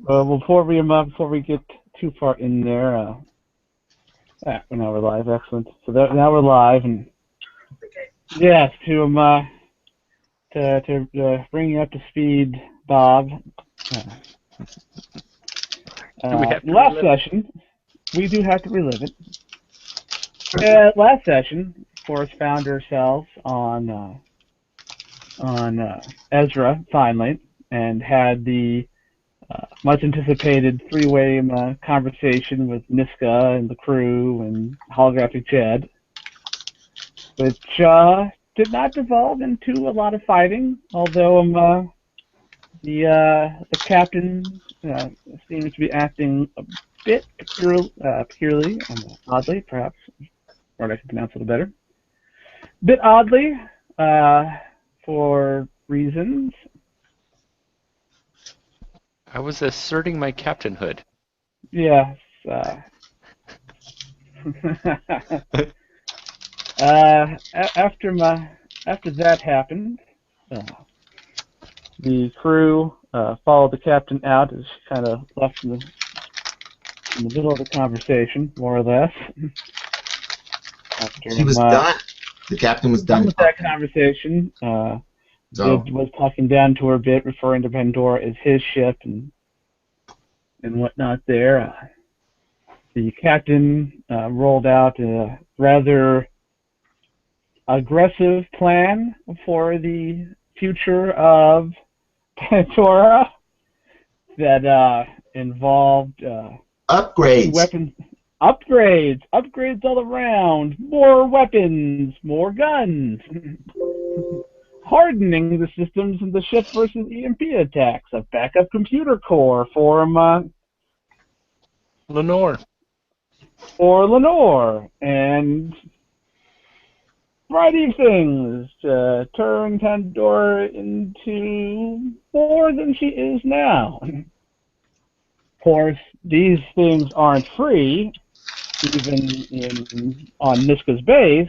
Before we get too far in there, now we're live. Excellent. So now we're live, and yes, to bring you up to speed, Bob. Do we have to last relive session, we do have to relive it. Last session, of course, found ourselves on Ezra finally, and had the much anticipated three-way conversation with Niska and the crew and holographic Jed, which did not devolve into a lot of fighting, although the captain seems to be acting a bit peculiarly, oddly, perhaps, or I can pronounce it a little better. Bit oddly, for reasons. I was asserting my captainhood. Yes. After that happened, the crew followed the captain out as she kind of left in the middle of the conversation, more or less. After He was done. The captain was done with that conversation. Jed was talking down to her a bit, referring to Pandora as his ship and whatnot there. The captain rolled out a rather aggressive plan for the future of Pandora that involved upgrades. Weapons. Upgrades all around. More weapons, more guns. Hardening the systems of the ship versus EMP attacks. A backup computer core for Lenore. And variety of things to turn Pandora into more than she is now. Of course, these things aren't free, even on Niska's base.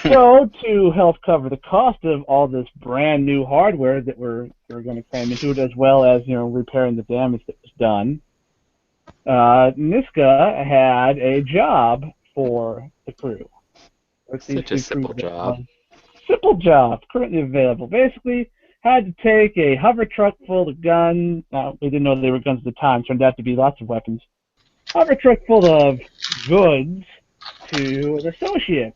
So, to help cover the cost of all this brand new hardware that we're going to cram into it, as well as repairing the damage that was done, Niska had a job for the crew. Such a simple job. Simple job, currently available. Basically, had to take a hover truck full of guns. We didn't know they were guns at the time. Turned out to be lots of weapons. Hover truck full of goods to an associate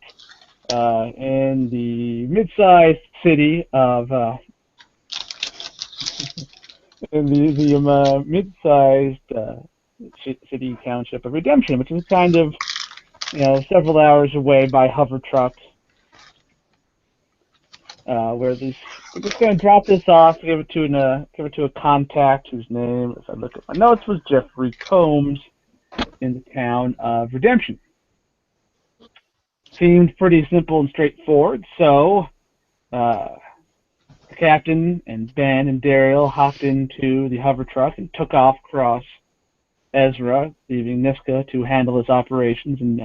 in the mid-sized city of mid-sized city township of Redemption, which is kind of several hours away by hover truck. Where we're just going to drop this off, give it to a contact whose name, if I look at my notes, was Jeffrey Combs in the town of Redemption. Seemed pretty simple and straightforward, so the captain and Ben and Daryl hopped into the hover truck and took off across Ezra, leaving Niska to handle his operations and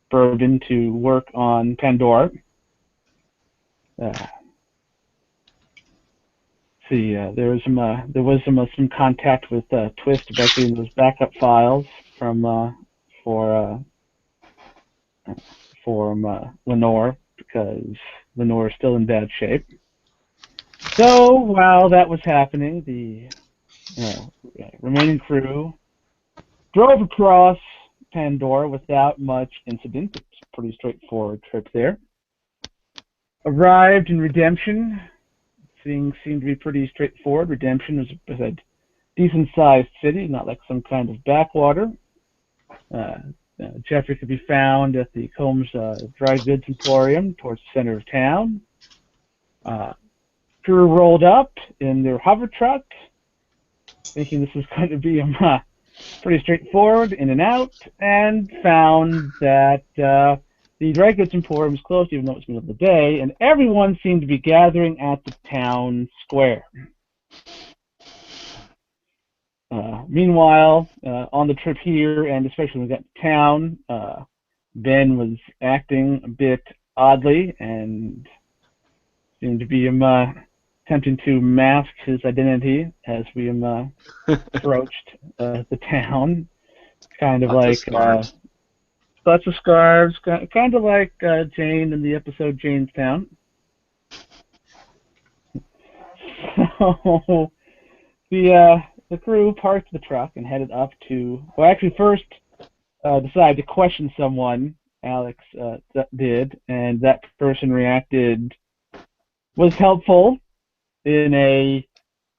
Bourbon to work on Pandora. There was some contact with Twist about getting those backup files from for Lenore, because Lenore is still in bad shape. So while that was happening, the remaining crew drove across Pandora without much incident. It's a pretty straightforward trip there. Arrived in Redemption. Things seemed to be pretty straightforward. Redemption was a decent-sized city, not like some kind of backwater. Jeffrey could be found at the Combs Dry Goods Emporium towards the center of town. Crew rolled up in their hover truck, thinking this was going to be pretty straightforward, in and out, and found that the Dry Goods Emporium was closed, even though it was the middle of the day, and everyone seemed to be gathering at the town square. Meanwhile, on the trip here, and especially when we got to town, Ben was acting a bit oddly and seemed to be attempting to mask his identity as we approached the town. Kind of Lots like of scarves. lots of scarves, kind of like Jane in the episode Janestown. So the crew parked the truck and headed up to. Well, actually, first decided to question someone. Alex did, and that person reacted was helpful in a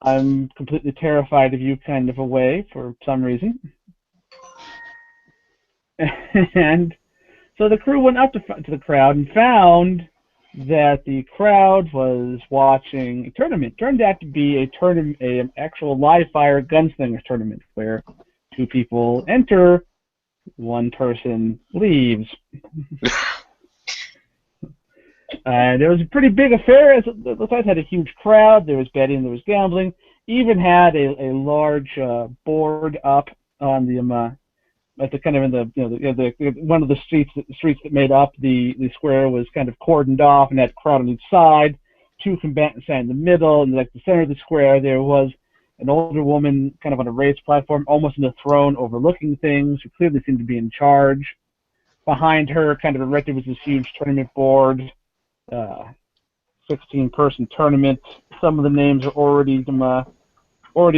"I'm completely terrified of you" kind of a way for some reason. And so the crew went up to the crowd and found that the crowd was watching a tournament. Turned out to be a tournament, an actual live fire gunslinger tournament, where two people enter, one person leaves. And it was a pretty big affair. The place had a huge crowd. There was betting, there was gambling. Even had a large board up on the at the kind of in the one of the streets that made up the square was kind of cordoned off and had crowd on each side. Two combatants sat in the middle, and like the center of the square there was an older woman kind of on a raised platform, almost in a throne, overlooking things, who clearly seemed to be in charge. Behind her, kind of erected, was this huge tournament board, 16-person tournament. Some of the names are already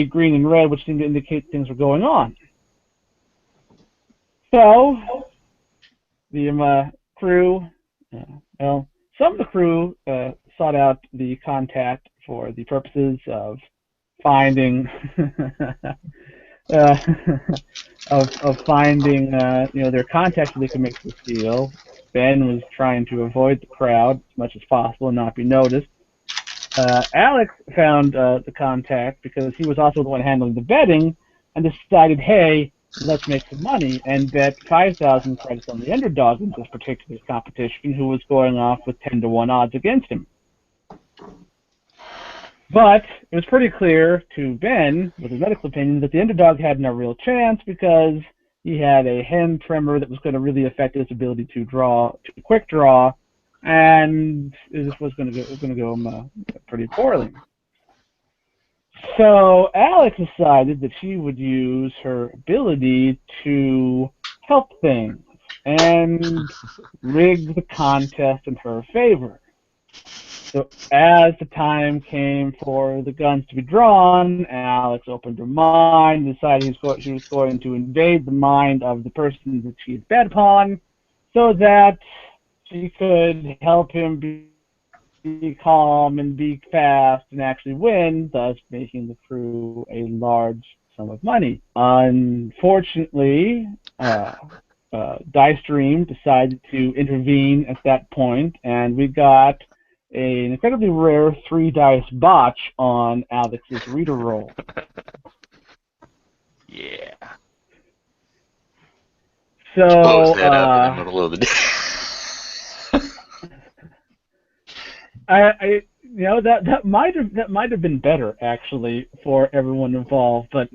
green and red, which seem to indicate things were going on. So the crew, well, some of the crew sought out the contact for the purposes of finding of finding their contact so they could make this deal. Ben was trying to avoid the crowd as much as possible and not be noticed. Alex found the contact because he was also the one handling the betting and decided, hey, let's make some money, and bet 5,000 credits on the underdog in this particular competition, who was going off with 10-to-1 odds against him. But it was pretty clear to Ben, with his medical opinion, that the underdog had no real chance because he had a hand tremor that was going to really affect his ability to quick draw, and this was going to go pretty poorly. So Alex decided that she would use her ability to help things and rig the contest in her favor. So as the time came for the guns to be drawn, Alex opened her mind, decided she was going to invade the mind of the person that she had bet upon so that she could help him be calm and be fast and actually win, thus making the crew a large sum of money. Unfortunately, Dice Dream decided to intervene at that point, and we got an incredibly rare 3-dice botch on Alex's reader roll. Yeah. So close that up in the middle of the day. that might have been better actually for everyone involved, but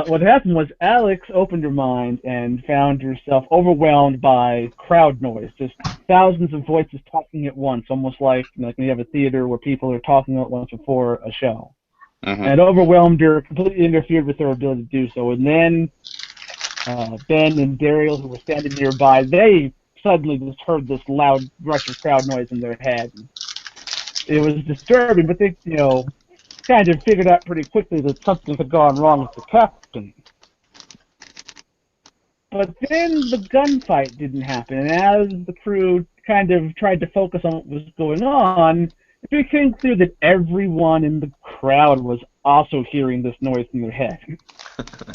what happened was Alex opened her mind and found herself overwhelmed by crowd noise, just thousands of voices talking at once, almost like when you have a theater where people are talking at once before a show. Mm-hmm. And it overwhelmed her, completely interfered with her ability to do so. And then Ben and Daryl, who were standing nearby, they suddenly just heard this loud rush of crowd noise in their head. It was disturbing, but they, kind of figured out pretty quickly that something had gone wrong with the captain. But then the gunfight didn't happen, and as the crew kind of tried to focus on what was going on, it became clear that everyone in the crowd was also hearing this noise in their head.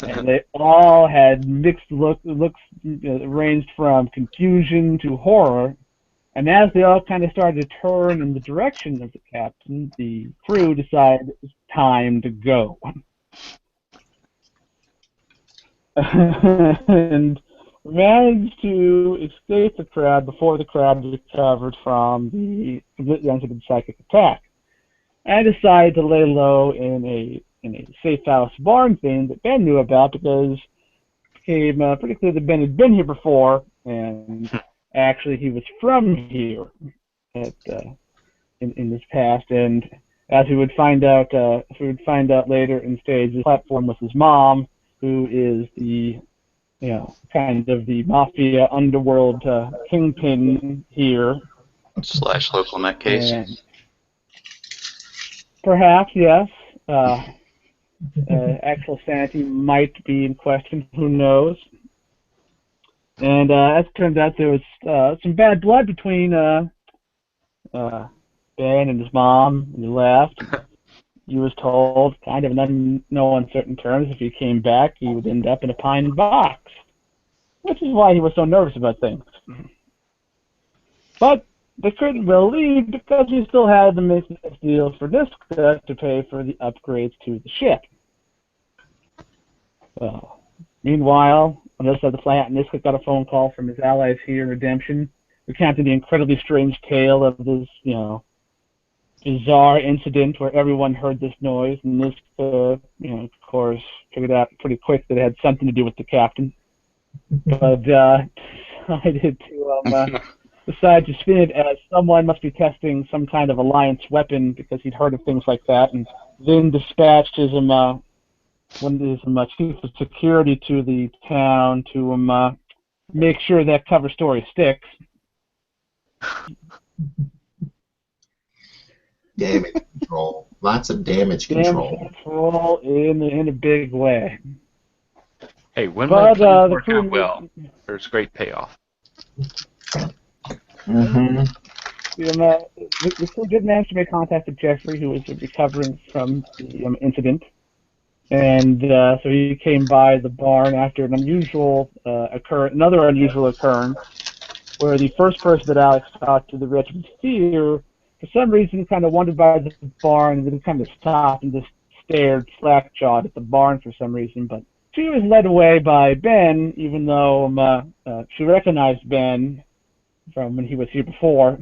And they all had mixed looks ranged from confusion to horror. And as they all kind of started to turn in the direction of the captain, the crew decided it was time to go. And managed to escape the crowd before the crowd recovered from the completely unintended psychic attack. And decided to lay low in a safe house barn thing that Ben knew about because it became pretty clear that Ben had been here before, and actually he was from here in this past, and as we would find out, later in stage, the platform was his mom, who is the, kind of the mafia underworld kingpin here. / local nutcase. And perhaps, yes. Actual sanity might be in question. Who knows? And as it turns out, there was some bad blood between Ben and his mom when he left. He was told, kind of in no uncertain terms, if he came back, he would end up in a pine box, which is why he was so nervous about things. But they couldn't really leave because he still had the maintenance deal for Niska to pay for the upgrades to the ship. Meanwhile, on the other side of the planet, Niska got a phone call from his allies here in Redemption, recounting the incredibly strange tale of this, bizarre incident where everyone heard this noise, and Niska, of course, figured out pretty quick that it had something to do with the captain. But decided to spin it as someone must be testing some kind of Alliance weapon because he'd heard of things like that, and then dispatched his one of his chief of security to the town to make sure that cover story sticks. Damage control. Lots of damage control. Damage control in a big way. Hey, when my plans work crew out well, there's great payoff. Mm-hmm. The crew did manage to make contact with Jeffrey, who was recovering from the incident. And so he came by the barn after an another unusual occurrence, where the first person that Alex talked to, the wretched Steer, for some reason kind of wandered by the barn and then kind of stopped and just stared slack-jawed at the barn for some reason. But she was led away by Ben, even though she recognized Ben from when he was here before.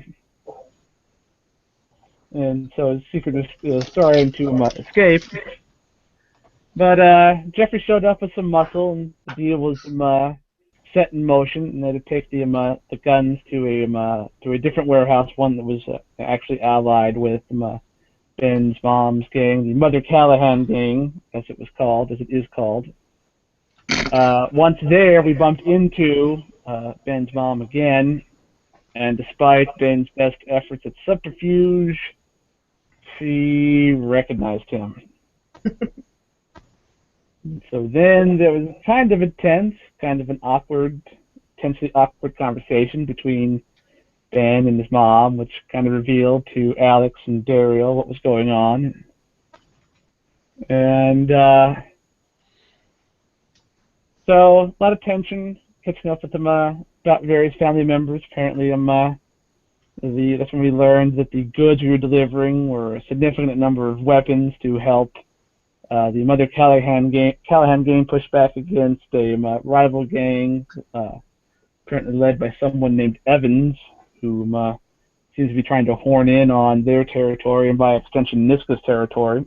And so his secret is starting to escape. But Jeffrey showed up with some muscle, and the deal was set in motion, and they'd take the guns to a different warehouse, one that was actually allied with Ben's mom's gang, the Mother Callahan gang, as it is called. Once there, we bumped into Ben's mom again, and despite Ben's best efforts at subterfuge, she recognized him. So then there was kind of an intensely awkward conversation between Ben and his mom, which kind of revealed to Alex and Daryl what was going on. And so a lot of tension, catching up with them about various family members. Apparently, that's when we learned that the goods we were delivering were a significant number of weapons to help the Mother Callahan gang pushed back against a rival gang, currently led by someone named Evans, who seems to be trying to horn in on their territory and by extension Niska's territory.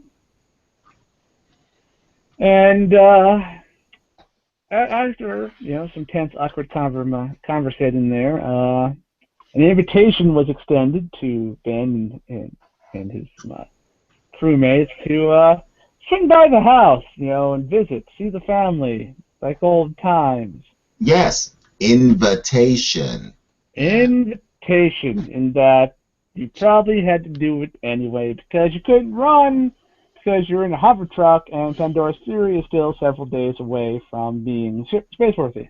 And after some tense, awkward conversating there, an invitation was extended to Ben and his crewmates to swing by the house, and visit, see the family, like old times. Yes, invitation. Invitation, in that you probably had to do it anyway because you couldn't run because you're in a hover truck and Pandora Theory is still several days away from being spaceworthy.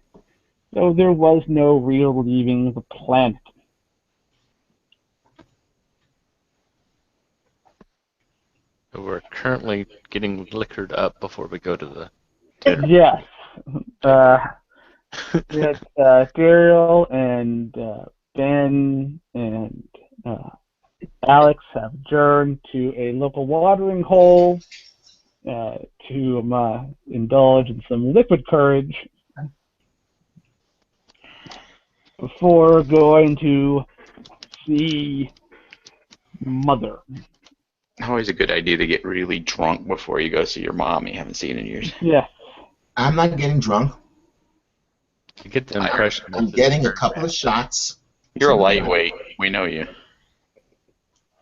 So there was no real leaving the planet. We're currently getting liquored up before we go to the dinner. Yes. Daryl and Ben and Alex have adjourned to a local watering hole to indulge in some liquid courage before going to see Mother. Always a good idea to get really drunk before you go see your mom you haven't seen in years. Yes. I'm not getting drunk. You get the impression. I'm getting a couple of shots. You're a lightweight. We know you.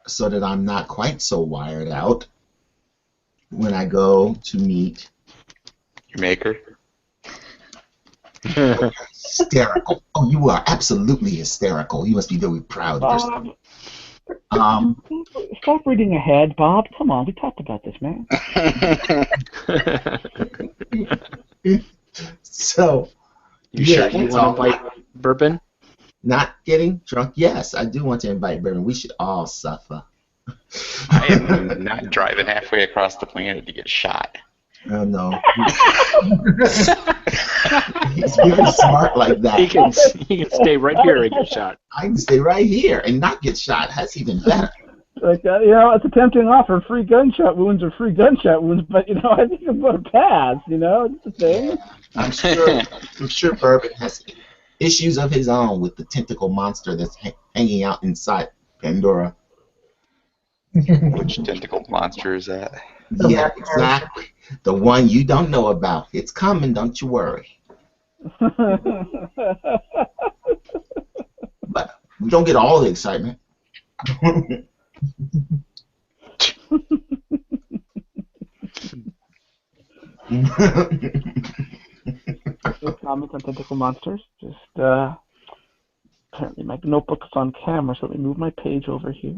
so that I'm not quite so wired out when I go to meet Your maker. hysterical. Oh, you are absolutely hysterical. You must be very proud of yourself. Bob, stop reading ahead, Bob. Come on, we talked about this, man. So, You sure yeah, you it's want all to invite Bourbon? not getting drunk. Yes, I do want to invite Bourbon. We should all suffer. I am not driving halfway across the planet to get shot. Oh no. He's very smart like that. He can stay right here and get shot. I can stay right here and not get shot. That's even better. Like, it's a tempting offer, free gunshot wounds or free gunshot wounds, but, I think I'm going to pass, it's the thing. I'm sure Bourbon has issues of his own with the tentacle monster that's hanging out inside Pandora. Which tentacle monster is that? Yeah, exactly. The one you don't know about. It's coming, don't you worry. But we don't get all the excitement. No comments on tentacle monsters. Just, apparently my notebook is on camera, so let me move my page over here.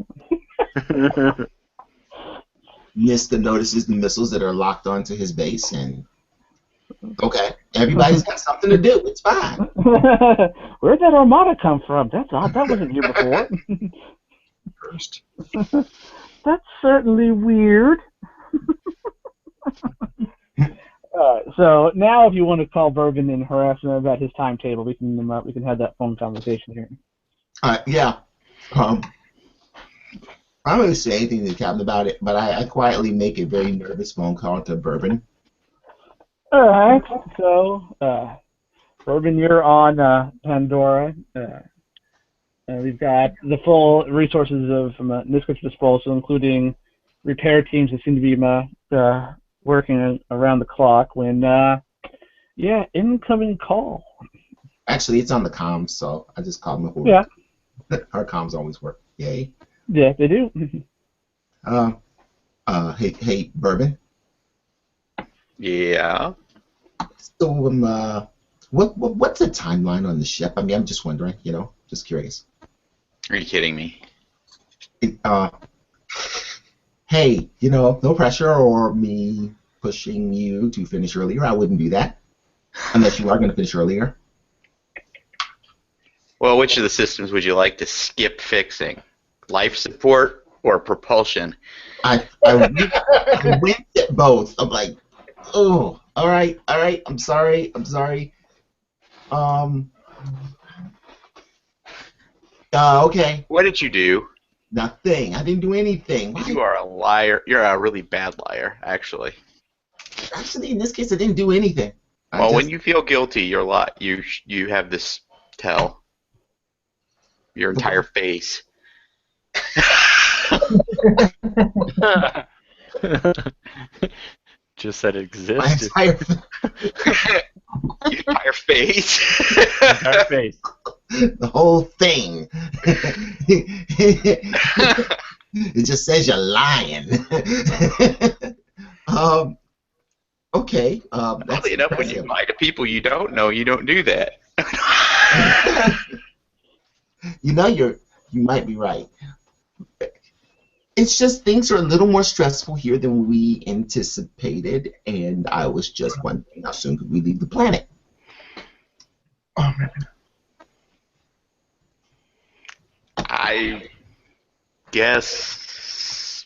Mister notices the missiles that are locked onto his base, and okay, everybody's got something to do. It's fine. Where'd that armada come from? That's odd. That wasn't here before. First. That's certainly weird. So now, if you want to call Bourbon and harass him about his timetable, we can have that phone conversation here. Yeah. I'm not going to say anything to the captain about it, but I quietly make a very nervous phone call to Bourbon. All right. So, Bourbon, you're on Pandora. We've got the full resources of Niscut's disposal, including repair teams that seem to be working around the clock. When, incoming call. Actually, it's on the comms, so I just called him. Yeah. Our comms always work. Yay. Yeah, they do. Hey, Bourbon. Yeah. So, what's the timeline on the ship? I mean, I'm just wondering, just curious. Are you kidding me? Hey, no pressure or me pushing you to finish earlier. I wouldn't do that unless you are going to finish earlier. Well, which of the systems would you like to skip fixing? Life support or propulsion? I went at both. I'm like, oh, all right. I'm sorry. Okay. What did you do? Nothing. I didn't do anything. You are a liar. You're a really bad liar, actually. Actually, in this case, I didn't do anything. Well, when you feel guilty, you're you have this tell. Your entire face. Just that it my exists. Your entire face. Entire face. The whole thing. It just says you're lying. Okay. That's Oddly enough, when you lie to people you don't know, you don't do that. You might be right. It's just things are a little more stressful here than we anticipated, and I was just wondering how soon could we leave the planet. I guess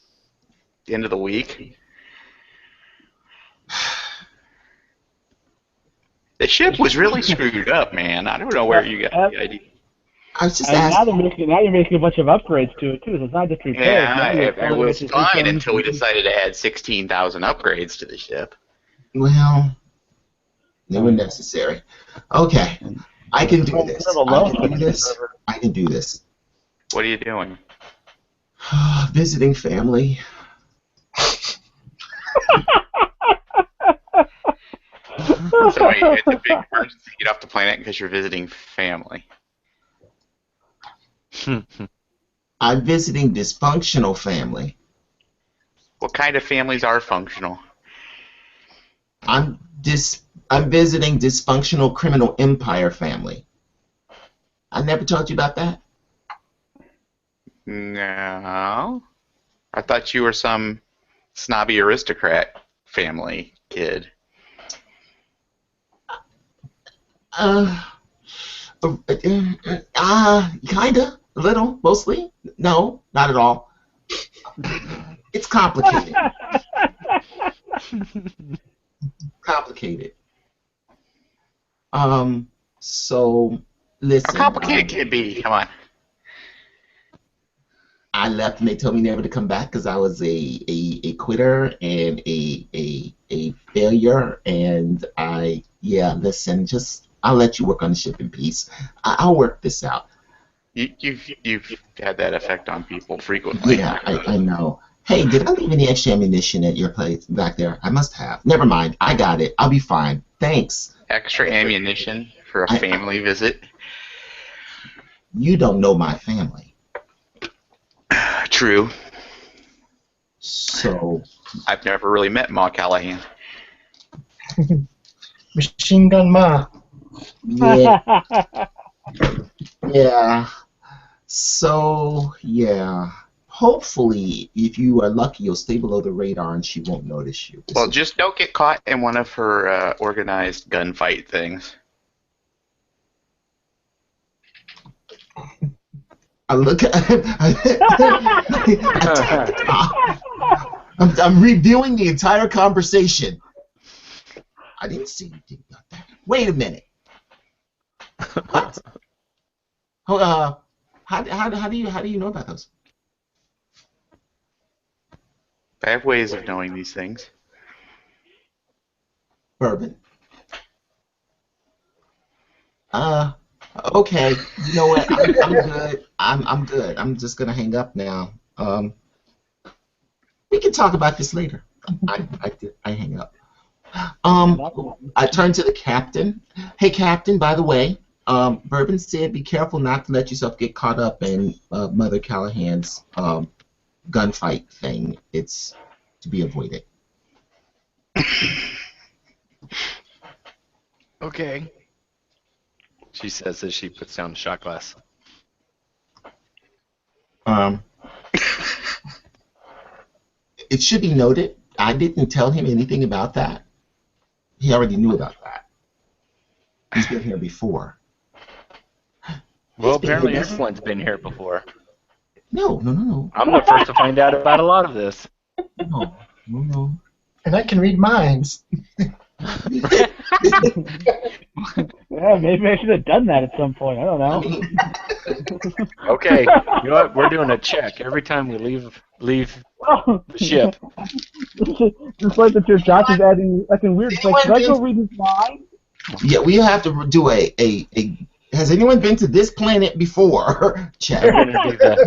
the end of the week. The ship was really screwed up, man. I don't know where you got the idea. I was just And asking. now you're making a bunch of upgrades to it too. So it's not just repairs. Yeah, it was just fine returns until we and- decided to add 16,000 upgrades to the ship. Well, they were necessary. Okay, I can do this. I can do this. What are you doing? Visiting family. So it's a big emergency to get off the planet because you're visiting family. I'm visiting dysfunctional family. What kind of families are functional? I'm visiting dysfunctional criminal empire family. I never told you about that. No. I thought you were some snobby aristocrat family kid. Kinda, a little, mostly. No, not at all. It's complicated. Complicated. So listen. How complicated can it be? Come on. I left and they told me never to come back because I was a quitter and a failure. And listen, just I'll let you work on the ship in peace. I'll work this out. You've had that effect on people frequently. Yeah, I know. Hey, did I leave any extra ammunition at your place back there? I must have. Never mind. I got it. I'll be fine. Thanks. Extra ammunition for a family visit? You don't know my family. True. So I've never really met Ma Callahan. Machine Gun Ma. Yeah. Yeah. So yeah. Hopefully, if you are lucky, you'll stay below the radar and she won't notice you. Well, just don't get caught in one of her organized gunfight things. I look at. I'm reviewing the entire conversation. I didn't see anything about that. Wait a minute. What? How do you know about those? I have ways of knowing these things. Bourbon. Okay. You know what? I'm good. I'm good. I'm just gonna hang up now. We can talk about this later. I hang up. I turn to the captain. Hey, captain. By the way, Bourbon said be careful not to let yourself get caught up in Mother Callahan's gunfight thing. It's to be avoided. Okay. She says as she puts down the shot glass. It should be noted, I didn't tell him anything about that. He already knew about that. He's been here before. Well, apparently everyone's been here before. No. I'm the first to find out about a lot of this. No. And I can read minds. Yeah, maybe I should have done that at some point. I don't know. Okay, you know what? We're doing a check every time we leave the ship. Just like that your Josh is acting weird. It's like, should I go read his mind? Yeah, we have to do a has anyone been to this planet before? Check. We're gonna do that.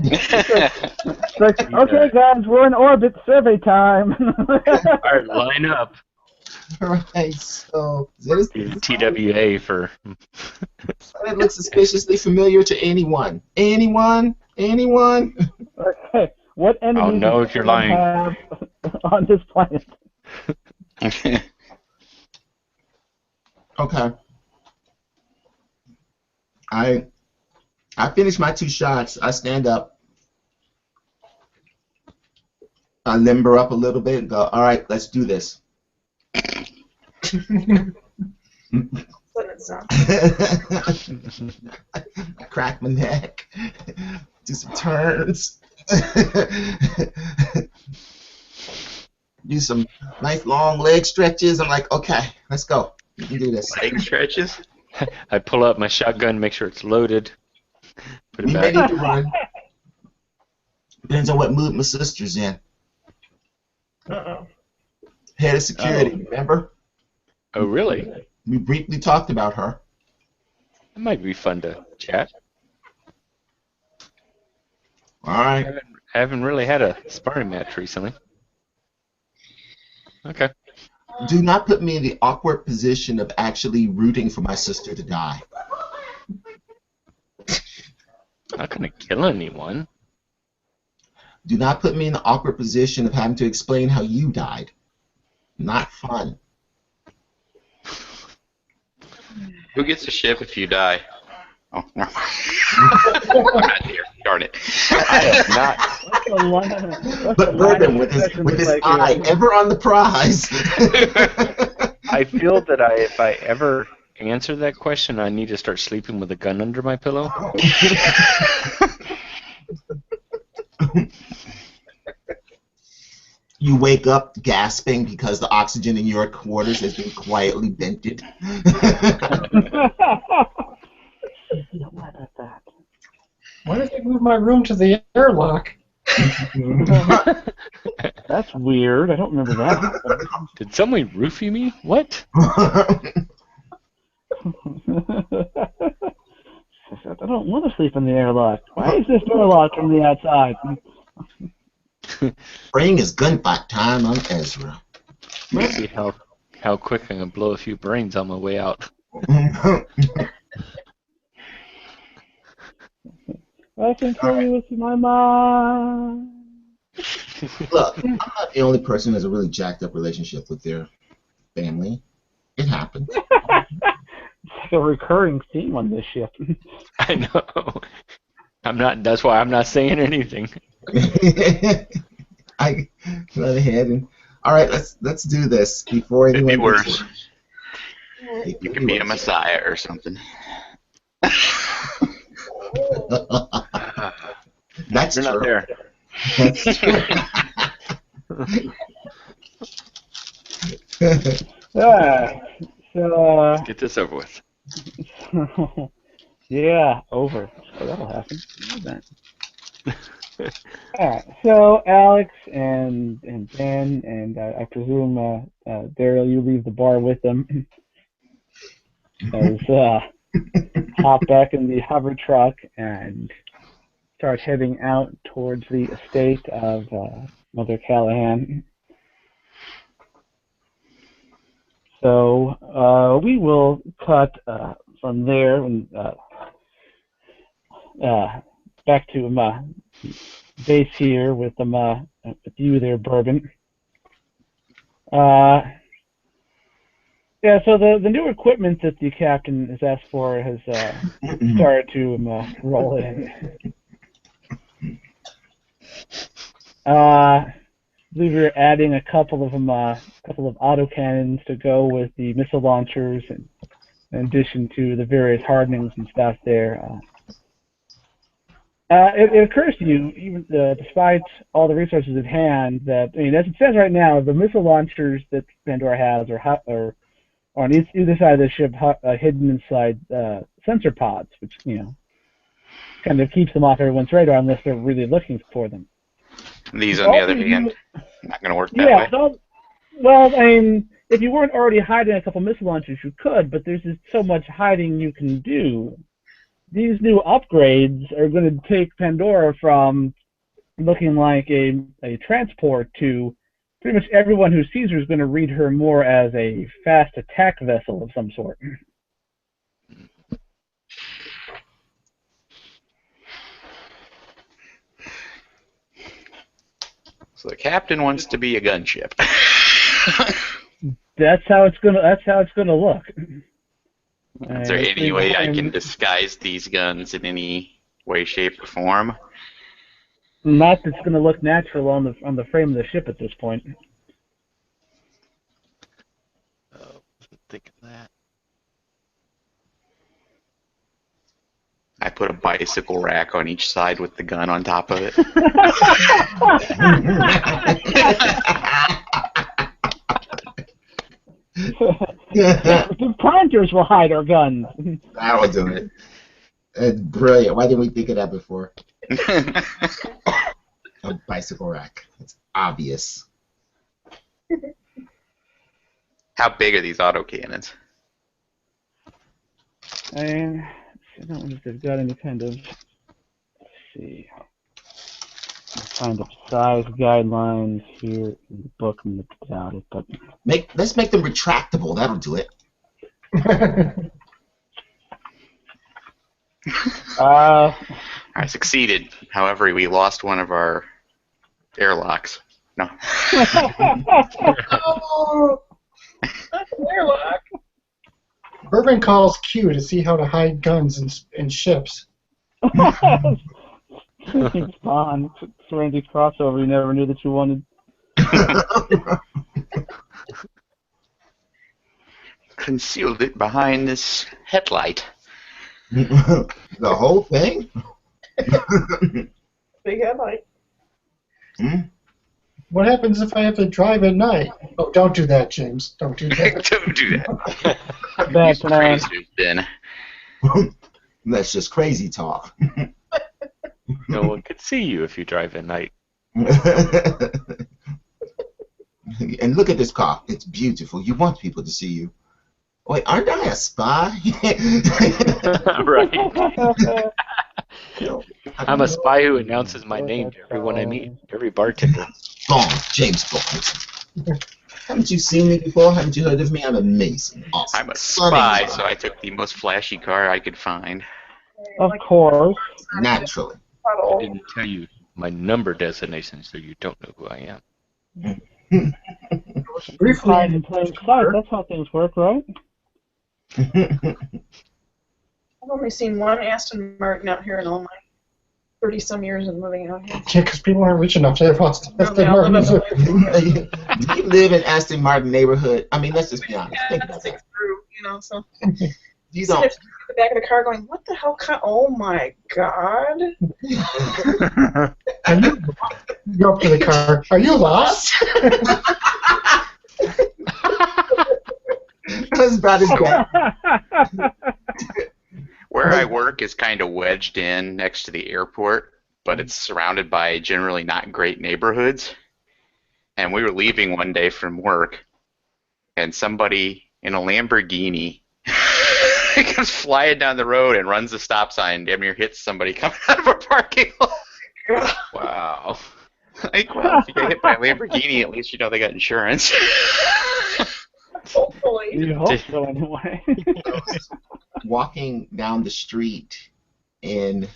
It's like, okay, guys, we're in orbit. Survey time. All right, line up. Alright, so this TWA for. it looks suspiciously familiar to anyone. Anyone? Okay, what enemies I'll know if you're lying. have on this planet? Okay. I finish my 2 shots. I stand up. I limber up a little bit and go, all right, let's do this. I crack my neck. Do some turns. Do some nice long leg stretches. I'm like, okay, let's go. We can do this. Leg stretches? I pull out my shotgun, make sure it's loaded. Put it We back. ready to run. Depends on what mood my sister's in. Uh-oh. Head of security, remember? Oh, really? We briefly talked about her. That might be fun to chat. All right. I haven't really had a sparring match recently. Okay. Do not put me in the awkward position of actually rooting for my sister to die. I'm not gonna kill anyone. Do not put me in the awkward position of having to explain how you died. Not fun. Who gets the ship if you die? Oh, no. I'm not here. Darn it. I am not. But Bourbon, with his eye ever on the prize. I feel that if I ever answer that question, I need to start sleeping with a gun under my pillow. You wake up gasping because the oxygen in your quarters has been quietly vented. Why did they move my room to the airlock? That's weird. I don't remember that. Did someone roofie me? What? I don't want to sleep in the airlock. Why is this door locked from the outside? Spring is gunfight time on Ezra. Let's see how quick I can blow a few brains on my way out. I can tell you what's in my mind. Look, I'm not the only person who has a really jacked up relationship with their family. It happens. It's like a recurring theme on this ship. I know. I'm not. That's why I'm not saying anything. I went ahead and all right. Let's do this before anyone. It'd be worse. You could be a messiah or something. That's You're true. not there. That's true. So, Get this over with. yeah, over. So that'll happen. Alright, so Alex and Ben and I presume Daryl, you leave the bar with them. As hop back in the hover truck and start heading out towards the estate of Mother Callahan. So we will cut from there and back to base here with you there, Bourbon. Yeah, so the new equipment that the captain has asked for has started to roll in. I believe we're adding a couple of autocannons to go with the missile launchers, and in addition to the various hardenings and stuff there. It occurs to you, even despite all the resources at hand, that as it says right now, the missile launchers that Pandora has are on either side of the ship, hidden inside sensor pods, which kind of keeps them off everyone's radar unless they're really looking for them. These, on the other hand, not going to work that way. So, well, if you weren't already hiding a couple missile launchers, you could, but there's just so much hiding you can do. These new upgrades are going to take Pandora from looking like a transport to pretty much everyone who sees her is going to read her more as a fast attack vessel of some sort. So the captain wants to be a gunship. That's how it's gonna look. Is there any way I can disguise these guns in any way, shape, or form? Not that's gonna look natural on the frame of the ship at this point. Oh, think of that. I put a bicycle rack on each side with the gun on top of it. The planters will hide our guns. That'll do it. It's brilliant. Why didn't we think of that before? A bicycle rack. It's obvious. How big are these autocannons? And I don't know if they've got any kind of, size guidelines here in the book. I'm looking at it, but Let's make them retractable. That'll do it. I succeeded. However, we lost one of our airlocks. No. Oh, that's an airlock. Bourbon calls Q to see how to hide guns in ships. James Bond, Serenity crossover you never knew that you wanted. Concealed it behind this headlight. The whole thing? Big headlight. What happens if I have to drive at night? Oh, don't do that, James. Don't do that. Don't do that. Bad plan. Crazy, then. That's just crazy talk. No one could see you if you drive at night. And look at this car. It's beautiful. You want people to see you. Wait, aren't I a spy? Right. I'm a spy who announces my name to everyone I meet, every bartender. Bond, James Bond. Haven't you seen me before? Haven't you heard of me? I'm amazing. Awesome. I'm a spy, so I took the most flashy car I could find. Of course. Naturally. I didn't tell you my number designation, so you don't know who I am. Briefly, Hide in plain sight. That's how things work, right? I've only seen one Aston Martin out here in all my 30-some years of living out here. yeah, because people aren't rich enough to have Aston they all live Martins. up Do you live in Aston Martin neighborhood? I mean, let's just be honest. Think about that. Through, you know, so You sitting don't. at the back of the car going, what the hell? Oh my God! Are you? Go up to the car. Are you lost? That's about as bad. Where I work is kind of wedged in next to the airport, but it's surrounded by generally not great neighborhoods. And we were leaving one day from work, and somebody in a Lamborghini comes flying down the road and runs the stop sign, damn near hits somebody coming out of a parking lot. Wow. Like, well, if you get hit by a Lamborghini, at least you know they got insurance. Hopefully. You hope so, anyway. Walking down the street, and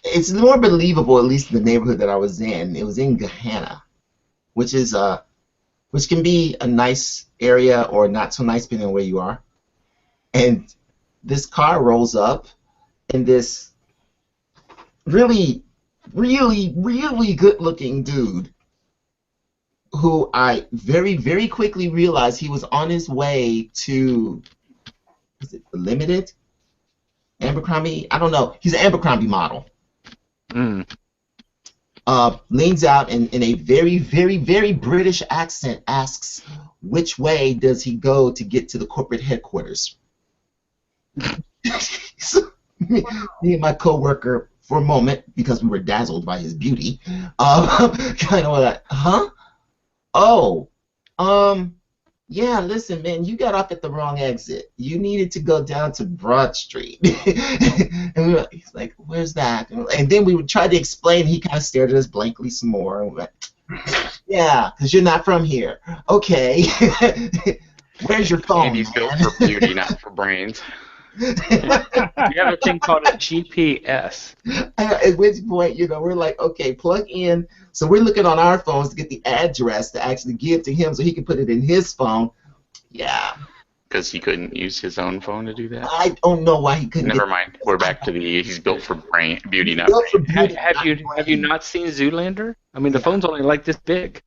it's more believable, at least in the neighborhood that I was in. It was in Gahanna, which can be a nice area or not so nice depending on where you are. And this car rolls up, and this really, really, really good-looking dude, who I very, very quickly realized he was on his way to, is it the Limited? Abercrombie? I don't know. He's an Abercrombie model. Leans out and in a very, very, very British accent asks, which way does he go to get to the corporate headquarters? So, me and my coworker, for a moment, because we were dazzled by his beauty, kind of like, huh? Oh, yeah, listen, man, you got off at the wrong exit. You needed to go down to Broad Street. And he's like, where's that? And then we would try to explain. He kind of stared at us blankly some more. And we went, yeah, because you're not from here. Okay. Where's your phone, And he's built man? for beauty, not for brains. You have a thing called a GPS. At which point, we're like, okay, plug in. So we're looking on our phones to get the address to actually give to him so he can put it in his phone. Yeah. Because he couldn't use his own phone to do that? I don't know why he couldn't. Never mind. We're back to he's built for beauty, not Built for brains. beauty, Have you not seen Zoolander? I mean, the phone's only like this big.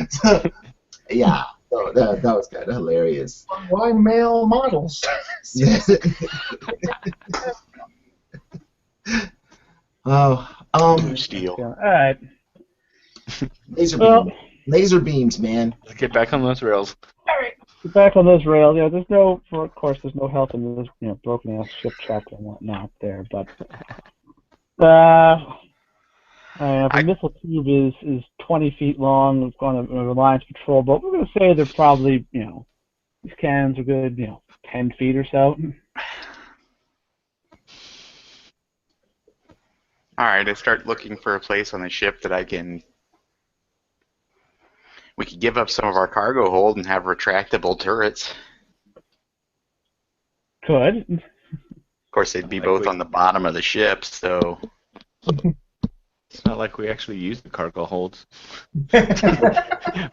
So, yeah, so that was kind of hilarious. Why male models? Steel. All right. Laser beams, man. Let's get back on those rails. Back on those rails, there's no help in this, broken ass ship track and whatnot there, but the missile tube is 20 feet long. It's on a Reliance patrol boat. We're going to say they're probably, these cannons are good, 10 feet or so. Alright, I start looking for a place on the ship that we could give up some of our cargo hold and have retractable turrets. Could. Of course, they'd be Like both we- on the bottom of the ship, so It's not like we actually use the cargo holds.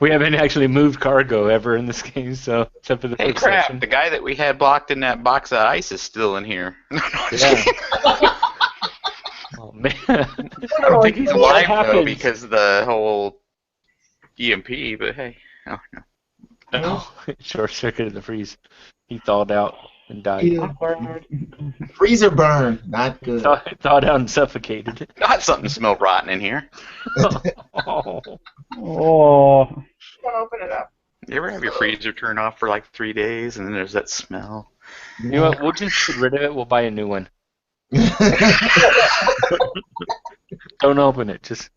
We haven't actually moved cargo ever in this game, so except for the hey, first crap! session. The guy that we had blocked in that box of ice is still in here. Yeah. Oh man. I don't think he's alive though happens? because of the whole EMP. But hey, oh no. Oh, short circuited the freeze. He thawed out and died. Ew. Awkward. Freezer burn, not good. Thawed out and suffocated. Not something smell rotten in here. Oh. Oh. Don't open it up. You ever have your freezer turn off for like 3 days and then there's that smell? You know what? We'll just get rid of it. We'll buy a new one. Don't open it. Just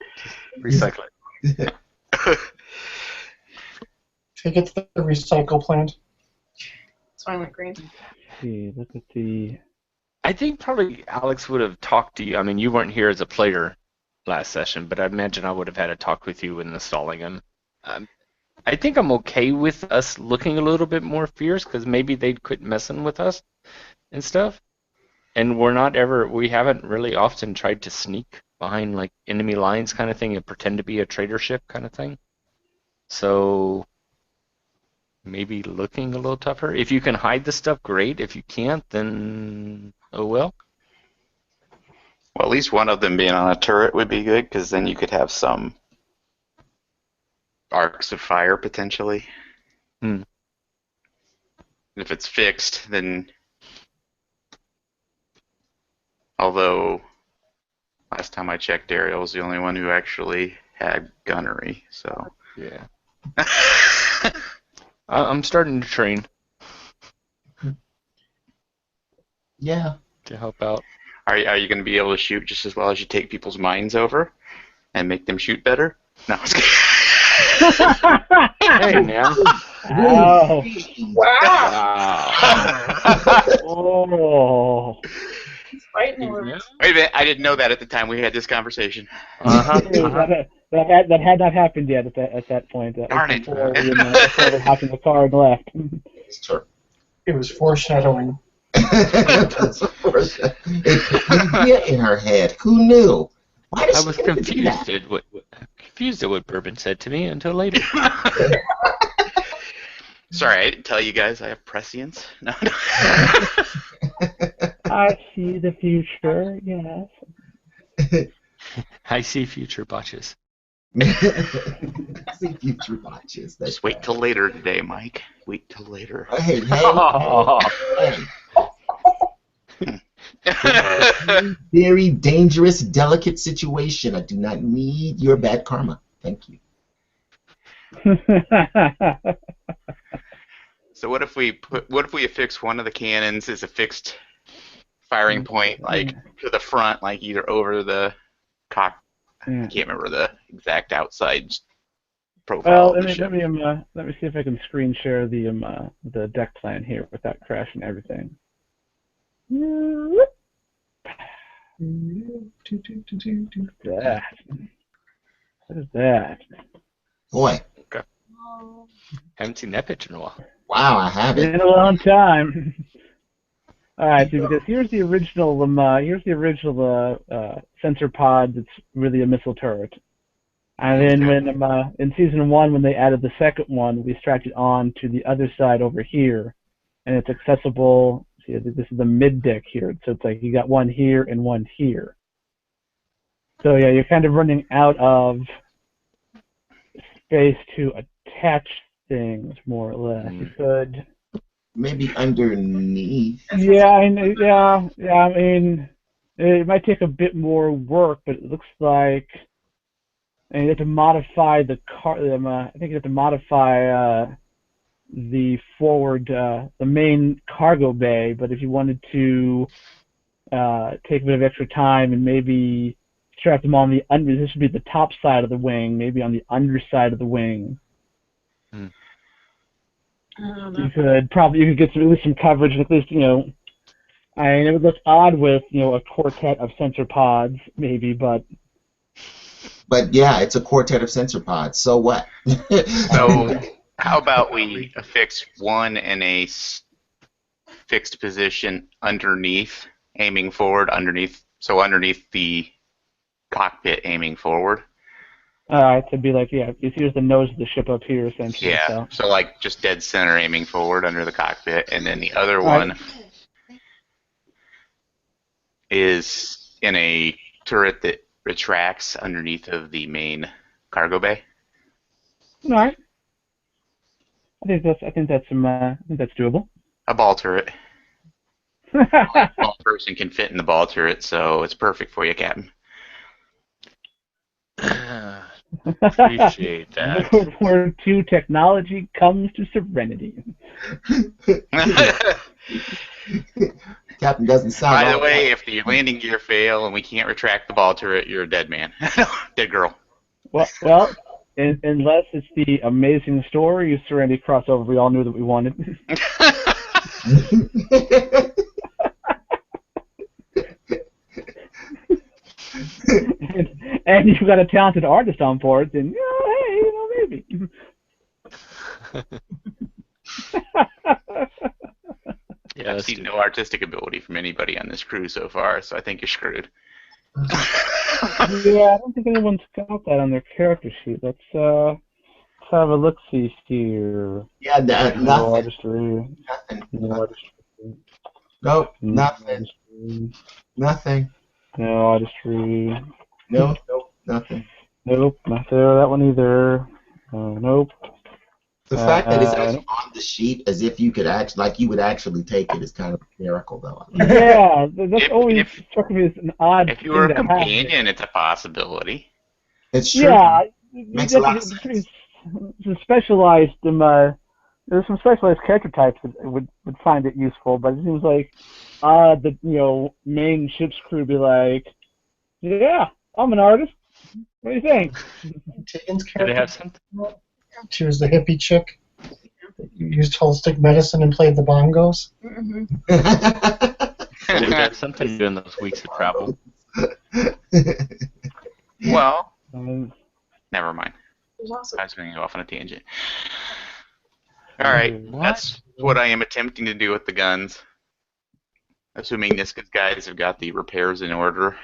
recycle it. Take it to the recycle plant. Silent Green. Let's see, look at the. I think probably Alex would have talked to you. I mean, you weren't here as a player last session, but I imagine I would have had a talk with you when installing them. I think I'm okay with us looking a little bit more fierce because maybe they'd quit messing with us and stuff. And we haven't really often tried to sneak behind like enemy lines kind of thing and pretend to be a trader ship kind of thing. So maybe looking a little tougher. If you can hide the stuff, great. If you can't, then oh well. Well, at least one of them being on a turret would be good because then you could have some arcs of fire potentially. Hmm. If it's fixed, then. Although, last time I checked, Ariel was the only one who actually had gunnery, so. Yeah. I'm starting to train Yeah. to help out. Are you going to be able to shoot just as well as you take people's minds over and make them shoot better? No, I was kidding. Hey, man. Ow. Wow. Oh. He's fighting words. Yeah. Wait a minute, I didn't know that at the time we had this conversation. Uh-huh. That had not happened yet at that point. That Darn was it. before we hopped in the car and left. It's true. It was foreshadowing. That's of course. It get in her head. Who knew? Why did I she was get to do confused that? at what Bourbon said to me until later. Sorry, I didn't tell you guys I have prescience. No. I see the future, yes. I see future botches. See future watches. That's Just wait till later today, Mike. Wait till later. Hey, hey. Very dangerous, delicate situation. I do not need your bad karma. Thank you. So what if we affix one of the cannons as a fixed firing point, like to the front, like either over the cock. I can't remember the exact outside profile Well, of the ship. let me see if I can screen share the deck plan here without crashing everything. That. What is that? Boy, Haven't seen that picture in a while. wow, I have it. Been a long time. All right, so because here's the original sensor pod that's really a missile turret. And then when in season 1, when they added the second one, we strapped it on to the other side over here, and it's accessible. See, this is the mid deck here, so it's like you got one here and one here. So yeah, you're kind of running out of space to attach things, more or less. You could. Maybe underneath. Yeah, I mean, it might take a bit more work, but it looks like you have to modify the car. I think you have to modify the forward, the main cargo bay. But if you wanted to take a bit of extra time and maybe strap them on the under, this would be the top side of the wing, maybe on the underside of the wing. You could get at least some coverage, at least, I mean, it would look odd with, a quartet of sensor pods, maybe, but. But yeah, it's a quartet of sensor pods. So what? So how about we affix one in a fixed position underneath, aiming forward, underneath the cockpit, aiming forward. Alright, so it'd be like, yeah, here's the nose of the ship up here, essentially. Yeah, so like just dead center aiming forward under the cockpit, and then the other Alright. one is in a turret that retracts underneath of the main cargo bay. Alright. I think that's doable. A ball turret. A small person can fit in the ball turret, so it's perfect for you, Captain. Appreciate that. World War II technology comes to serenity. Captain doesn't sound. By the way, if the landing gear fail and we can't retract the ball turret, you're a dead man. Dead girl. Well, unless it's the amazing story Serenity crossover we all knew that we wanted. and you've got a talented artist on board, then hey, maybe. Yeah, I've seen no artistic ability from anybody on this crew so far, so I think you're screwed. Yeah, I don't think anyone's got that on their character sheet. Let's have a look-see here. Yeah, nothing. No artistry. Nothing. No artistry. Nope, nothing. Nothing. No artistry. Nope, nothing. Nope, not there. That one either. Nope. The fact that it's actually on the sheet as if you could you would actually take it is kind of a miracle, though. Yeah, that's always struck me as an odd. If you were a companion, it's a possibility. It's true. Yeah, Makes a lot of sense. It's specialized. There's some specialized character types that would find it useful, but it seems like the main ship's crew be like, yeah, I'm an artist. What do you think? Tiggins' Did they character, have something? she was the hippie chick that used holistic medicine and played the bongos. Mm-hmm. Did they have something to do in those weeks of travel? Well, never mind. It was awesome. I was going to go off on a tangent. Alright, that's what I am attempting to do with the guns. Assuming Niska's guys have got the repairs in order.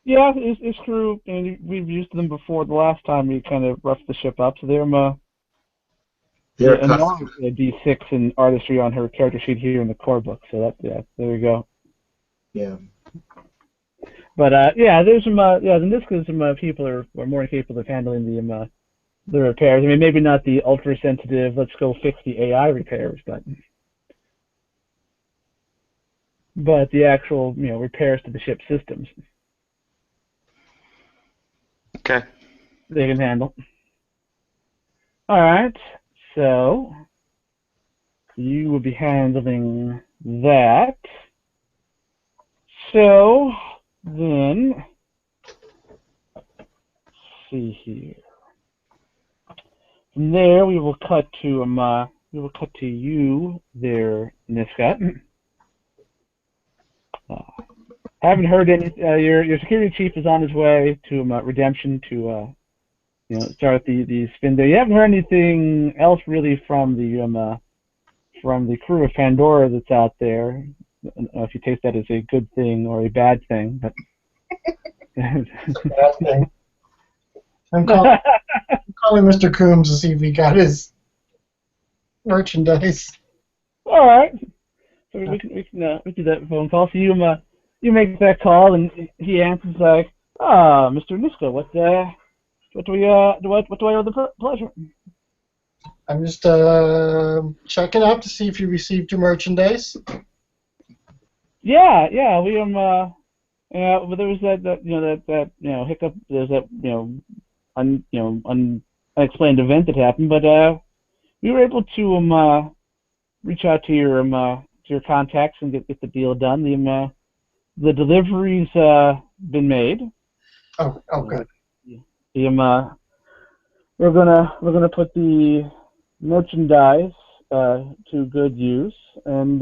Yeah, it's true. And we've used them before. The last time we kind of roughed the ship up, so they're a D6 in artistry on her character sheet here in the core book. So there you go. Yeah. But there's some in this case some people are more capable of handling the repairs. I mean, maybe not the ultra sensitive. Let's go fix the AI repairs, but the actual repairs to the ship systems. Okay. They can handle. All right, so you will be handling that. So then, let's see here. From there, we will cut to you there, Niska. Haven't heard any. Your security chief is on his way to Redemption to start the spin there. You haven't heard anything else really from the crew of Pandora that's out there. I don't know if you take that as a good thing or a bad thing, but It's a bad thing. I'm calling Mr. Coombs to see if he got his merchandise. All right. So we can do that phone call. So you make that call and he answers like, Mr. Niska, what do I owe the pleasure? I'm just checking up to see if you received your merchandise. Yeah, we but there was that hiccup. There's that unexplained event that happened, but we were able to reach out to your contacts and get the deal done. The delivery's been made. Oh, good. We're gonna put the merchandise to good use, and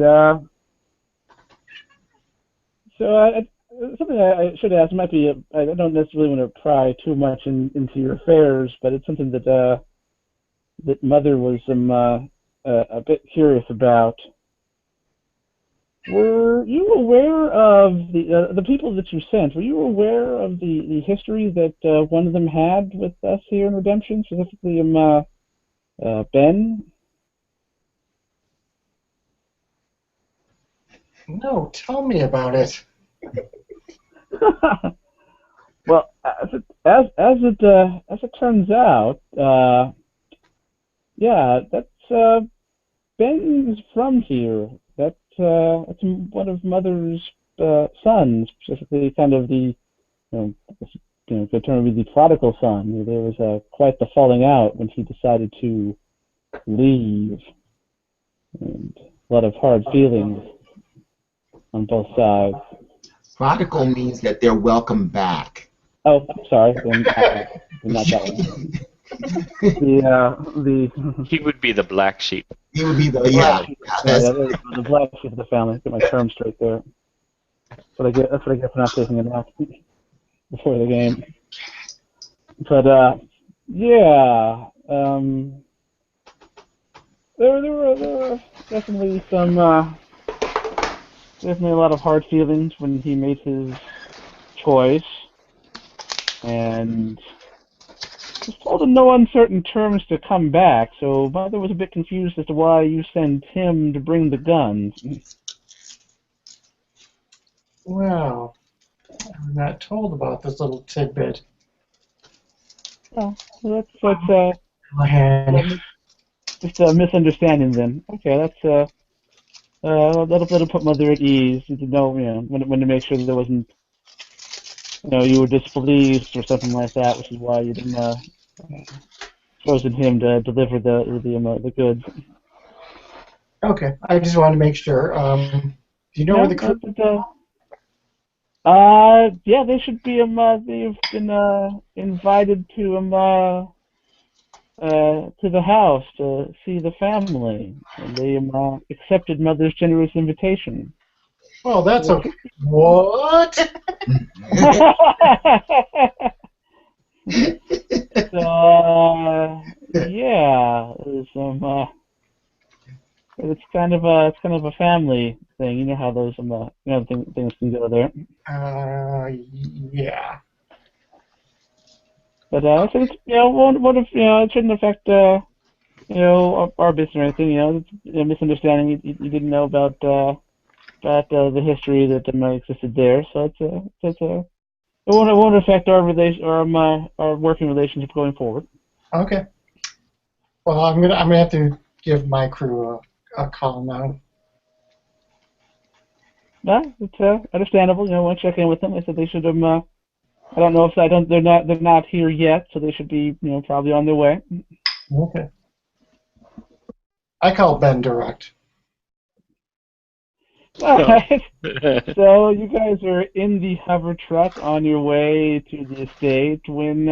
so something I should ask might be I don't necessarily want to pry too much into your affairs, but it's something that Mother was a bit curious about. Were you aware of the people that you sent? Were you aware of the history that one of them had with us here in Redemption, specifically Ben? No, tell me about it. Well, as it turns out, yeah, that's Ben's from here. That's one of Mother's sons, specifically kind of the the term would be the prodigal son. There was quite the falling out when he decided to leave, and a lot of hard feelings on both sides. Prodigal means that they're welcome back. Oh, sorry, not that one. He would be the black sheep. He would be the the black sheep of the family. Get my term straight there. That's what I get for not taking a nap before the game. But yeah, there were definitely definitely a lot of hard feelings when he made his choice, and was told in no uncertain terms to come back, so Mother was a bit confused as to why you sent him to bring the guns. Well, I'm not told about this little tidbit. Oh, well, just a misunderstanding then. Okay, that'll put Mother at ease to know, when to make sure that there wasn't, you were displeased or something like that, which is why you didn't chosen him to deliver the goods. Okay, I just wanted to make sure. Do you know where the crew? Yeah, they should be. They've been invited to the house to see the family, and they accepted Mother's generous invitation. Oh, that's okay. What? So yeah, it's kind of a family thing. You know how those things can go there. Yeah. But so it's, what if it shouldn't affect our business or anything. It's a misunderstanding. You didn't know about the history that existed there. So it won't affect our our working relationship going forward. Okay. Well, I'm gonna have to give my crew a call now. Yeah, it's understandable. Want to check in with them. I said they should have. I don't know if they're not here yet, so they should be probably on their way. Okay. I call Ben direct. All right. So you guys are in the hover truck on your way to the estate when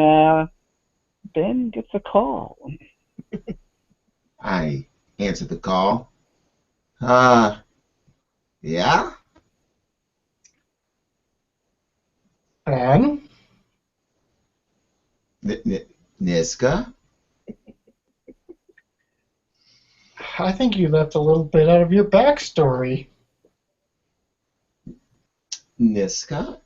Ben gets a call. I answered the call. Yeah? Ben? Niska? I think you left a little bit out of your backstory. Niska?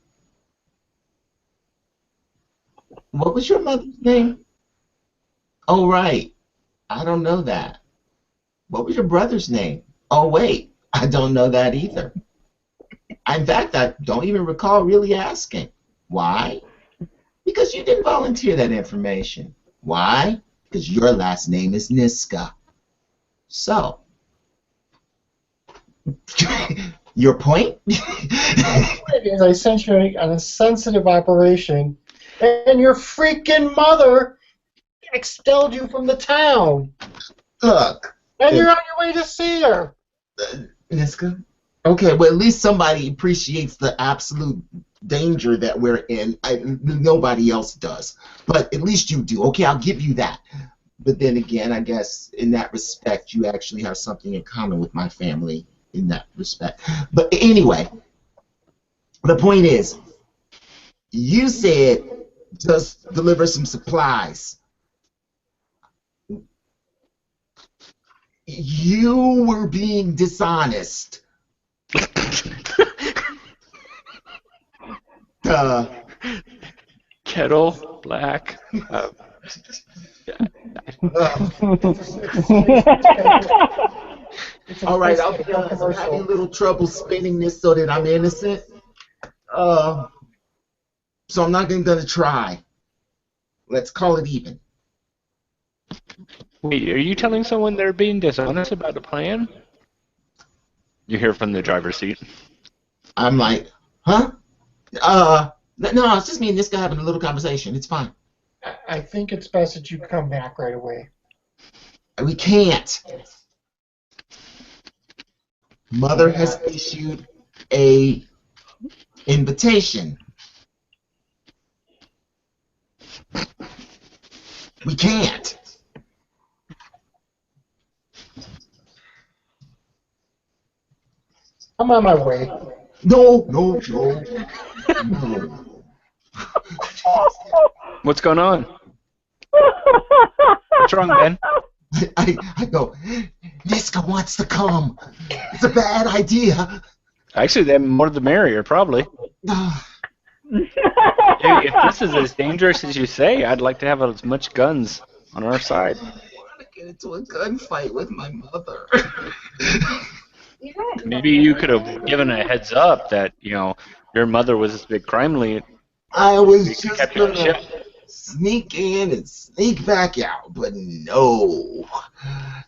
What was your mother's name? Oh, right. I don't know that. What was your brother's name? Oh, wait. I don't know that either. In fact, I don't even recall really asking. Why? Because you didn't volunteer that information. Why? Because your last name is Niska. So, your point? The point is, I sent you on a sensitive operation, and your freaking mother expelled you from the town. Look. And you're on your way to see her. Niska? Okay, well, at least somebody appreciates the absolute danger that we're in. Nobody else does. But at least you do. Okay, I'll give you that. But then again, I guess in that respect, you actually have something in common with my family in that respect. But anyway, the point is, you said just deliver some supplies. You were being dishonest. Kettle, black. All right, I'll be honest. I'm having a little trouble spinning this so that I'm innocent. So I'm not even gonna try. Let's call it even. Wait, are you telling someone they're being dishonest about the plan? You hear from the driver's seat. I'm like, huh? No, it's just me and this guy having a little conversation. It's fine. I think it's best that you come back right away. We can't. Mother has issued a invitation. We can't. I'm on my way. No. What's going on? What's wrong, Ben? I go, Niska wants to come. It's a bad idea. Actually, the more the merrier, probably. If this is as dangerous as you say, I'd like to have as much guns on our side. I want to get into a gunfight with my mother. Maybe you could have given a heads up that, your mother was this big crime lead. I was You just kept your gonna ship. sneak in and sneak back out, but no.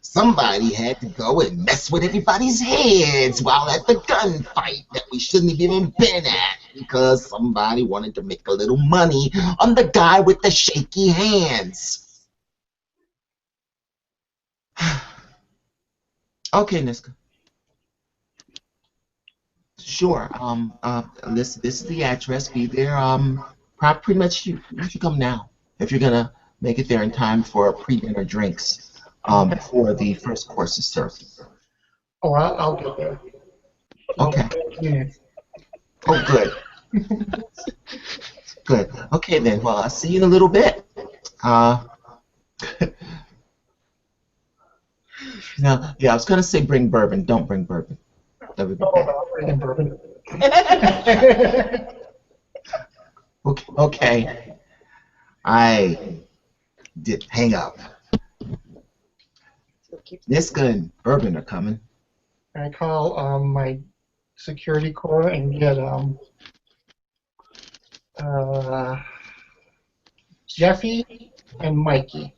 Somebody had to go and mess with everybody's heads while at the gunfight that we shouldn't have even been at because somebody wanted to make a little money on the guy with the shaky hands. Okay, Niska. Sure. This is the address. Be there. Pretty much you should come now if you're gonna make it there in time for pre-dinner drinks. Before the first course is served. Oh, I'll get there. Okay. Yeah. Oh, good. Good. Okay then. Well, I'll see you in a little bit. Now, yeah, I was gonna say bring bourbon. Don't bring bourbon. That would be Oh, bad. I'll bring in bourbon. Okay. I did hang up. Niska and Bourbon are coming. I call my security corps and get Jeffy and Mikey.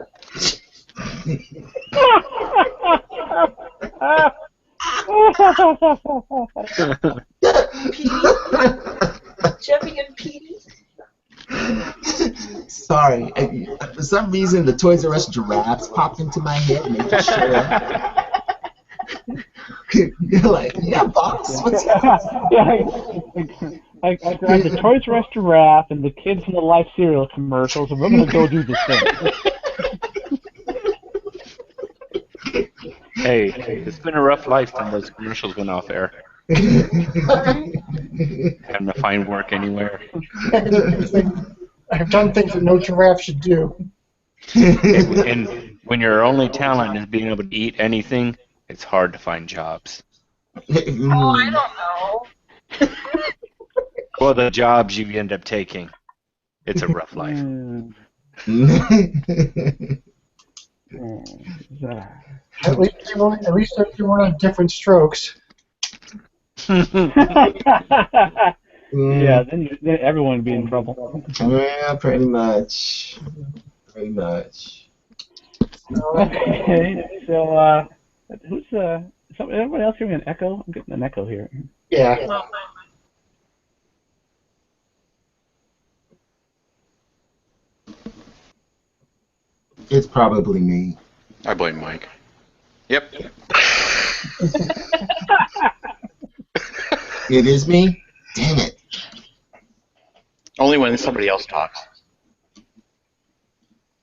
Jeffy and Petey. Sorry, for some reason the Toys R Us giraffes popped into my head, making sure. You're like, yeah, boss, what's up? I grabbed the Toys R Us giraffe and the kids from the Life cereal commercials, and we're gonna go do this thing. Hey, it's been a rough life when those commercials went off air. Having to find work anywhere. I've done things that no giraffe should do. And when your only talent is being able to eat anything, it's hard to find jobs. Oh, I don't know. Well, the jobs you end up taking, it's a rough life. At least you weren't on different strokes. Yeah, then everyone would be in trouble. Yeah, pretty much. Pretty much. Okay, so who's everyone else hearing an echo? I'm getting an echo here. Yeah. It's probably me. I blame Mike. Yep. It is me? Damn it. Only when somebody else talks.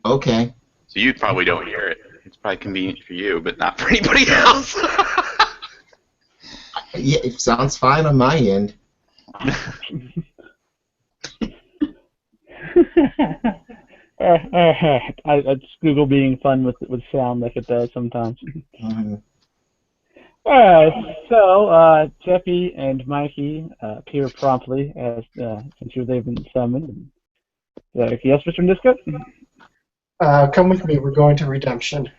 Okay. So you probably don't hear it. It's probably convenient for you, but not for anybody else. Yeah, it sounds fine on my end. It's Google being fun with sound like it does sometimes. Mhm. Alright, so Jeffy and Mikey appear promptly as since they've been summoned. Yes, Mr. Niska? Come with me. We're going to Redemption.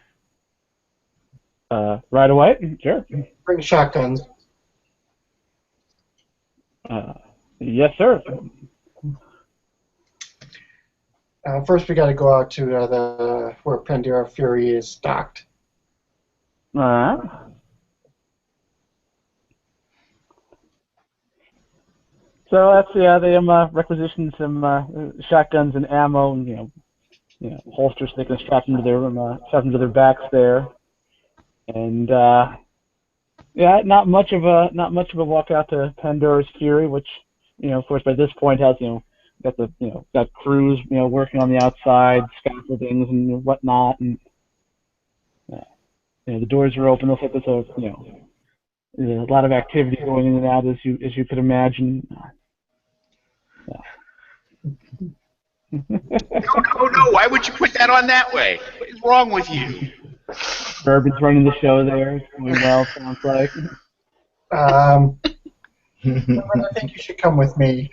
Right away? Sure. Bring shotguns. Yes, sir. First, we got to go out to where Pandora Fury is docked. Alright. So that's they requisitioned some shotguns and ammo and holsters they can strap them to their backs there. And not much of a walk out to Pandora's Fury, which of course by this point has got crews working on the outside, scaffoldings and whatnot, and the doors are open. Looks like there's a lot of activity going in and out as you could imagine. No, why would you put that on that way? What is wrong with you? Bourbon's running the show there. It's doing well, sounds like. I think you should come with me.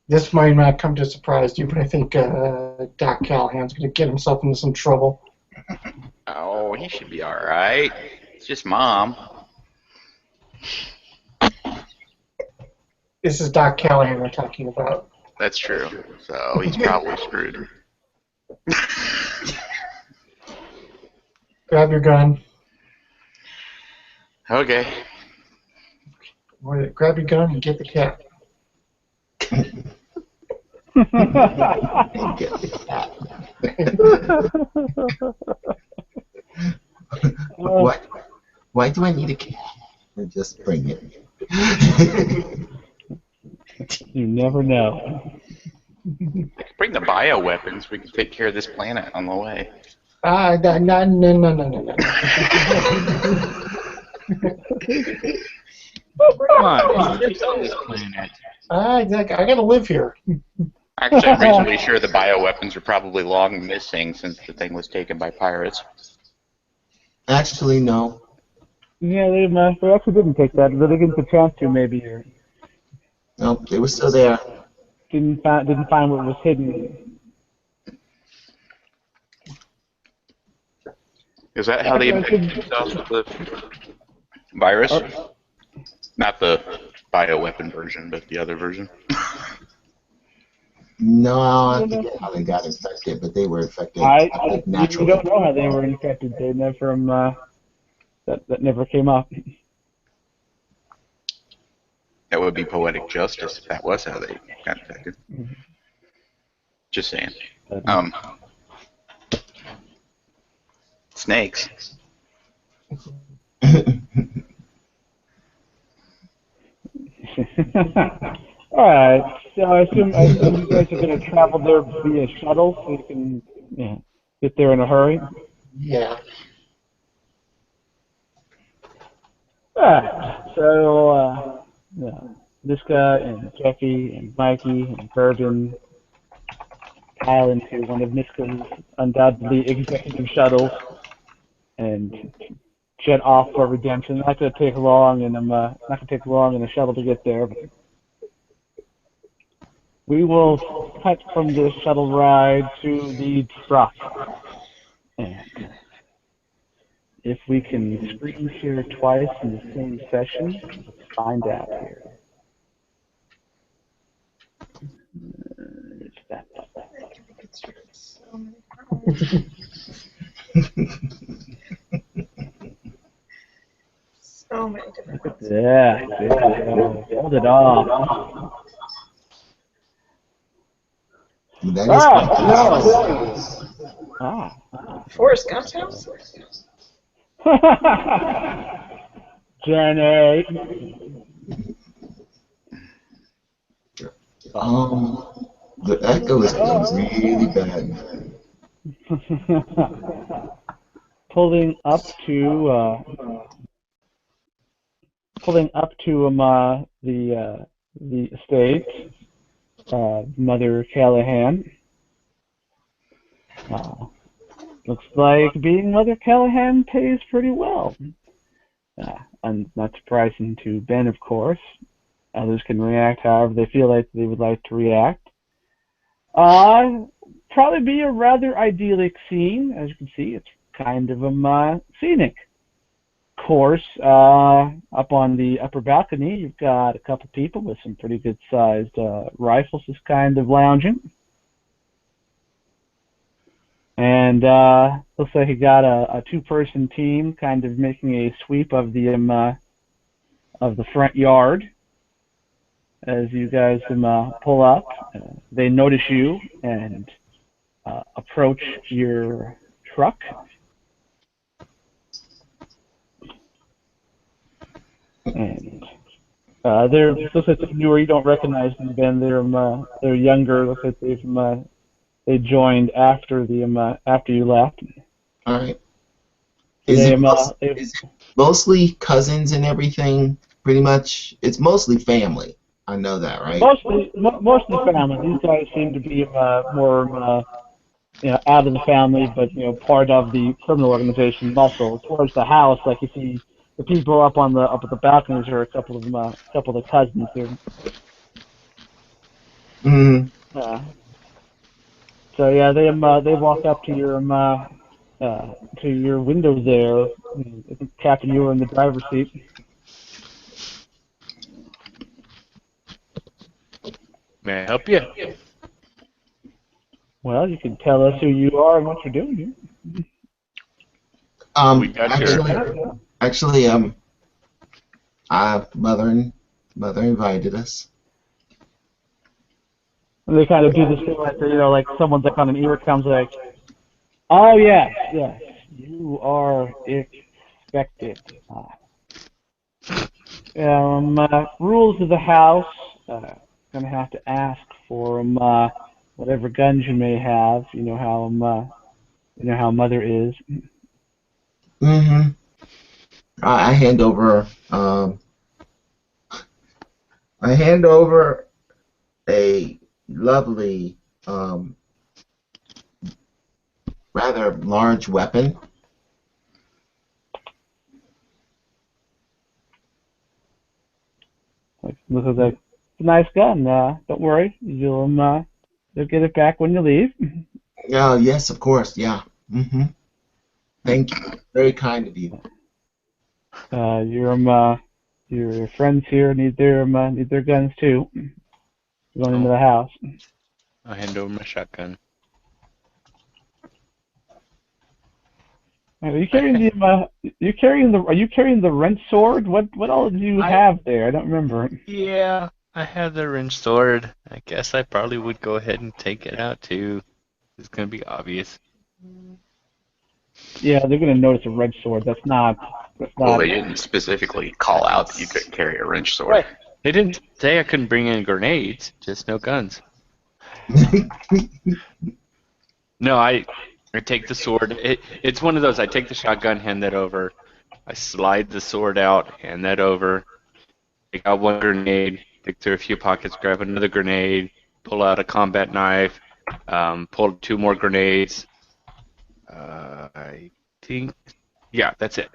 This might not come to surprise you, but I think Doc Callahan's going to get himself into some trouble. Oh, he should be all right. It's just Mom. This is Doc Callahan we're talking about. That's true. So he's probably screwed. Grab your gun. Okay. Grab your gun and get the cat. Why do I need a cat? Just bring it. You never know. Bring the bioweapons. We can take care of this planet on the way. No. Come on, it's on this planet. I gotta live here. Actually, I'm reasonably sure the bioweapons are probably long missing since the thing was taken by pirates. Actually, no. Yeah, they actually didn't take that. They didn't get the chance to, maybe. Or Nope, they were still there. didn't find what was hidden. Is that how they infected themselves with the virus? Not the bioweapon version, but the other version. No, I forget how they got infected, but they were infected You naturally. don't know how they were infected. They never that never came up. That would be poetic justice if that was how they got infected. Just saying. Snakes. Alright, so I assume you guys are going to travel there via shuttle so you can get there in a hurry? Yeah. Alright, so Niska and Jeffy and Mikey and Bourbon pile into one of Niska's undoubtedly executive shuttles and jet off for Redemption. Not going to take long, and not going to take long in the shuttle to get there. But we will cut from the shuttle ride to the truck, and if we can screen share twice in the same session, let's find out here. It's that button. So many different ones. Yeah, hold it off. That is Forrest Gump's house? Jenny. The echo is really bad. Pulling up to the estate, Mother Callahan. looks like being Mother Callahan pays pretty well. And not surprising to Ben, of course. Others can react however they feel like they would like to react. Probably be a rather idyllic scene. As you can see, it's kind of scenic. Of course, up on the upper balcony, you've got a couple people with some pretty good-sized rifles just kind of lounging. And looks like you got a two-person team kind of making a sweep of the front yard. As you guys pull up, they notice you and approach your truck. And they're looks like they're newer. You don't recognize them, Ben. They're younger. Looks like they joined after after you left. All right. Is it mostly cousins and everything? Pretty much, it's mostly family. I know that, right? Mostly family. These guys seem to be more out of the family, but part of the criminal organization muscle. Towards the house, like you see the people up at the balconies are a couple of the cousins here. Mm-hmm. So yeah, they walk up to your window there. I think, Captain, you were in the driver's seat. May I help you? Well, you can tell us who you are and what you're doing here. Actually, mother invited us. And they kind of do this thing like like someone's like on an ear comes like, oh yes, you are expected. Rules of the house. Gonna have to ask for whatever guns you may have. You know how Mother is. Mm-hmm. I hand over a lovely, rather large weapon. Looks like it's a nice gun. Don't worry, you'll get it back when you leave. Yes, of course. Yeah. Mm-hmm. Thank you. Very kind of you. Your friends here need their guns too. Going into the house. I'll hand over my shotgun. Are you carrying Are you carrying the wrench sword? What all do you have there? I don't remember. Yeah, I have the wrench sword. I guess I probably would go ahead and take it out too. It's gonna be obvious. Yeah, they're gonna notice a wrench sword. That's not. Well, they didn't specifically call out that you couldn't carry a wrench sword. Right. They didn't say I couldn't bring in grenades, just no guns. No, I take the sword. It's one of those. I take the shotgun, hand that over. I slide the sword out, hand that over. Take out one grenade, dig through a few pockets, grab another grenade, pull out a combat knife, pull 2 more grenades. I think, yeah, that's it.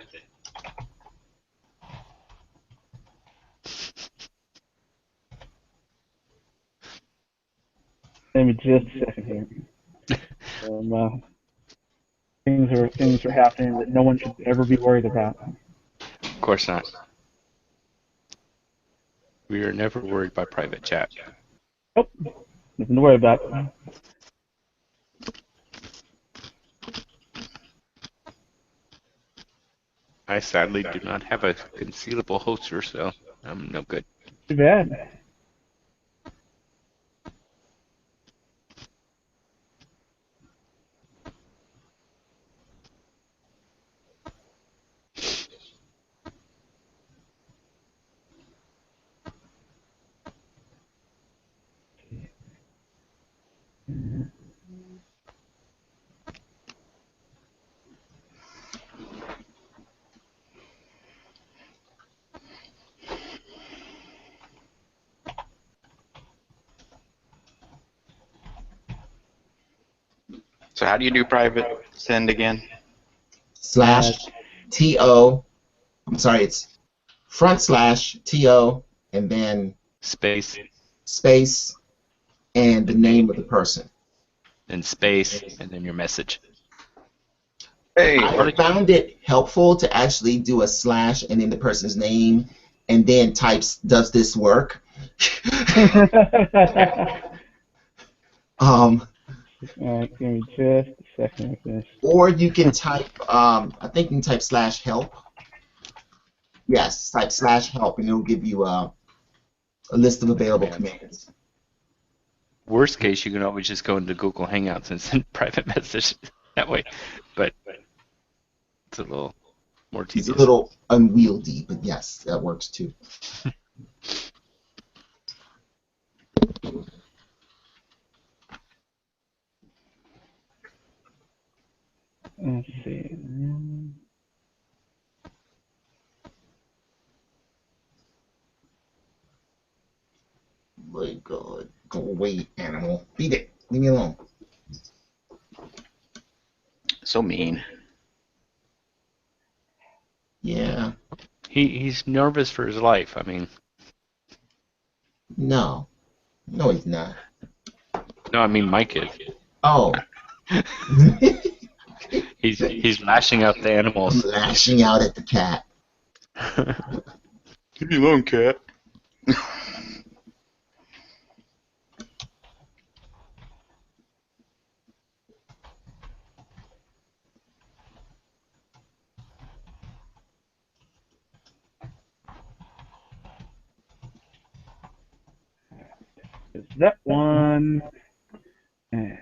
Let me just a second here. Things are happening that no one should ever be worried about. Of course not. We are never worried by private chat. Nope, nothing to worry about. I sadly do not have a concealable holster, so I'm no good. Too bad. So how do you do private? Send again. Slash TO. I'm sorry, it's front slash TO and then Space space and the name of the person. and space and then your message. Hey, I found it helpful to actually do a slash and then the person's name and then does this work? Alright, give me just a second with this. Or you can type, I think you can type slash help. Yes, type slash help and it'll give you a list of available commands. Worst case, you can always just go into Google Hangouts and send private message that way. But it's a little more tedious. It's a little unwieldy, but yes, that works too. Let's see. My God, go away, animal. Beat it. Leave me alone. so mean. Yeah. He's nervous for his life. I mean, No. No, he's not. no, I mean my kid. Oh. He's lashing out the animals. Lashing out at the cat. Leave me alone, cat. Is that one? And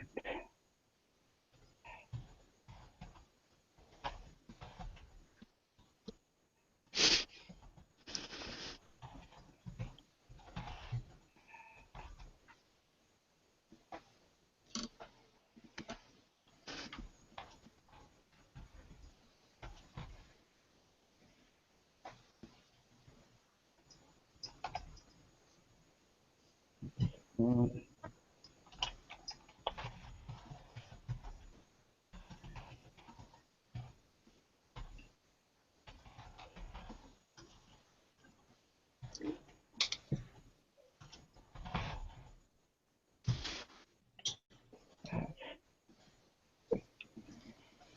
one.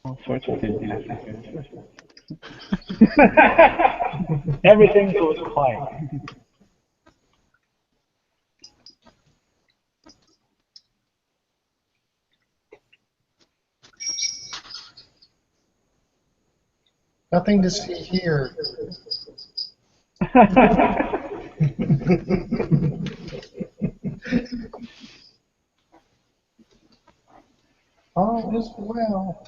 All sorts of things. Everything goes quiet. Nothing to see here. All is well.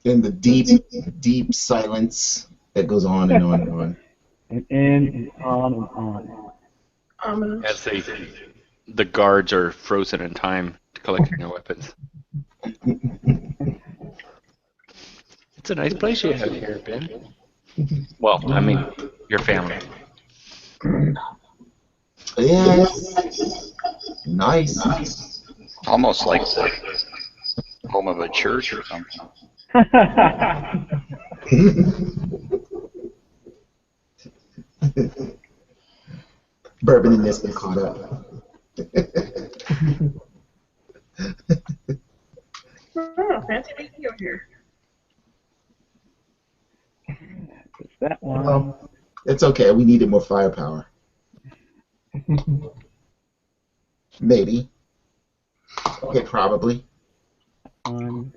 In the deep, deep silence that goes on and on and on. And in and on and on. As the guards are frozen in time collecting their weapons. It's a nice place you have here, Ben. Well, I mean, your family. Yeah, nice. Almost like the home of a church or something. Bourbon and this been caught up. Oh, fancy meeting you here. Is that one? It's okay. We needed more firepower. Maybe. Okay, probably. One.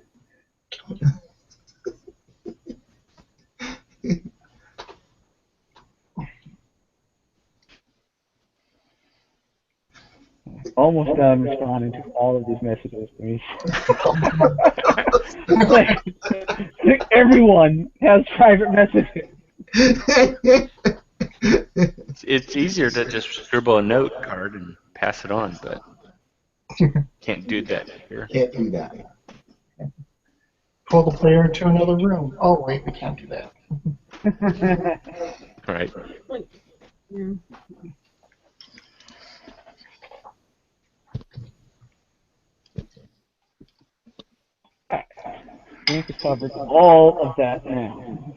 Almost done responding to all of these messages to me. like everyone has private messages. It's easier to just scribble a note card and pass it on, but can't do that here. Can't do that. Pull the player into another room. Oh, wait, we can't do that. Right. Yeah. going to cover all of that now.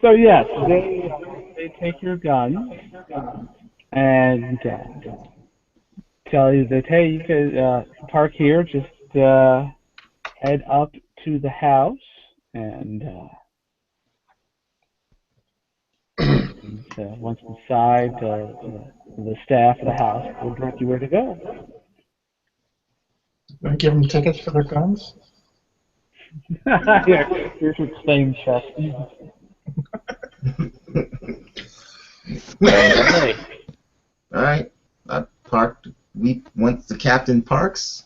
So yes, they take your gun and tell you that hey, you can park here, just head up to the house, and once inside, the staff of the house will direct you where to go. I give them tickets for their guns. Yeah, here's your claim check. All right. I parked. Once the captain parks.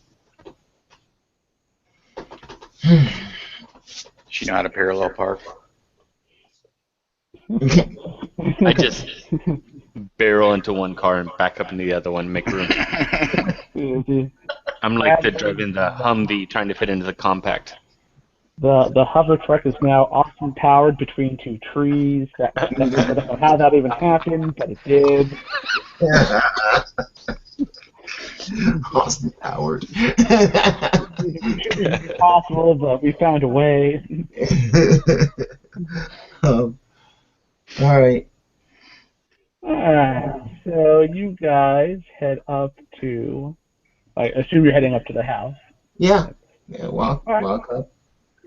She know how to parallel park. I just barrel into one car and back up into the other one, make room. I'm like driving the Humvee trying to fit into the compact. The hover truck is now Austin powered between two trees. I don't know how that even happened, but it did. Austin Howard. It was impossible, but we found a way. All right. Alright, so you guys head up to, I assume you're heading up to the house. Yeah. Walk up.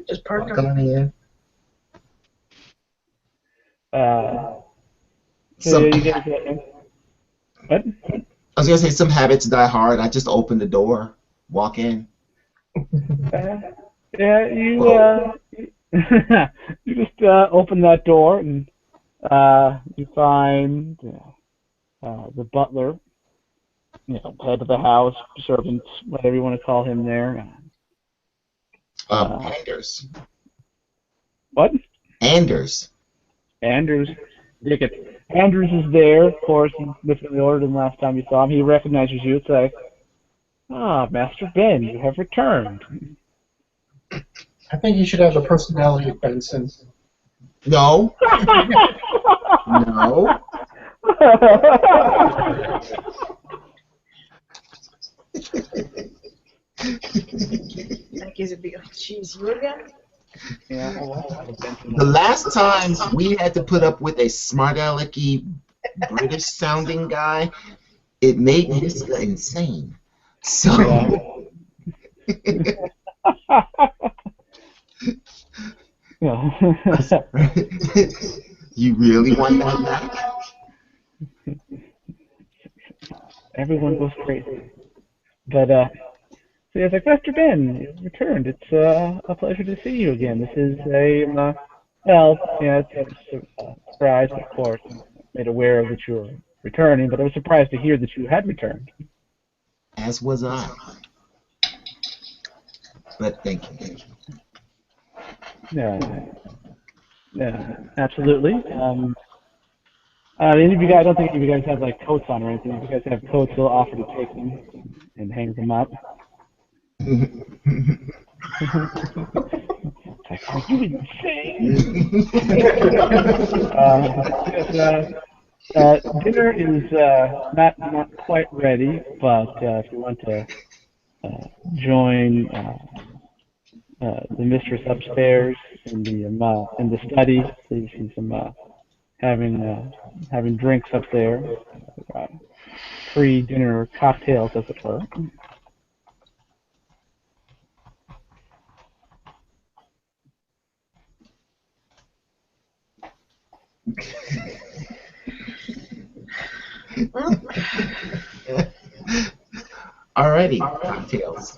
Just park Walk on in. So you guys what? I was gonna say some habits die hard. I just open the door, walk in. Yeah, you just open that door and you find the butler, head of the house, servants, whatever you want to call him there. Anders. What? Anders. Anders. Anders is there, of course. He's significantly older than last time you saw him. He recognizes you. It's like, Master Ben, you have returned. I think you should have the personality of Benson. No. No. Like, is it because she's you again? Yeah. The last time we had to put up with a smart alecky British sounding guy, it made me insane. So you really want that back? Everyone goes crazy. But so it's like, Master Ben, you've returned. It's a pleasure to see you again. This is it's a surprise, of course. I'm made aware that you were returning, but I was surprised to hear that you had returned. As was I. But thank you. Yeah, absolutely. Any of you guys, I don't think any of you guys have like coats on or anything. If you guys have coats, they'll offer to take them and hang them up. Like, are you insane? Dinner is not quite ready, but if you want to join the mistress upstairs in the study, so you see some having drinks up there, pre-dinner cocktails, as it were. Alrighty, cocktails.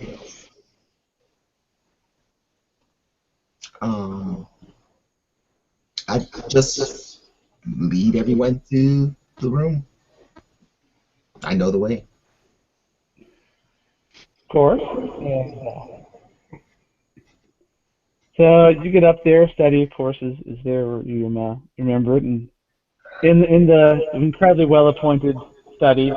I just lead everyone to the room. I know the way. Of course. So you get up there, study, of course, is there. You remember it, and in the incredibly well-appointed study,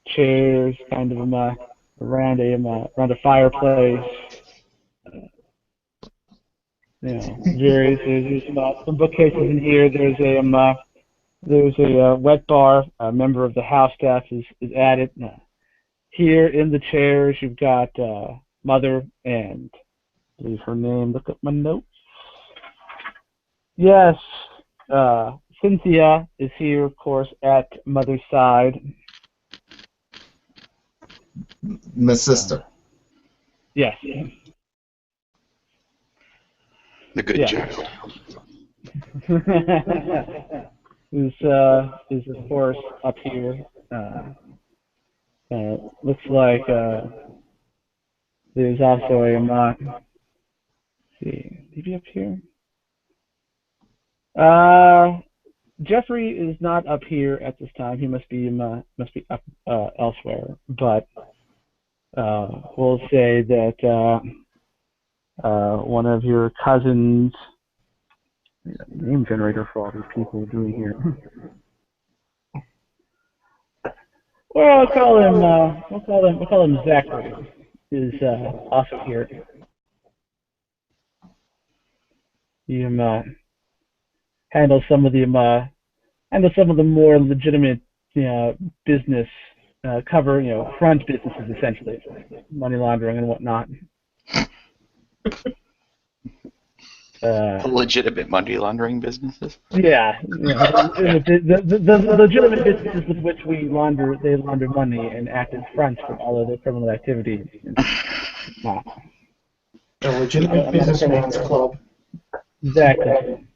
chairs, kind of around a fireplace. there's some bookcases in here. There's a wet bar. A member of the house staff is at it. Here in the chairs, you've got Mother and I believe her name. Look up my notes. Yes, Cynthia is here, of course, at Mother's side. My sister. Yes. The good child. Is of course up here. Looks like there's also a see, maybe up here. Jeffrey is not up here at this time. He must be up elsewhere. But we'll say that one of your cousins. Name generator for all these people doing here. Well, we'll call him Zachary. Is also here. He handles some of the more legitimate business front businesses, essentially, money laundering and whatnot. The legitimate money laundering businesses. Yeah, the legitimate businesses with which they launder money and act as fronts for all of their criminal activities. A legitimate businessman's club. Exactly.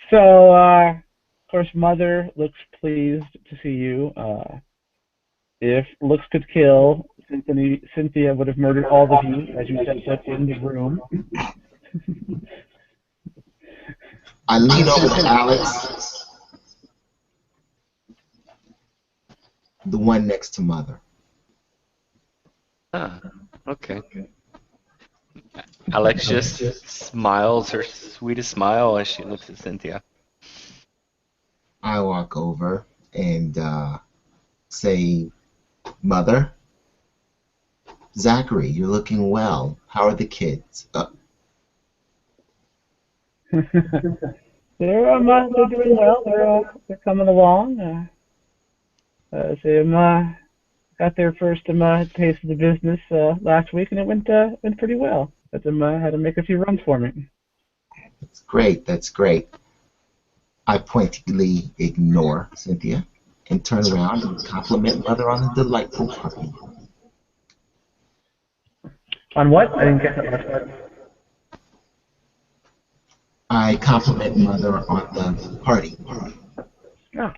So, of course, Mother looks pleased to see you. If looks could kill, Cynthia would have murdered all of you as you set foot in the room. I lean over to Alex, the one next to Mother. Ah, okay. Alex just smiles her sweetest smile as she looks at Cynthia. I walk over and say, Mother, Zachary, you're looking well. How are the kids? They're doing well. They're coming along. They got their first taste of the business last week, and it went pretty well. Had to make a few runs for me. That's great. That's great. I pointedly ignore Cynthia and turn around and compliment Mother on the delightful party. On what? I didn't get that last part. I compliment Mother on the party. Oh.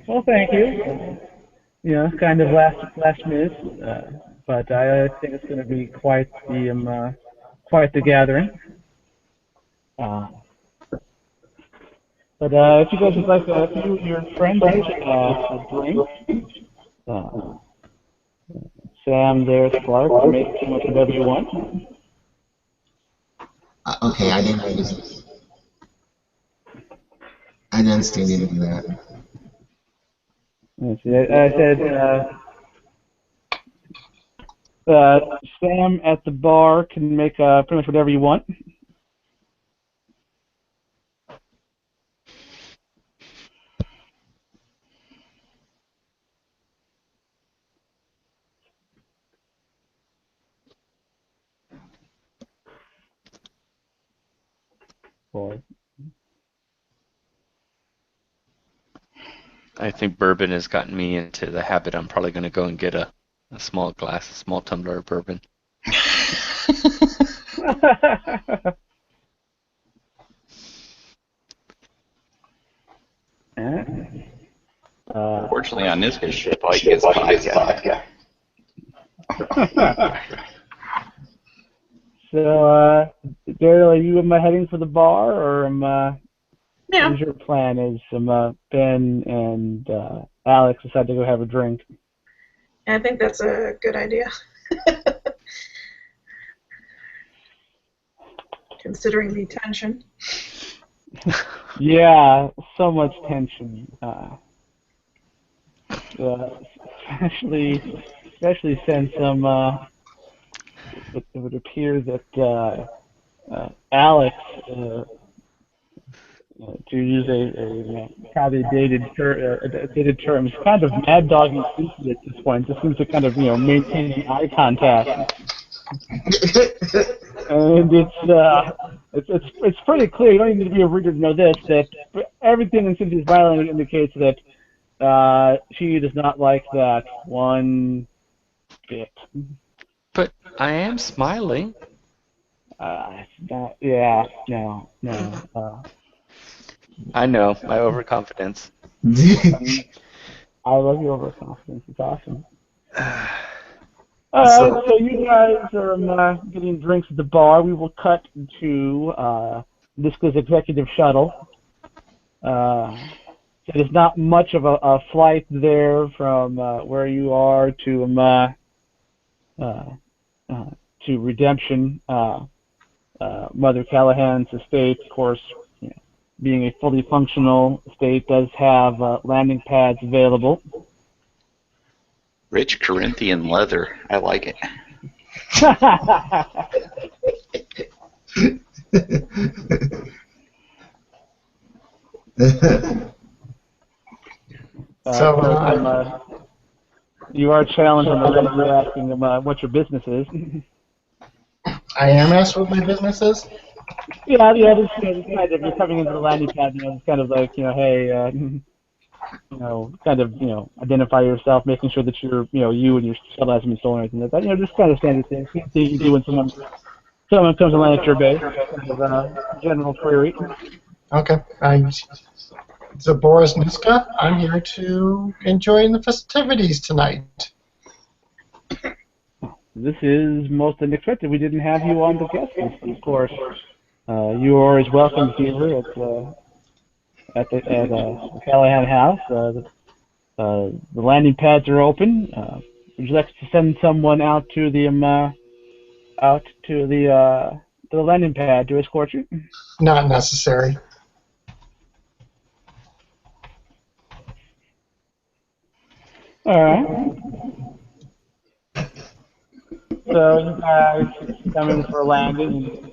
Well, thank you. Kind of last minute, but I think it's going to be quite the gathering. But if you guys would like your friends a drink, Sam there at Clark can make too much whatever you want. Okay, I didn't understand any of that. I said Sam at the bar can make pretty much whatever you want. I think bourbon has gotten me into the habit. I'm probably going to go and get a small tumbler of bourbon. Fortunately, on this ship, all you get is vodka. So, Daryl, are you heading for the bar, or Yeah. what is your plan? Is Ben and Alex decide to go have a drink? I think that's a good idea. Considering the tension. Yeah, so much tension. Especially since it would appear that Alex, to use a probably dated term, is kind of mad dogging Cynthia at this point. Just seems to kind of maintaining eye contact. And it's pretty clear. You don't even need to be a reader to know this, that everything in Cynthia's body language indicates that she does not like that one bit. But I am smiling. No. I know, my overconfidence. I love your overconfidence. It's awesome. So you guys are getting drinks at the bar. We will cut to Niska's executive shuttle. There's not much of a flight there from where you are to Redemption. Mother Callahan's estate, of course, being a fully functional estate, does have landing pads available. Rich Corinthian leather. I like it. You are challenged on the letter. You're asking them what your business is. I am asked what my business is? Yeah, this kind of, you're coming into the landing pad, it's kind of like, hey, kind of, identify yourself, making sure that you're, you and your shuttle hasn't been stolen or anything like that. Just kind of standard things you do when someone comes to land at your base, kind of general query. Okay. I'm Zaboris Niska. I'm here to enjoy the festivities tonight. This is most unexpected. We didn't have you on the guest list, of course. You are always welcome here at the Callahan House. The landing pads are open. Would you like to send someone out to the landing pad to escort you? Not necessary. All right. So you guys come in for a landing.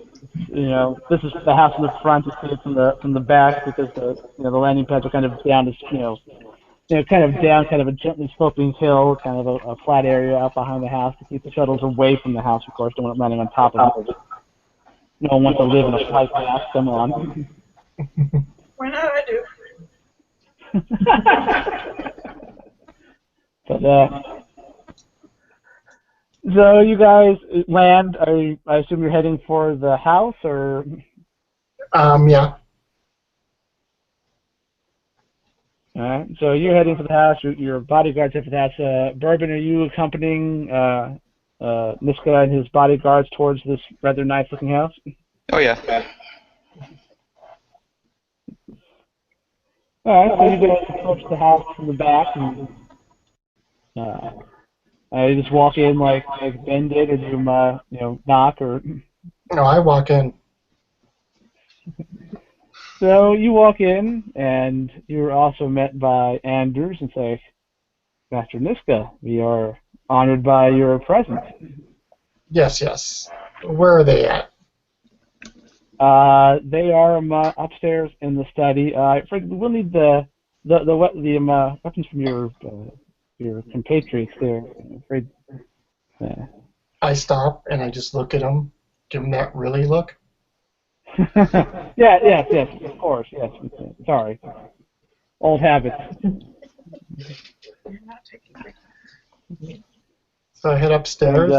This is the house in the front. You see it from the back because the landing pads are kind of down to kind of down, kind of a gently sloping hill, kind of a flat area out behind the house to keep the shuttles away from the house. Of course, don't want them landing on top of it. No one wants to live in a flight path. Come on. Why not? I do. But so you guys land. I assume you're heading for the house, or? Yeah. All right. So you're heading for the house. Your bodyguards head for the house. Bourbon, are you accompanying Niska and his bodyguards towards this rather nice-looking house? Oh yeah. All right. So you guys approach the house from the back, and you just walk in like Ben did, or do you knock, or? No, I walk in. So you walk in, and you're also met by Anders and say, Master Niska, we are honored by your presence. Yes. Where are they at? They are upstairs in the study. We'll need the weapons from your compatriots there. I'm afraid. I stop and I just look at them, give them that really look. Yes, of course, yes. Sorry. Old habits. You're not taking breaks. So I head upstairs.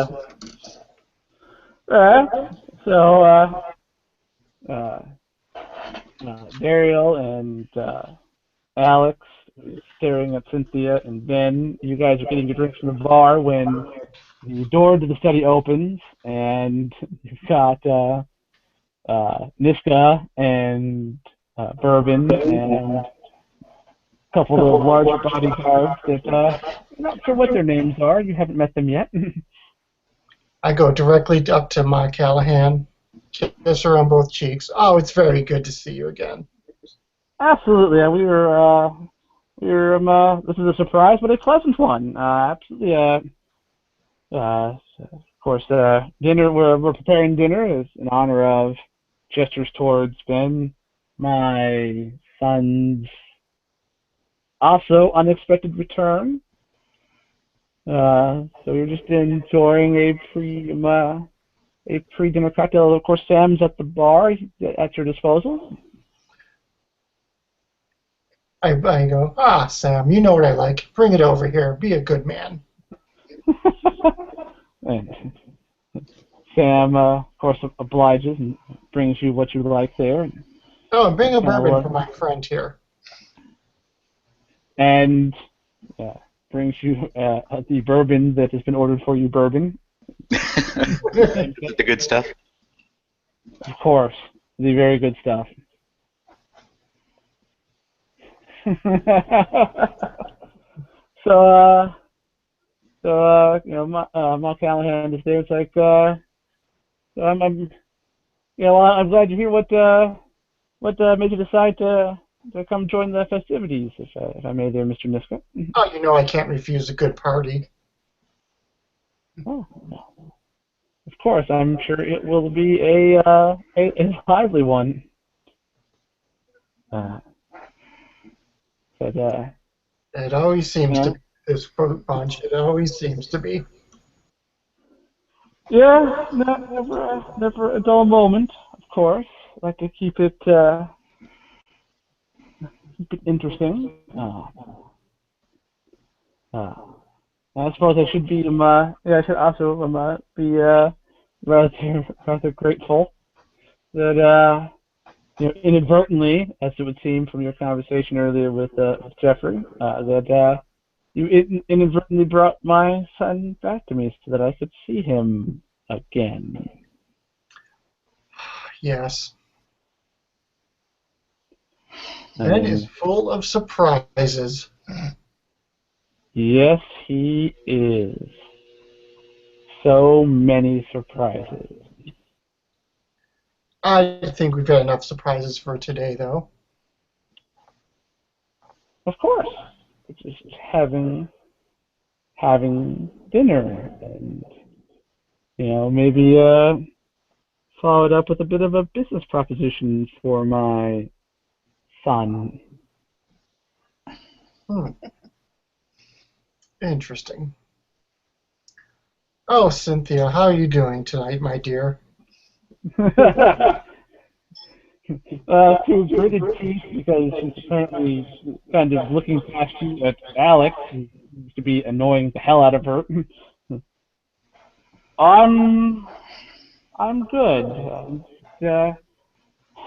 Daryl and Alex staring at Cynthia and Ben. You guys are getting your drinks from the bar when the door to the study opens, and you've got Niska and Bourbon and a couple of large bodyguards that I'm not sure what their names are. You haven't met them yet. I go directly up to Ma Callahan, kiss her on both cheeks. Oh, it's very good to see you again. Absolutely. This is a surprise, but a pleasant one. Absolutely. course, dinner. We're preparing dinner as in honor of gestures towards Ben, my son's also unexpected return. So we're just enjoying a pre-dinner cocktail. Of course, Sam's at the bar at your disposal. I go, Sam, you know what I like. Bring it over here. Be a good man. And Sam, of course, obliges and brings you what you like there. Oh, and bring a bourbon for my friend here. And brings you the bourbon that has been ordered for you, bourbon. The good stuff. Of course, the very good stuff. So you know, Mark Callahan is there. It's like, I'm glad to hear what made you decide to come join the festivities, if I may, there, Mr. Niska. Oh, you know I can't refuse a good party. Oh, of course, I'm sure it will be a lively one. It always seems to be this bunch. It always seems to be. Yeah, never a dull moment. Of course, I like to keep it interesting. I suppose I should be I should also be rather grateful that inadvertently, as it would seem from your conversation earlier with Jeffrey, that you inadvertently brought my son back to me so that I could see him again. Yes. Ben is full of surprises. Yes, he is. So many surprises. I think we've had enough surprises for today, though. Of course. It's just having dinner and maybe follow it up with a bit of a business proposition for my son. Interesting. Oh, Cynthia, how are you doing tonight, my dear? To gritted teeth because she's apparently kind of looking past you at Alex, who used to be annoying the hell out of her. I'm good.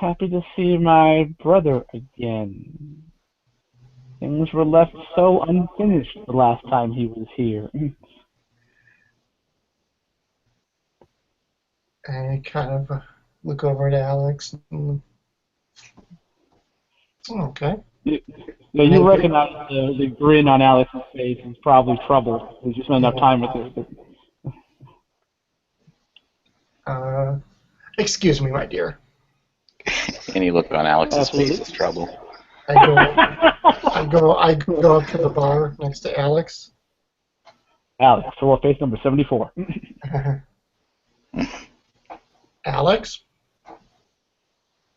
Happy to see my brother again. Things were left so unfinished the last time he was here. I kind of look over at Alex. Okay. You recognize the grin on Alex's face is probably trouble. There's just not enough time with it. Excuse me, my dear. Any look on Alex's face is trouble. I go up to the bar next to Alex. Alex, floor face number 74. Alex?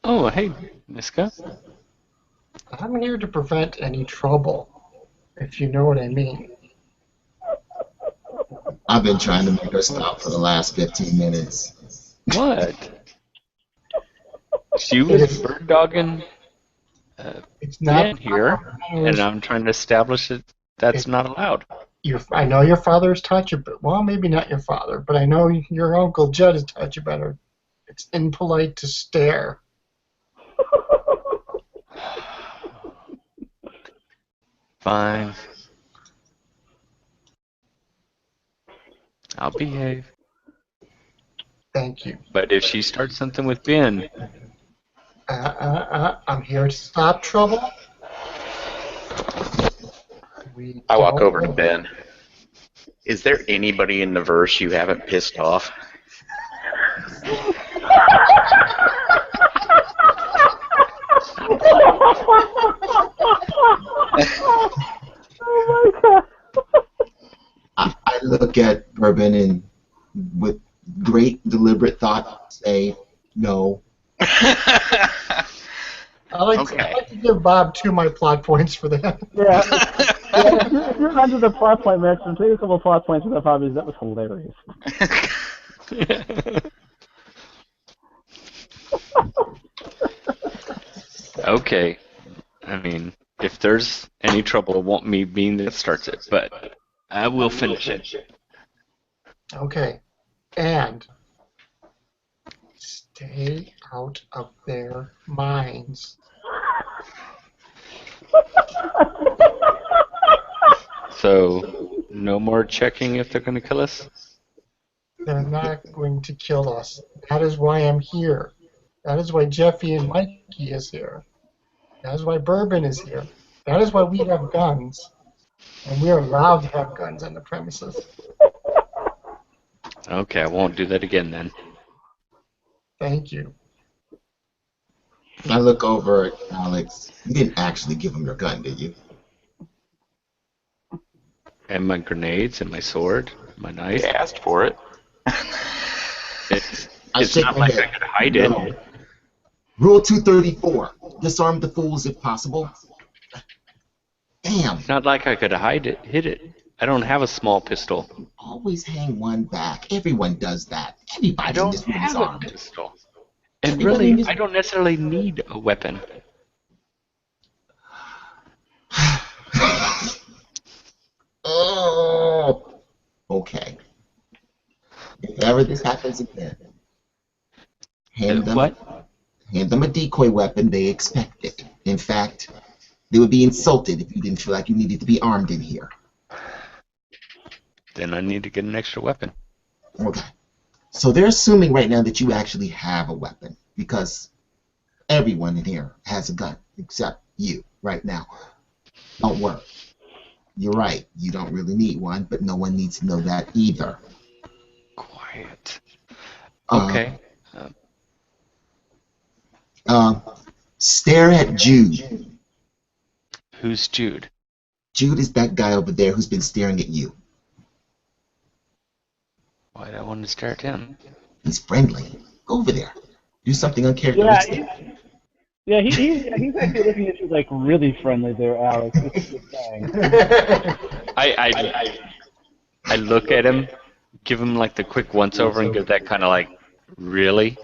Oh, hey, Niska. I'm here to prevent any trouble, if you know what I mean. I've been trying to make her stop for the last 15 minutes. What? She was bird dogging It's not Ben here, and I'm trying to establish that that's not allowed. I know your father's taught you, but well, maybe not your father, but I know your uncle Judd has taught you better. It's impolite to stare. Fine. I'll behave. Thank you. But if she starts something with Ben... I'm here to stop trouble. I walk over to Ben. Is there anybody in the verse you haven't pissed off? Oh my god. I look at Bourbon and with great deliberate thought, say no. I'd like to give Bob 2 of my plot points for that. Yeah. If you're under the plot point mention, take a couple of plot points with that, Bobby. That was hilarious. Okay. I mean, if there's any trouble, it won't me being that starts it, but I will finish it. Okay. And stay out of their minds. So, no more checking if they're going to kill us? They're not going to kill us. That is why I'm here. That is why Jeffy and Mikey is here. That is why Bourbon is here. That is why we have guns. And we are allowed to have guns on the premises. Okay, I won't do that again then. Thank you. I look over at Alex. You didn't actually give him your gun, did you? And my grenades and my sword, my knife. You asked for it. It's not like I could hide it. No. Rule 234. Disarm the fools if possible. Damn. It's not like I could hide it, hit it. I don't have a small pistol. Always hang one back. Everyone does that. Everybody I in don't this room is have a armed. pistol. And Everybody in really, this- I don't necessarily need a weapon. Oh. Okay. If ever this happens again, hand them a decoy weapon. They expect it. In fact, they would be insulted if you didn't feel like you needed to be armed in here. Then I need to get an extra weapon. Okay. So they're assuming right now that you actually have a weapon because everyone in here has a gun except you right now. Don't worry. You're right. You don't really need one, but no one needs to know that either. Quiet. Uh, Okay. Stare at Jude. Who's Jude? Jude is that guy over there who's been staring at you. Why do I want to stare at him? He's friendly. Go over there. Do something uncharacteristic. He's actually looking at you like really friendly there, Alex. It's a good thing. I look at him, give him like the quick once over, and give that kind of like, really?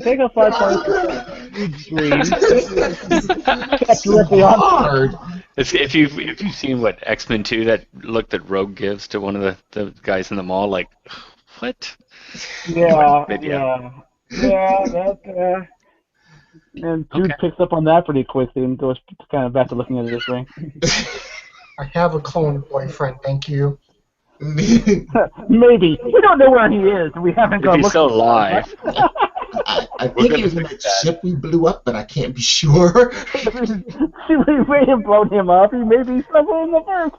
Take a 5 points. Hard. If you've seen what X-Men 2, that look that Rogue gives to one of the guys in the mall, like, what? Yeah. And Jude Okay. picks up on that pretty quickly and goes kind of back to looking at his ring. I have a clone boyfriend, thank you. Maybe. We don't know where he is. We haven't If gone he's looking. still alive. I think he was in that ship we blew up, but I can't be sure. We may have blown him up. He may be somewhere in the verse.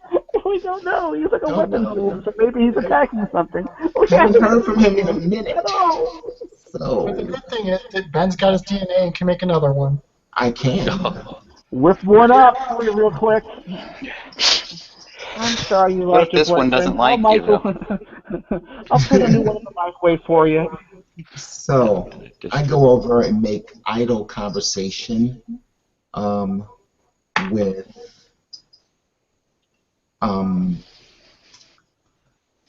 We don't know. He's like a weapons dude, so maybe he's attacking something. We Haven't heard from him in a minute. But the So good thing is that Ben's got his DNA and can make another one. I can. whip one up for you real quick. I'm sorry you What lost if your this one doesn't boyfriend. like you, I'll put a new one in the microwave for you. So I go over and make idle conversation with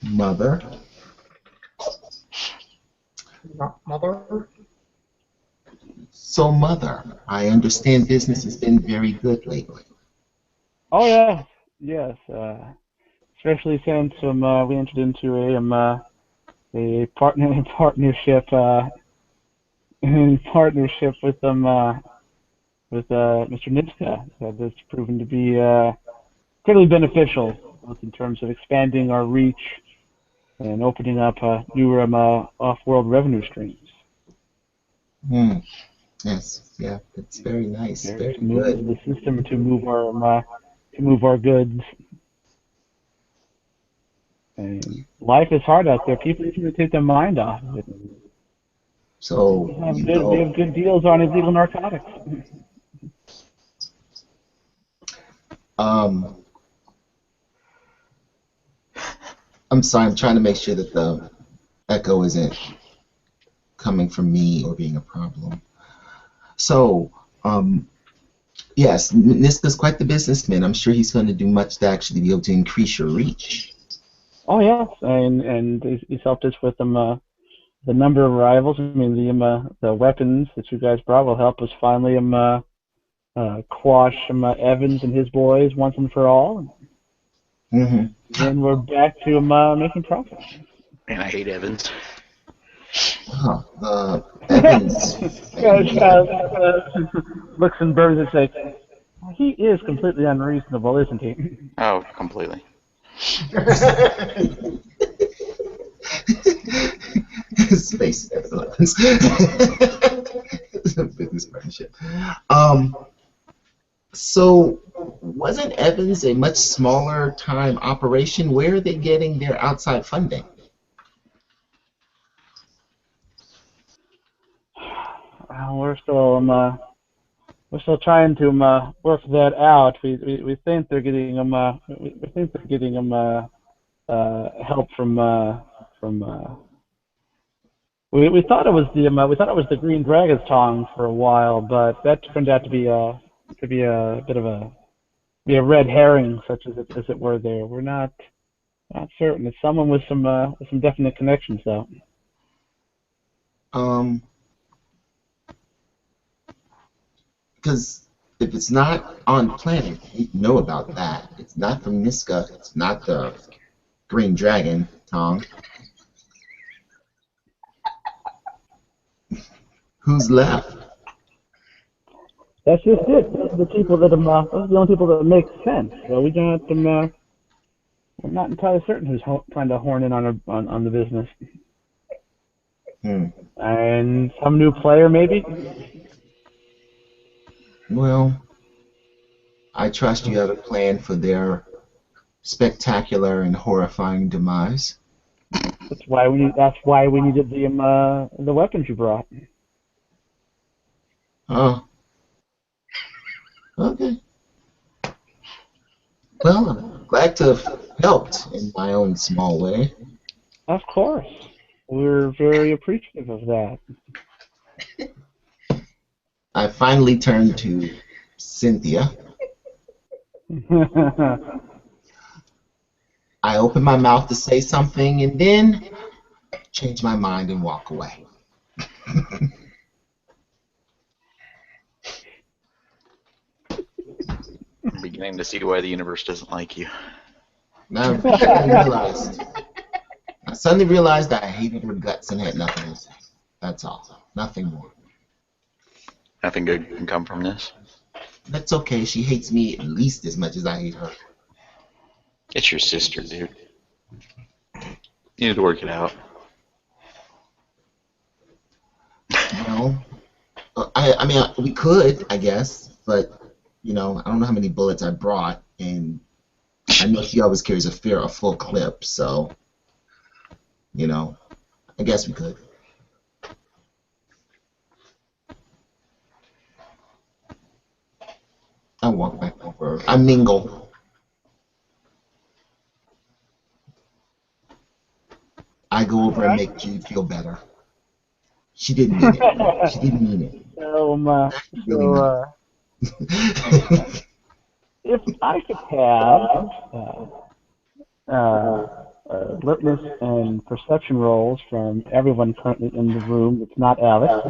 Mother. Mother? So Mother, I understand business has been very good lately. Oh yeah, yes. Especially since we entered into a partnership with Mr. Nitska that's proven to be incredibly beneficial, both in terms of expanding our reach and opening up newer off-world revenue streams. Yes, yeah, it's very nice. Very To move good. the system to move our goods. And life is hard out there. People need to take their mind off of it. So We have good deals on illegal narcotics. Um, I'm sorry. I'm trying to make sure that the echo isn't coming from me or being a problem. So, yes, Niska's quite the businessman. I'm sure he's going to do much to actually be able to increase your reach. Oh yes, and he's helped us with the number of rivals. I mean the weapons that you guys brought will help us finally quash Evans and his boys once and for all. Mm-hmm. Then we're back to making profit. And I hate Evans. Evans. Looks and burns and says, he is completely unreasonable, isn't he? Oh, completely. Space Evans. Business partnership. So wasn't Evans a much smaller time operation? Where are they getting their outside funding? We're still trying to work that out. We think they're getting we think they're getting help from we thought it was the Green Dragon's tongue for a while, but that turned out to be a bit of a red herring, such as it were. There, we're not certain. It's someone with some definite connections, though. Because if it's not on planet, you know about that. It's not from Niska. It's not the Green Dragon tongue. Who's left? That's just it. Those are the people that those are the only people that make sense. So we got them. We're not entirely certain who's trying to horn in on the business. And some new player, maybe? Well, I trust you have a plan for their spectacular and horrifying demise. That's why we needed the weapons you brought. Oh. Okay. Well, I'm glad to have helped in my own small way. Of course. We're very appreciative of that. I finally turned to Cynthia. I open my mouth to say something and then change my mind and walk away. I'm beginning to see why the universe doesn't like you. Now I suddenly realized that I hated her guts and had nothing to say. That's all. Nothing more. Nothing good can come from this. That's okay. She hates me at least as much as I hate her. It's your sister, dude. You need to work it out. Well, I mean, we could, I guess, but I don't know how many bullets I brought, and I know she always carries a full clip, so I guess we could. I walk back over. I mingle. I go over and make Jude feel better. She didn't mean it. She didn't mean it. If I could have alertness and perception rolls from everyone currently in the room that's not Alex.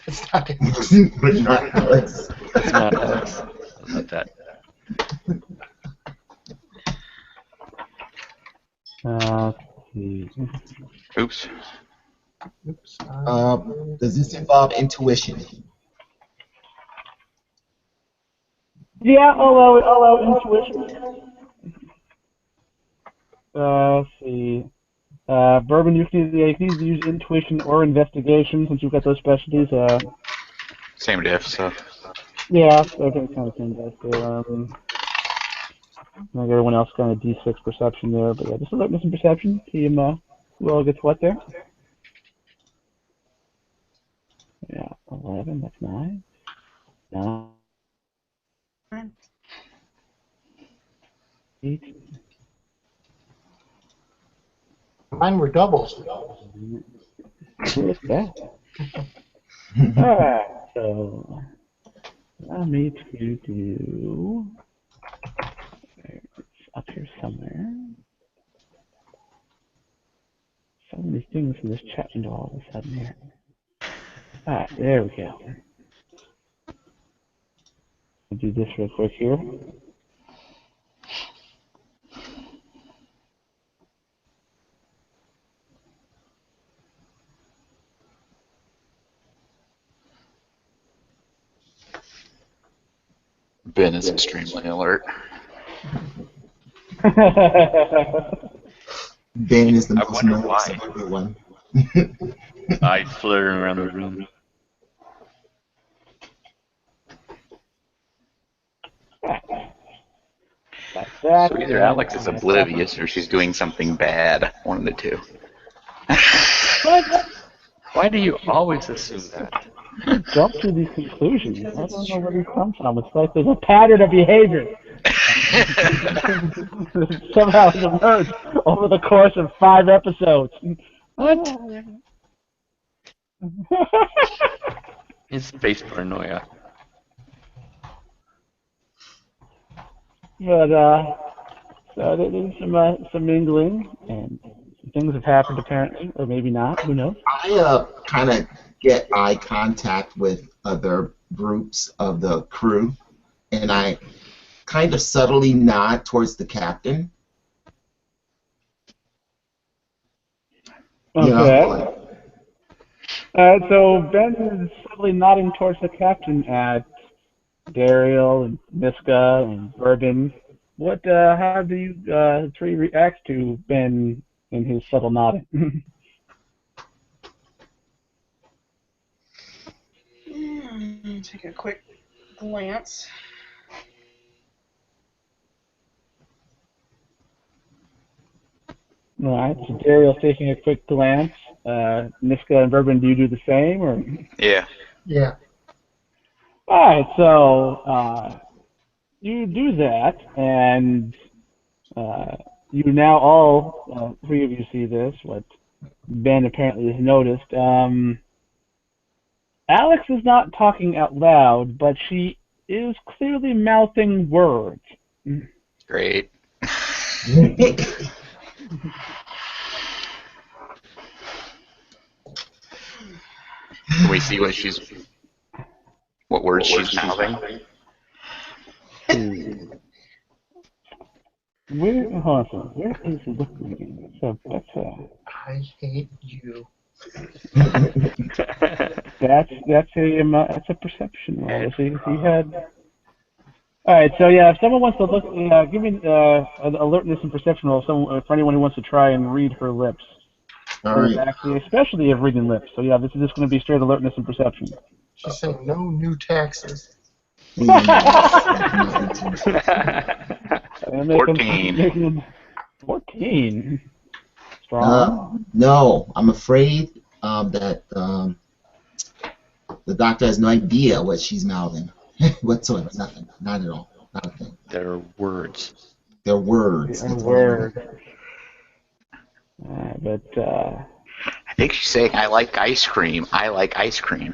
It's not But not Alex. It's not Alex. I love that. Let's see. Oops. Oops. Does this involve intuition? Yeah, I'll allow intuition. Let's see. Bourbon, you can either use intuition or investigation since you've got those specialties. Same diff, so. Yeah, okay, kind of same guys. So, I think everyone else got a D6 perception there, but yeah, just alertness and perception. See who all gets what there. Yeah, 11. That's 9. 9. 8. Mine were doubles. What's that? Alright, so allow me to do. It's up here somewhere. So many things in this chat window all of a sudden here. Alright, there we go. I'll do this real quick here. Ben is extremely alert. Ben is the I most wonder nervous why. of everyone. Eyes fluttering around the room. That's that. So either Alex is oblivious or she's doing something bad. One of the two. What? Why do you always assume that? Jump to these conclusions. I don't know where these come from. It's like there's a pattern of behavior. Somehow it emerged over the course of 5 episodes. What? It's space paranoia. But so there's some mingling, and some things have happened apparently, or maybe not. Who knows? I kind of get eye contact with other groups of the crew, and I kind of subtly nod towards the captain. Okay. You know, like, So Ben is subtly nodding towards the captain at Daryl and Miska and Bourbon. What? How do you three react to Ben and his subtle nodding? Take a quick glance. All right. So Daryl's taking a quick glance. Miska and Bourbon, do you do the same, or? Yeah. Yeah. All right. So you do that, and you now all three of you see this. What Ben apparently has noticed. Alex is not talking out loud, but she is clearly mouthing words. Great. Can we see what words she's mouthing? Where? Hold on. Where is it looking? So that's I hate you. that's a perception roll. See, he had. All right, so yeah, if someone wants to look, give me an alertness and perception roll. For anyone who wants to try and read her lips. all There's right. actually, especially of reading lips. So yeah, this is just going to be straight alertness and perception. She's saying no new taxes. And 14. 14. Strong. No, I'm afraid that the doctor has no idea what she's mouthing whatsoever. Nothing. Not at all. Not a thing. There are words. They're words. A That's word. But I think she's saying, I like ice cream. I like ice cream.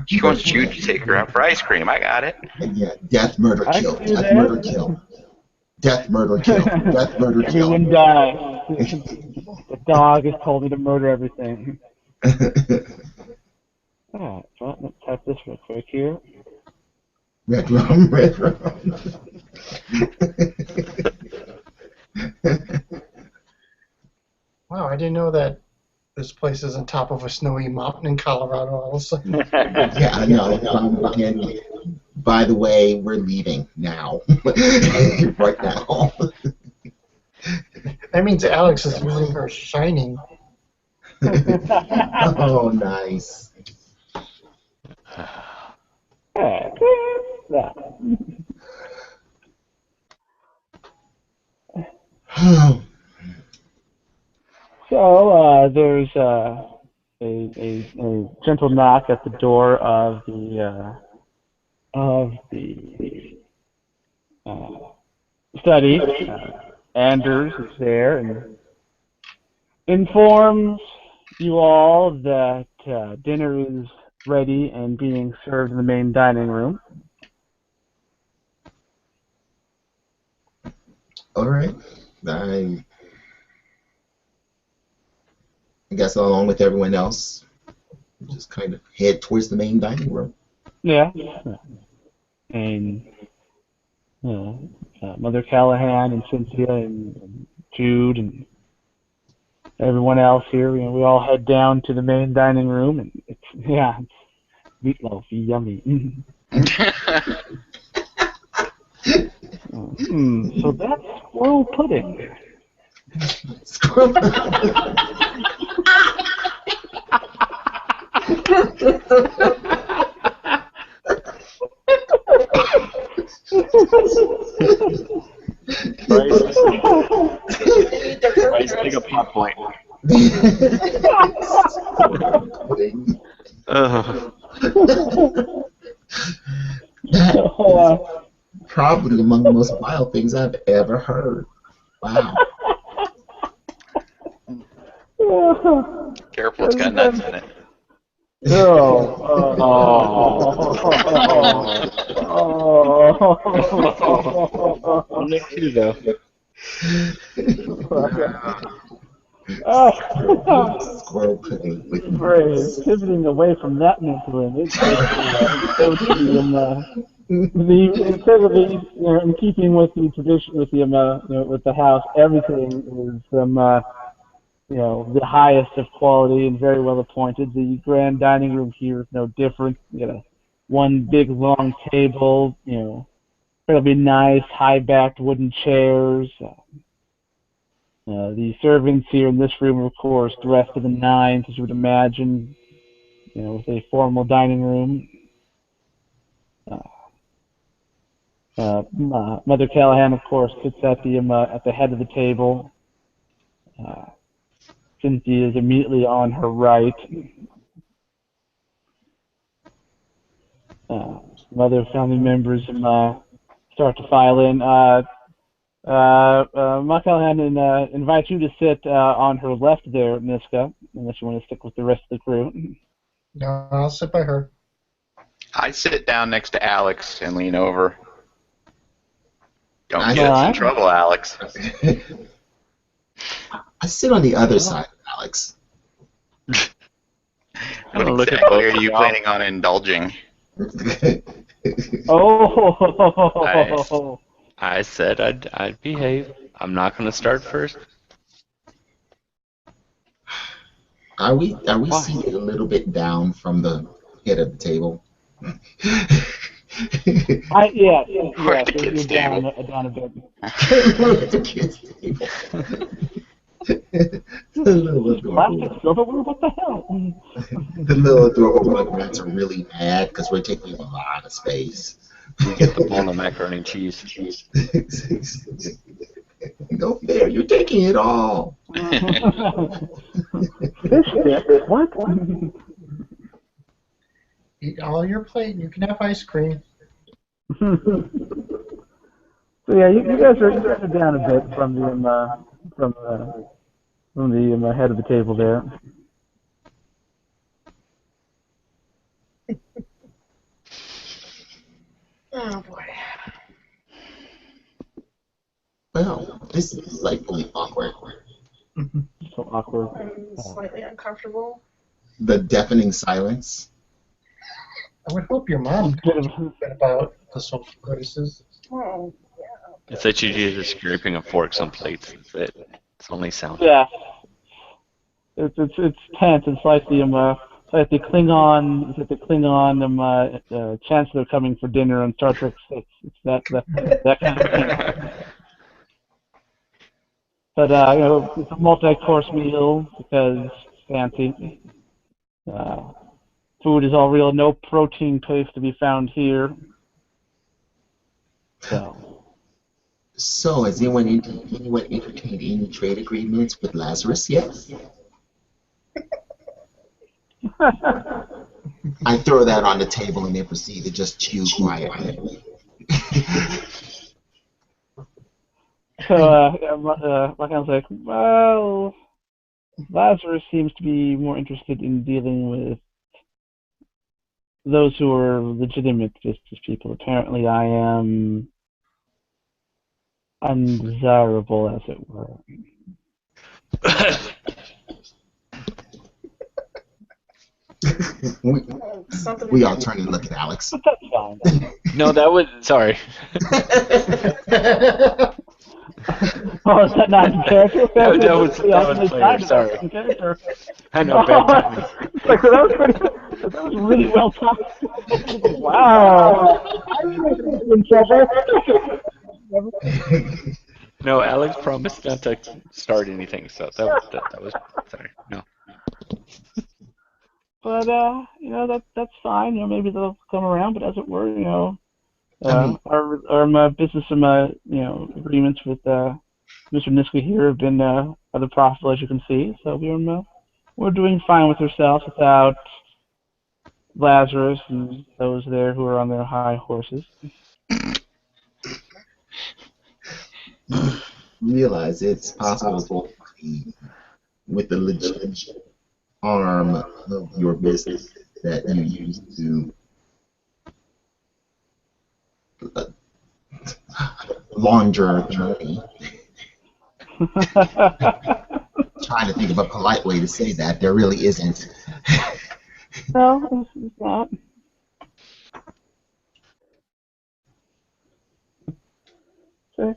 She wants you to take her out for ice cream. I got it. Yeah, death, murder, I kill. can do Death, that. murder, kill. Death, murder, kill. Death, murder, kill. Everyone dies. The dog has told me to murder everything. Alright, so let's type this real quick here. Red rum, red rum. Wow, I didn't know that this place is on top of a snowy mountain in Colorado all of a sudden. Yeah, I know. And by the way, we're leaving now. Right now. That means Alex is using her shining. Oh, nice. Alright, that. So there's a gentle knock at the door of the of the study, Anders is there and informs you all that dinner is ready and being served in the main dining room. All right. I guess along with everyone else, just kind of head towards the main dining room. Yeah. And Mother Callahan and Cynthia and Jude and everyone else here, we all head down to the main dining room, and it's meatloaf, yummy. So that's squirrel pudding. Squirrel. Bryce, take a plot point. That is probably among the most vile things I've ever heard. Wow. Careful, it's got nuts in it. Only two, though. Squirrel pudding with Pivoting away from that mental image, instead of in keeping with the tradition with the with the house, everything is the highest of quality and very well appointed. The grand dining room here is no different. You got one big long table, it'll be nice high-backed wooden chairs. The servants here in this room are, of course, dressed to the nines, as you would imagine, with a formal dining room. Mother Callahan, of course, sits at the head of the table. Cynthia is immediately on her right. Some other family members start to file in. Ma Callahan invites you to sit on her left there, Niska, unless you want to stick with the rest of the crew. No, I'll sit by her. I sit down next to Alex and lean over. Don't I- get us in Alright. trouble, Alex. I sit on the other side of Alex. What look at exactly both are you of y'all. planning on indulging? Oh! I said I'd behave. I'm not going to start first. Are we Why? seated a little bit down from the head of the table? Yeah, Or the you're kids' down table. a bit. The kids' table. The little adorable, Plastic silverware? What the hell? the little adorable rugrats are really mad because we're taking a lot of space. We get the bowl of macaroni and cheese. No fair, you're taking it all. Fish stick? What? Eat all your plate and you can have ice cream. So yeah, you guys are down a bit from the head of the table there. Oh boy. Well, this is like really awkward. So awkward. I'm slightly uncomfortable. The deafening silence. I would hope your mom told you a bit about the social graces. Oh, It's that you just scraping of forks on plates. That's it. It's only sound. Yeah. It's tense. It's like the Klingon. It's like the Klingon chancellor coming for dinner on Star Trek 6. It's that kind of thing. But it's a multi-course meal because it's fancy. Food is all real. No protein paste to be found here. So, has anyone entertained any trade agreements with Lazarus yet? I throw that on the table and they proceed to just chew quietly. So, Makan's like, well, Lazarus seems to be more interested in dealing with those who are legitimate justice people. Apparently, I am undesirable, as it were. we all turn and look at Alex. But that's fine. No, that was sorry. Oh, is that not in character? That was player. Sorry. I know, bad timing. Like, that was really well timed. Wow. No, Alex promised not to start anything, so that was sorry. No. But that's fine. Maybe they'll come around. But as it were, our business agreements with Mr. Niska here have been rather profitable, as you can see. So we're doing fine with ourselves without Lazarus and those there who are on their high horses. Realize it's possible with the legit arm of your business that you use to launder money. Trying to think of a polite way to say that. There really isn't. No, it's not. So,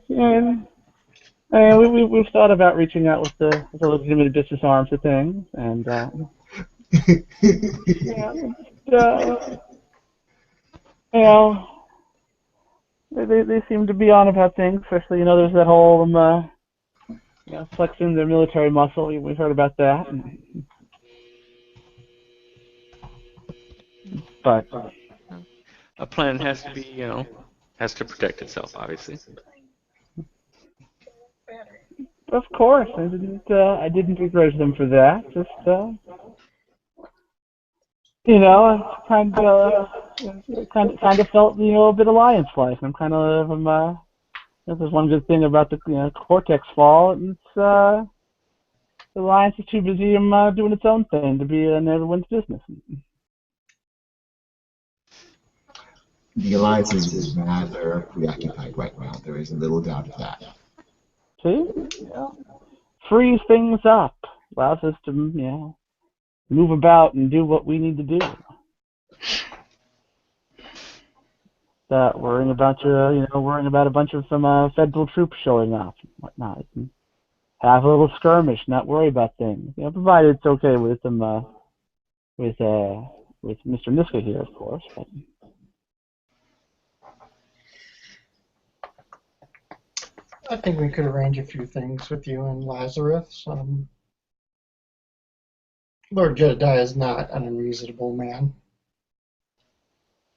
we've thought about reaching out with the legitimate business arms of things, and they seem to be on about things. Especially, there's that whole flexing their military muscle. We've heard about that. But a plan has to be, has to protect itself, obviously. Of course, I didn't begrudge them for that. Just kind of felt a bit alliance-like. There's one good thing about the Cortex fall. It's the alliance is too busy doing its own thing to be in everyone's business. The alliance is rather preoccupied right now. There is a little doubt of that. See? Frees things up. Allows us to, move about and do what we need to do. Worrying about a bunch of some federal troops showing up and whatnot. And have a little skirmish, not worry about things. Provided it's okay with them, with Mr. Niska here, of course. But I think we could arrange a few things with you and Lazarus. Lord Jedediah is not an unreasonable man.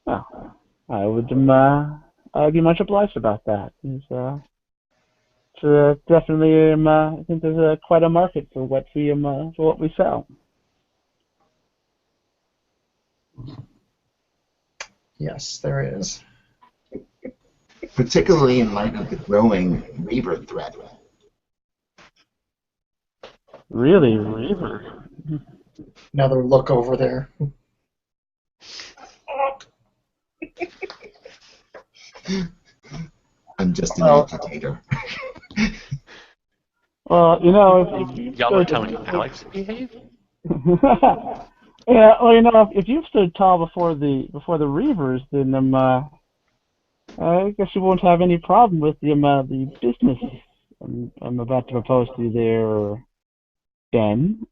Well, I would be much obliged about that. Definitely, I think there's quite a market for what we sell. Yes, there is. Particularly in light of the growing Reaver threat. Really, Reaver? Another look over there. I'm just an agitator. Well, if y'all are telling Alex to behave. Yeah, well, if you've stood tall before the Reavers, then I guess you won't have any problem with the business I'm about to propose to you there, Ben.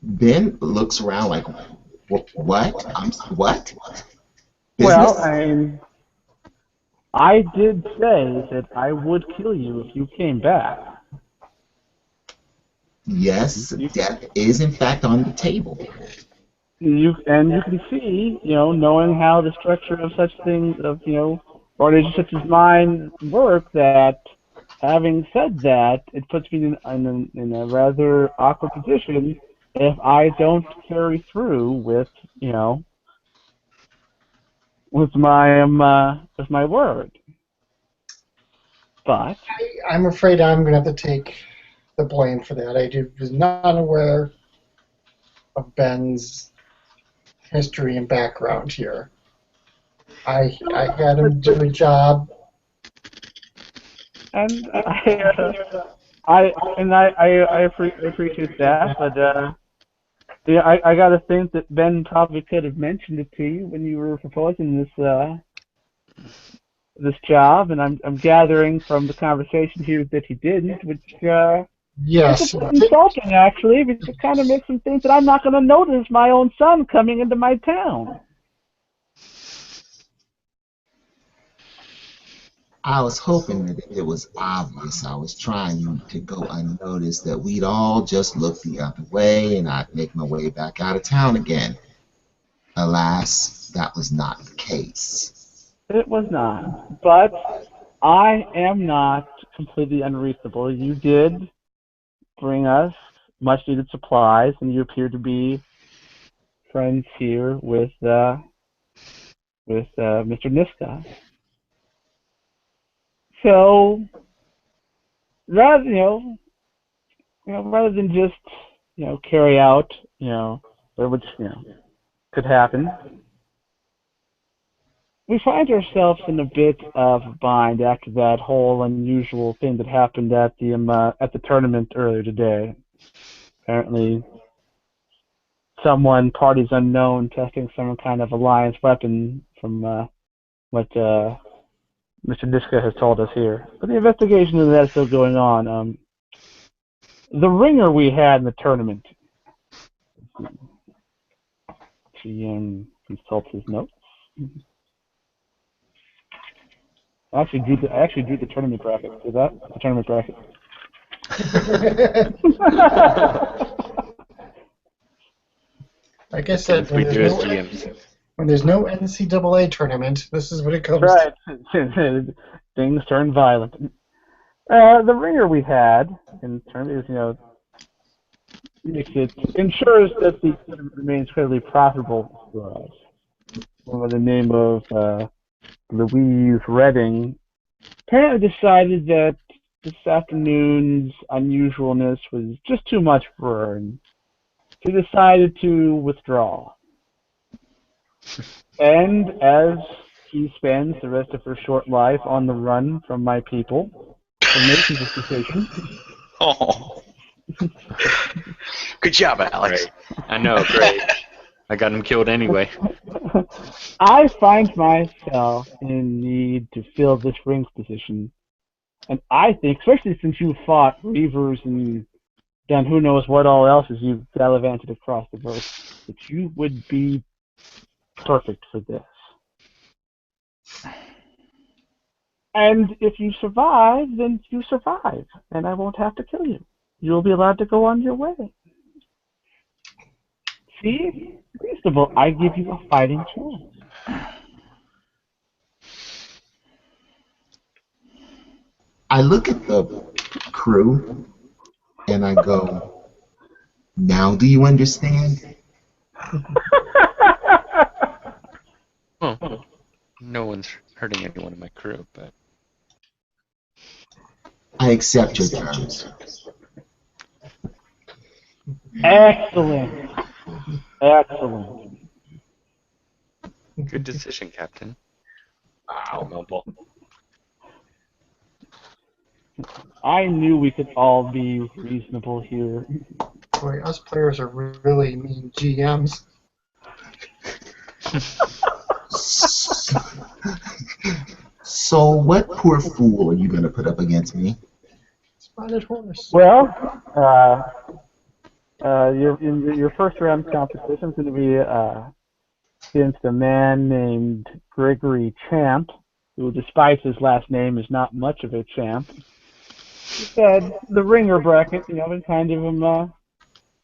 Ben looks around like, what? What? Well, Business? I did say that I would kill you if you came back. Yes, death is in fact on the table. You can see, knowing how the structure of such things, of organizations such as mine work, that having said that, it puts me in a rather awkward position if I don't carry through with, with my word. But I'm afraid I'm going to have to take the blame for that. Was not aware of Ben's history and background here. I had him do a job. and I appreciate that, but yeah, I gotta think that Ben probably could have mentioned it to you when you were proposing this job, and I'm gathering from the conversation here that he didn't, which Yes. it's insulting actually, because it kind of makes him think that I'm not going to notice my own son coming into my town. I was hoping that it was obvious I was trying to go unnoticed, that we'd all just look the other way and I'd make my way back out of town again. Alas, that was not the case. It was not, but I am not completely unreasonable. You did bring us much needed supplies, and you appear to be friends here with Mr. Niska. So rather rather than just carry out which could happen, we find ourselves in a bit of a bind after that whole unusual thing that happened at the tournament earlier today. Apparently, parties unknown, testing some kind of alliance weapon from what Mr. Niska has told us here. But the investigation of that is still going on. The ringer we had in the tournament. She consults his notes. I actually drew the tournament graphic. See that? The tournament graphic. Like I said, we do as GMs. When there's no NCAA tournament, this is what it comes right. to. Things turn violent. The ringer we had in terms is, ensures that the tournament remains incredibly profitable for us. By the name of Louise Redding, apparently decided that this afternoon's unusualness was just too much for her, and she decided to withdraw. And as she spends the rest of her short life on the run from my people for making this decision. Oh. Good job, Alex. Right. I know, great. I got him killed anyway. I find myself in need to fill this rings position. And I think, especially since you fought Reavers and done who knows what all else as you've gallivanted across the boat, that you would be perfect for this. And if you survive, then you survive, and I won't have to kill you. You'll be allowed to go on your way. See? Reasonable. I give you a fighting chance. I look at the crew and I go, now do you understand? Oh, no one's hurting anyone in my crew, but I accept your terms. Excellent. Excellent. good decision, Captain. Wow, Mumble. I knew we could all be reasonable here. Boy, us players are really mean GMs. So what poor fool are you going to put up against me? Spotted horse. Well, your first round competition is going to be against a man named Gregory Champ, who, despite his last name, is not much of a champ. He said the ringer bracket, and kind of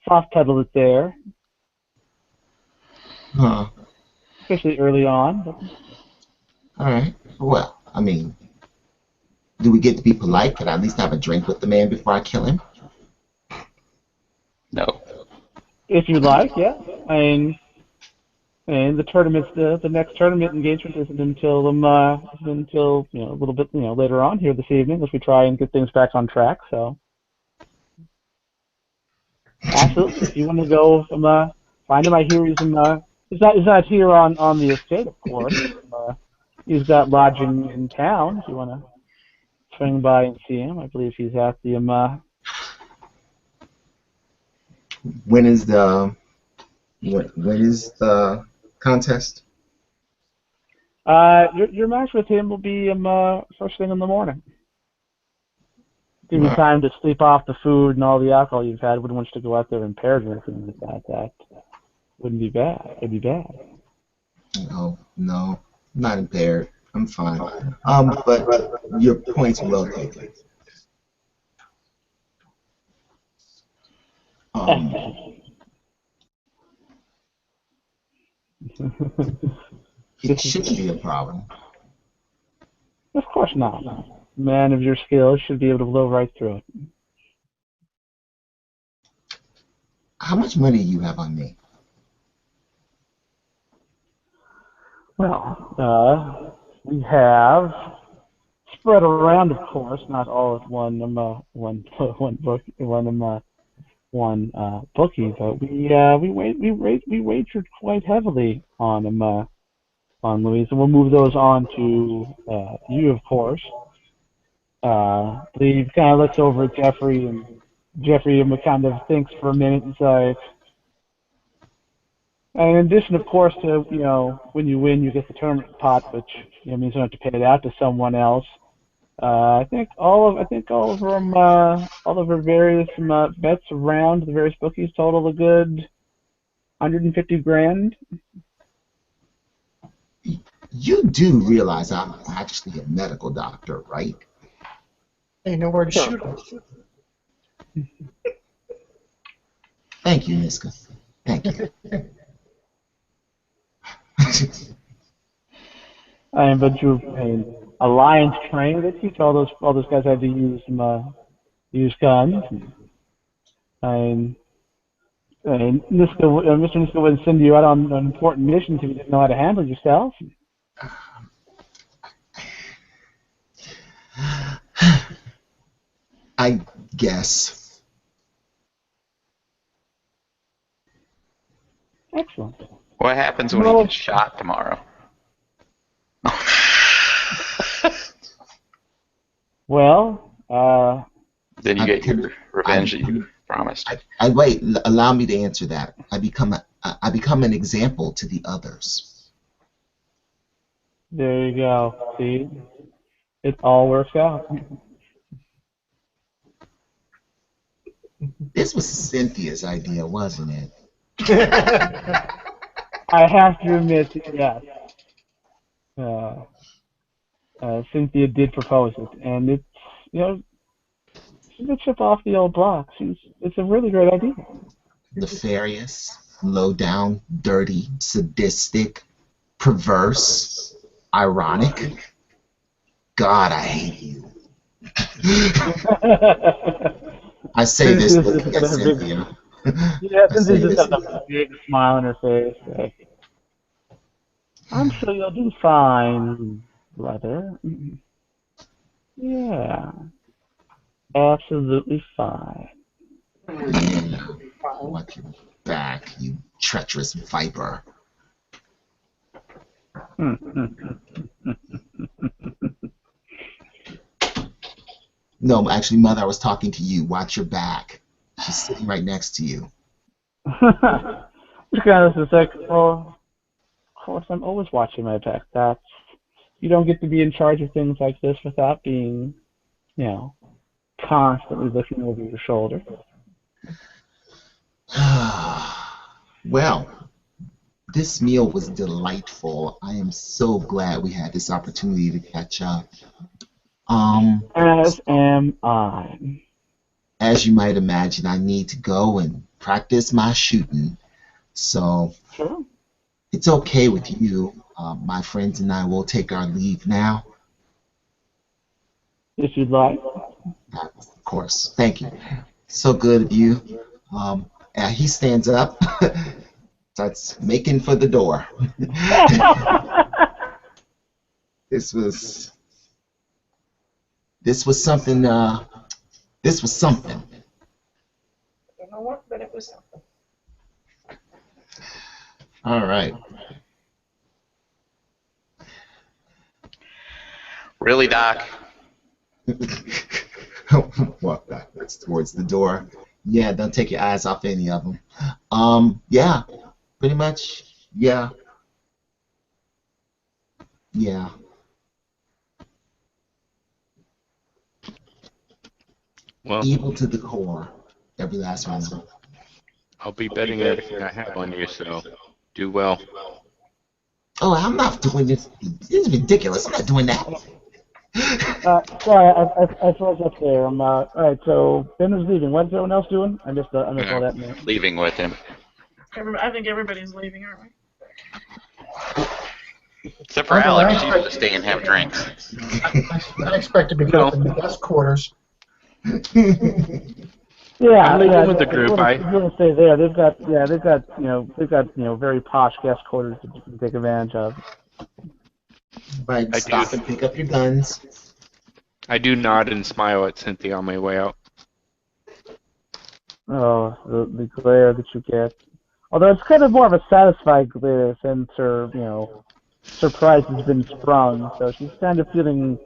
soft pedaled it there, Huh. especially early on. But All right. Well, I mean, Do we get to be polite? Could I at least have a drink with the man before I kill him? No. If you like, yeah. I mean, and the next tournament engagement isn't until a little bit later on here this evening as we try and get things back on track. So absolutely, if you want to go find him, I hear he's not here on the estate, of course. He's got lodging in town. If you want to swing by and see him, I believe he's at the When is the contest? Your match with him will be first thing in the morning. Give you time to sleep off the food and all the alcohol you've had. Wouldn't want you to go out there impaired or anything like that. That wouldn't be bad. It'd be bad. No, I'm not impaired. I'm fine. But your point's well taken. It shouldn't be a problem. Of course not. A man of your skills should be able to blow right through it. How much money do you have on me? Well, we have spread around, of course, not all at one bookie, but we wagered quite heavily on Louise, and we'll move those on to you, of course. Lee kind of looks over at Jeffrey, and Jeffrey kind of thinks for a minute and says, and in addition, of course, to when you win, you get the tournament pot, which means you don't have to pay it out to someone else. I think all of her various bets around the various bookies total a good 150 grand. You do realize I'm actually a medical doctor, right? Hey, know where to shoot him. Thank you, Niska. Thank you. But Alliance trained that teach all those guys had to use guns. And Mr. Niska wouldn't send you out on important missions if you didn't know how to handle yourself. I guess. Excellent. What happens when he gets shot tomorrow? Well, then you get your revenge that you promised. Wait. Allow me to answer that. I become an example to the others. There you go. See, it all works out. This was Cynthia's idea, wasn't it? I have to admit, yes. Cynthia did propose it, and it's she's a chip off the old block. It's a really great idea. Nefarious, low down, dirty, sadistic, perverse, ironic. God, I hate you. I say this looking at Cynthia. Yeah, Cynthia just has a big smile on her face. I'm sure you'll do fine, brother. Yeah, absolutely fine. Yeah, watch your back, you treacherous viper. No, actually, Mother, I was talking to you. Watch your back. She's sitting right next to you. Just kind of like, well, of course, I'm always watching my back. You don't get to be in charge of things like this without being, constantly looking over your shoulder. Well, this meal was delightful. I am so glad we had this opportunity to catch up. As am I. As you might imagine, I need to go and practice my shooting. So, Sure. It's okay with you. My friends and I will take our leave now. if you'd like. Of course. Thank you. So good of you. He stands up, starts making for the door. This was something. This was something. I don't know what, but it was something. All right. Really, Doc? Walk backwards towards the door. Yeah, don't take your eyes off any of them. Yeah, pretty much. Yeah. Yeah. Well, Evil to the core. Every last one of them. I'll be betting everything I have on you, so do well. Oh, I'm not doing this. This is ridiculous. I'm not doing that. Sorry, I froze up there. All right, so Ben is leaving. What's everyone else doing? I missed all that. Minute. Leaving with him. I think everybody's leaving, aren't we? Except for Alex, you to stay and have drinks. I expect to be up in the guest quarters. Yeah, I'm leaving with the group. If you want to stay there, they've got very posh guest quarters that you can take advantage of. Right, stop and pick up your guns. I do nod and smile at Cynthia on my way out. Oh, the glare that you get. Although it's kind of more of a satisfied glare since her, surprise has been sprung. So she's kind of feeling,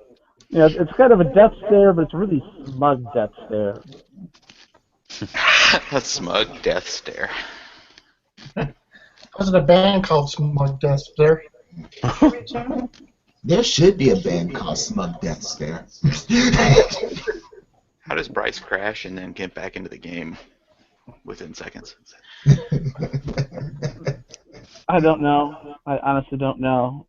it's kind of a death stare, but it's a really smug death stare. A smug death stare. Was it a band called Smug Death Stare? There should be a band called Smug Death Stare. How does Bryce crash and then get back into the game within seconds? I don't know. I honestly don't know.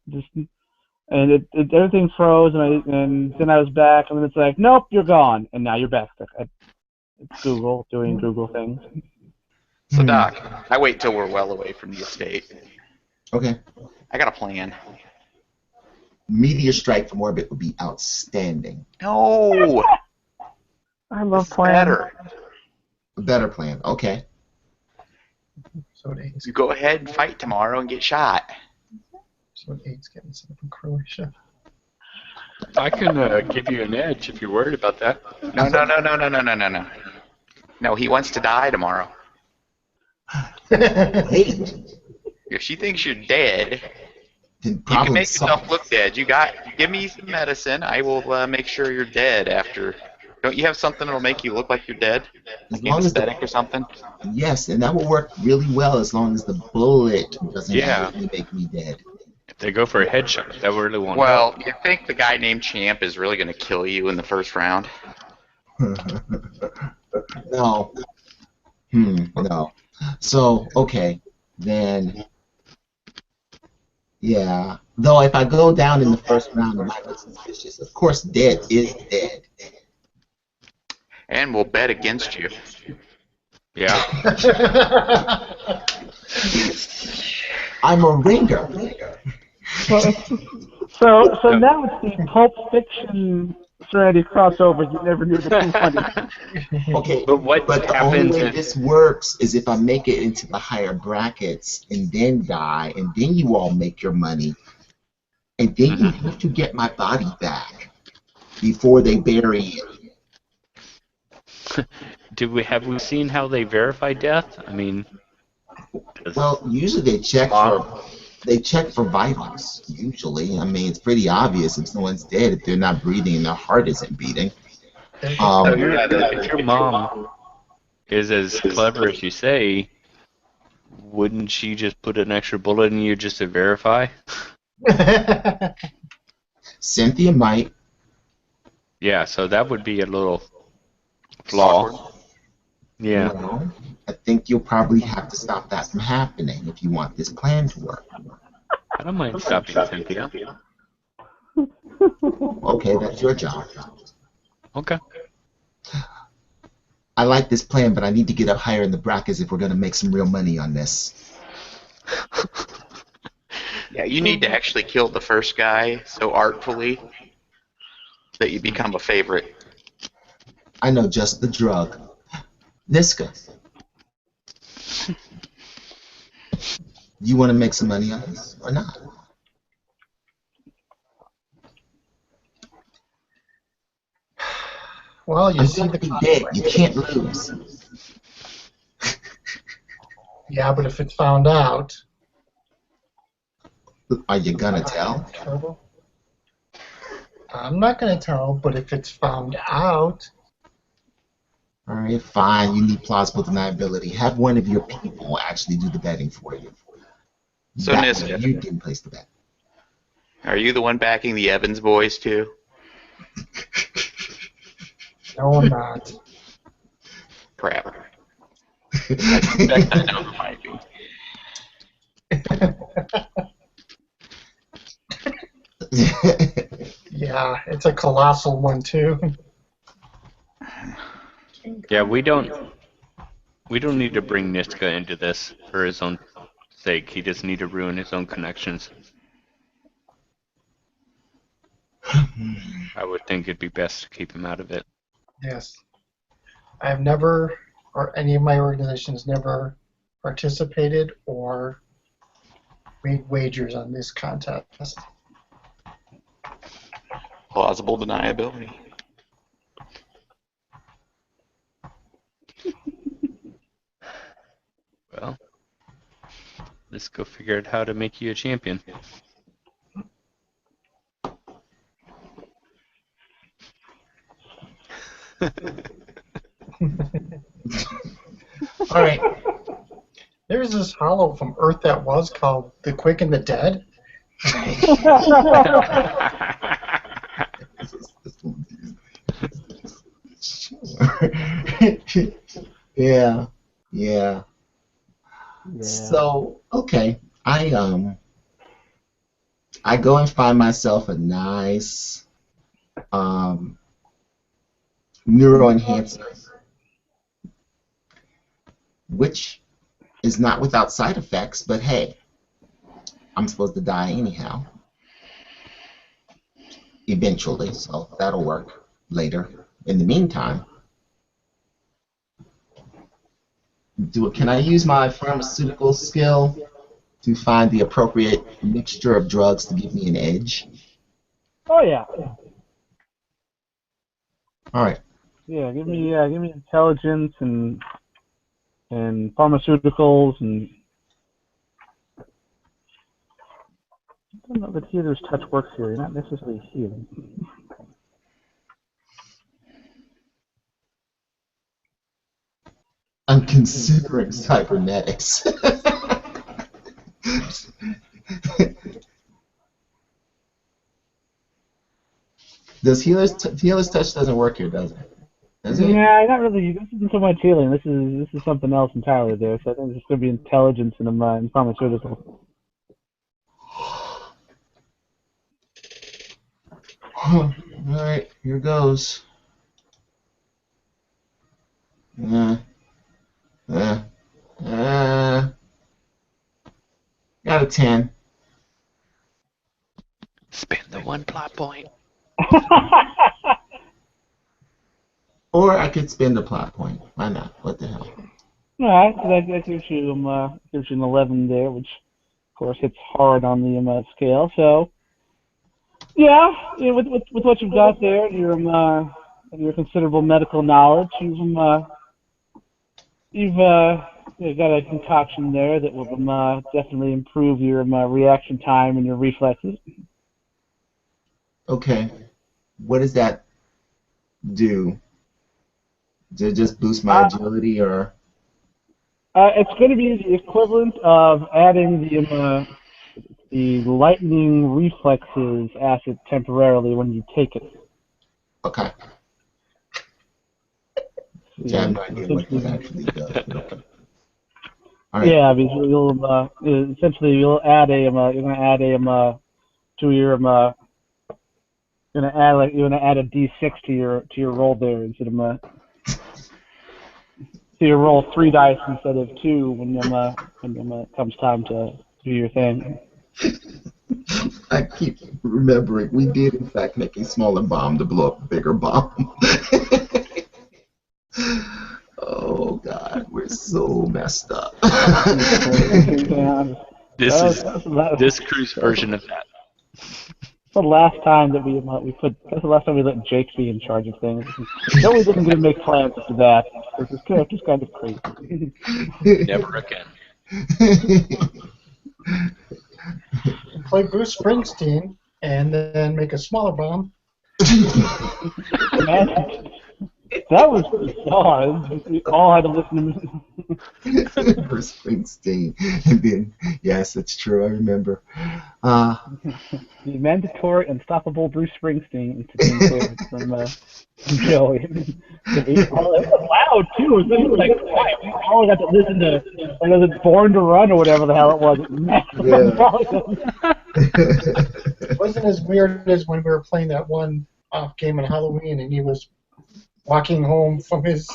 And everything froze, and then I was back, and then it's like, nope, you're gone, and now you're back. It's Google doing Google things. So Doc, I wait till we're well away from the estate. Okay. I got a plan. Meteor strike from orbit would be outstanding. No. I love It's plans. better. A better plan. Okay. So You go ahead and fight tomorrow and get shot. So eight's getting set up in Croatia. I can give you an edge if you're worried about that. No. No, he wants to die tomorrow. Hey, If she thinks you're dead, then you can problem make yourself solved. look dead. Give me some medicine. I will make sure you're dead after. Don't you have something that'll make you look like you're dead? As Like long as the, anesthetic or something? yes, and that will work really well as long as the bullet doesn't Yeah. actually make me dead. If they go for a headshot, that really won't Well, help. you think the guy named Champ is really going to kill you in the first round? No. No. So, okay, then, yeah. Though if I go down in the first round, it might look suspicious. Of course, dead is dead. And we'll bet against you. Yeah. I'm a ringer. So now it's the Pulp Fiction Serenity crossover you never knew that you wanted. Okay, But what but the happens only way if- this works is if I make it into the higher brackets and then die, and then you all make your money, and then you have to get my body back before they bury it. Have we seen how they verify death? I mean, Well, usually they check for vitals. Usually, I mean, it's pretty obvious if someone's dead if they're not breathing and their heart isn't beating. if your mom is as clever as you say, wouldn't she just put an extra bullet in you just to verify? Cynthia might. Yeah, so that would be a little flaw. Yeah. Well, I think you'll probably have to stop that from happening if you want this plan to work. I don't mind stopping Cynthia. Okay, that's your job. Okay. I like this plan, but I need to get up higher in the brackets if we're going to make some real money on this. Yeah, you need to actually kill the first guy so artfully that you become a favorite. I know just the drug. Niska, you want to make some money on this or not? Well, you I'm see going the to be big. You can't lose. Yeah, but if it's found out, Are you gonna tell? trouble. I'm not going to tell, but if it's found out, All right, fine. You need plausible deniability. Have one of your people actually do the betting for you. So, That way Niska, you can place the bet. are you the one backing the Evans boys too? no, I'm not. Crap. I suspect I know who might be. Yeah, it's a colossal one too. Yeah, we don't need to bring Niska into this for his own sake. He doesn't need to ruin his own connections. I would think it'd be best to keep him out of it. Yes. I've never, or any of my organizations never participated or made wagers on this contest. Plausible deniability. Well, let's go figure out how to make you a champion. All right. There's this hollow from Earth that was called The Quick and the Dead. Yeah. Yeah. So, okay. I go and find myself a nice neuro enhancer, which is not without side effects, but hey, I'm supposed to die anyhow. Eventually, so that'll work later. In the meantime, can I use my pharmaceutical skill to find the appropriate mixture of drugs to give me an edge? Oh yeah. All right. Yeah, give me intelligence and pharmaceuticals and I don't know that healer's touch works here. You're not necessarily healing. I'm considering cybernetics. Does healer's touch doesn't work here, does it? Does it? Nah, not really. This isn't so much healing. This is something else entirely there. So I think it's going to be intelligence and pharmaceutical. All right, here goes. Got a 10. Spend the one plot point. Or I could spend a plot point. Why not? What the hell? All right, so that gives you an 11 there, which of course hits hard on the scale. So yeah, with what you've got there, your considerable medical knowledge, you've got a concoction there that will definitely improve your reaction time and your reflexes. Okay. What does that do? Does it just boost my agility, or? It's going to be the equivalent of adding the lightning reflexes acid temporarily when you take it. Okay. Which I have no idea what that actually does. But okay. All right. Yeah, because you'll essentially you'll add a you're going to add a to your you're going to add a d6 to your roll there instead of so you roll 3 dice instead of 2 when it comes time to do your thing. I keep remembering we did in fact make a smaller bomb to blow up a bigger bomb. Oh God, we're so messed up. This is That's this crew's version of that. the last time that we put. That's the last time we let Jake be in charge of things. No, we didn't get to make plans after that. This character's kind of crazy. Never again. Play Bruce Springsteen and then make a smaller bomb. Man, that was bizarre. We all had to listen to Bruce Springsteen, and then yes, that's true. I remember. the mandatory, unstoppable Bruce Springsteen into being cleared from Joey. It was loud too. It was like quiet. We all got to listen to, was it Born to Run or whatever the hell it was. It wasn't as weird as when we were playing that one game on Halloween and he was walking home from his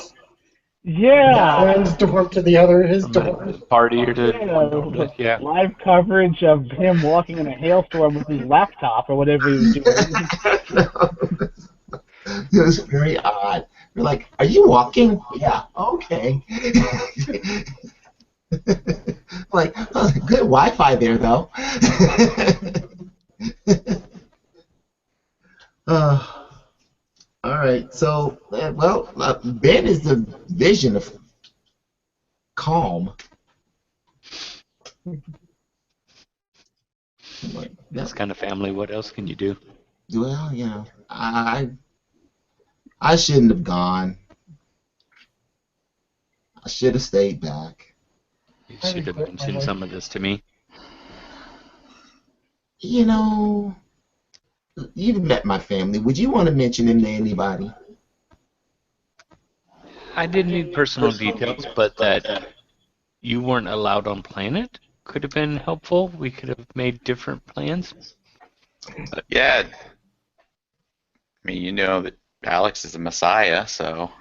friend's dorm to his dorm. Party or to yeah. Live coverage of him walking in a hailstorm with his laptop or whatever he was doing. It was very odd. We're like, "Are you walking?" "Yeah." "Okay." Like, oh, good Wi-Fi there, though. All right. So, Ben is the vision of calm. That's kind of family. What else can you do? Well, I shouldn't have gone. I should have stayed back. You should have mentioned some of this to me. You know, you've met my family. Would you want to mention them to anybody? I didn't need personal details, but that you weren't allowed on planet could have been helpful. We could have made different plans. Yeah. I mean, you know that Alex is a messiah, so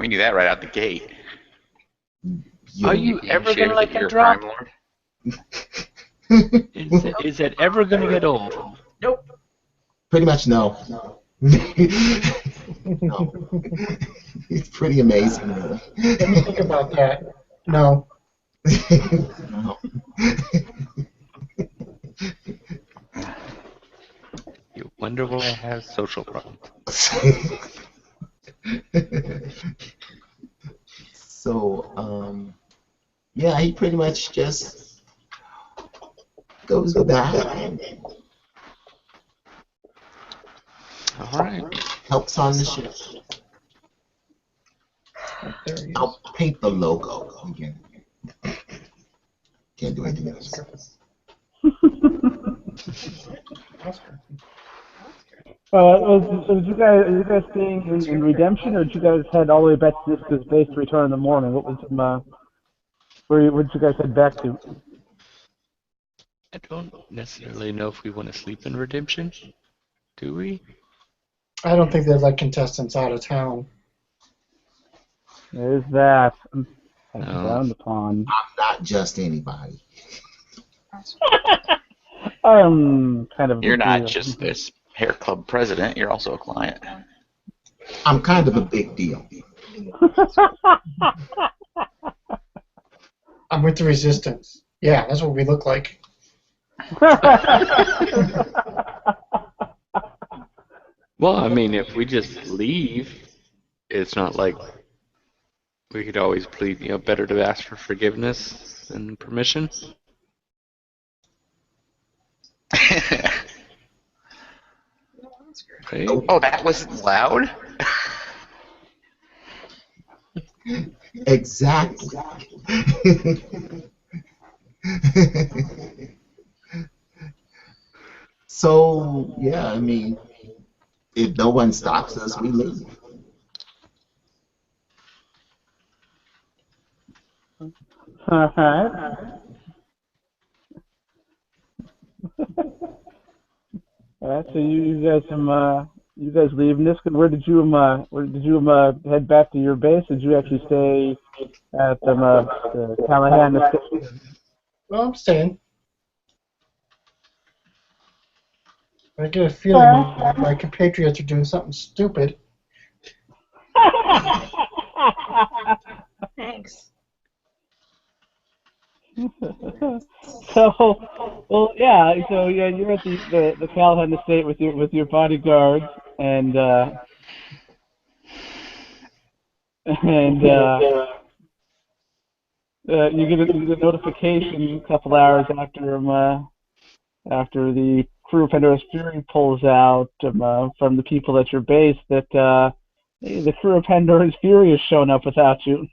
we knew that right out the gate. Are you ever going to let him drop? Is it ever going to get old? Nope. Pretty much no. No. It's pretty amazing, really. Let me think about that. No. No. You wonder why I have social problems. So, yeah, he pretty much just goes back and All right. helps on the ship. I'll paint the logo again. Can't do anything else. Was you guys staying in Redemption, or did you guys head all the way back to this base to return in the morning? What was where did you guys head back to? I don't necessarily know if we want to sleep in Redemption. Do we? I don't think they let contestants out of town. There's that. Down the pond. I'm not just anybody. I'm kind of. You're not just this hair club president, you're also a client. I'm kind of a big deal. I'm with the resistance. Yeah, that's what we look like. Well, I mean, if we just leave, it's not like we could always plead, better to ask for forgiveness than permission. Right? Oh, that wasn't loud? Exactly. So, yeah, I mean, if no one stops us, we leave. Alright, so you guys leaving this? Where did you head back to your base? Did you actually stay at the Callahan estate? Well, I'm staying. I get a feeling my compatriots are doing something stupid. Thanks. So, well, yeah. So yeah, you're at the Callahan estate with your bodyguards, and and you get a notification a couple hours after the crew of Pandora's Fury pulls out from the people at your base that the crew of Pandora's Fury has shown up without you.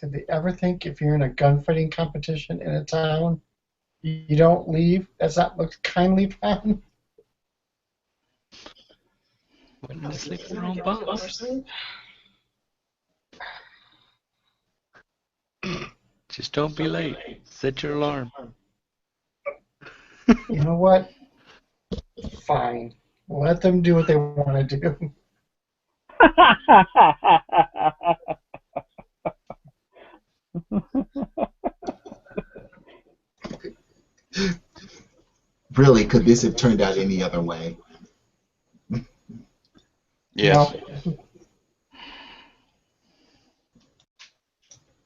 Did they ever think if you're in a gunfighting competition in a town, you don't leave? That's not looked kindly upon? Went to sleep in their Wanna own get a little more bunks. sleep? Just don't be late. Set your alarm. You know what? Fine. Let them do what they want to do. Really, could this have turned out any other way? Yes. No.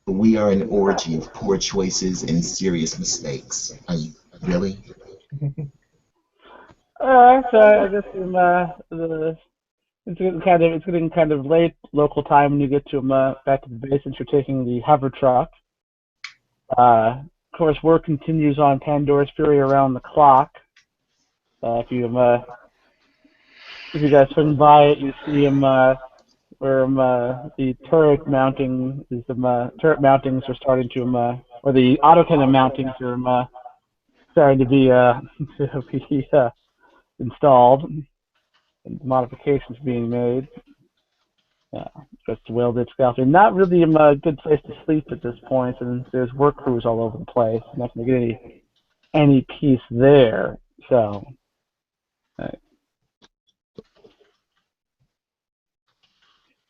We are an orgy of poor choices and serious mistakes. Really? So I guess it's getting kind of late local time when you get to back to the base since you're taking the hover truck. Of course, work continues on Pandora's Fury around the clock. If you guys swing by it, you see where the turret mounting is turret mountings are starting to or the autocannon mountings are starting to be to be installed and modifications being made. Just welded scaffolding. Not really a good place to sleep at this point, and there's work crews all over the place. Not going to get any peace there. So.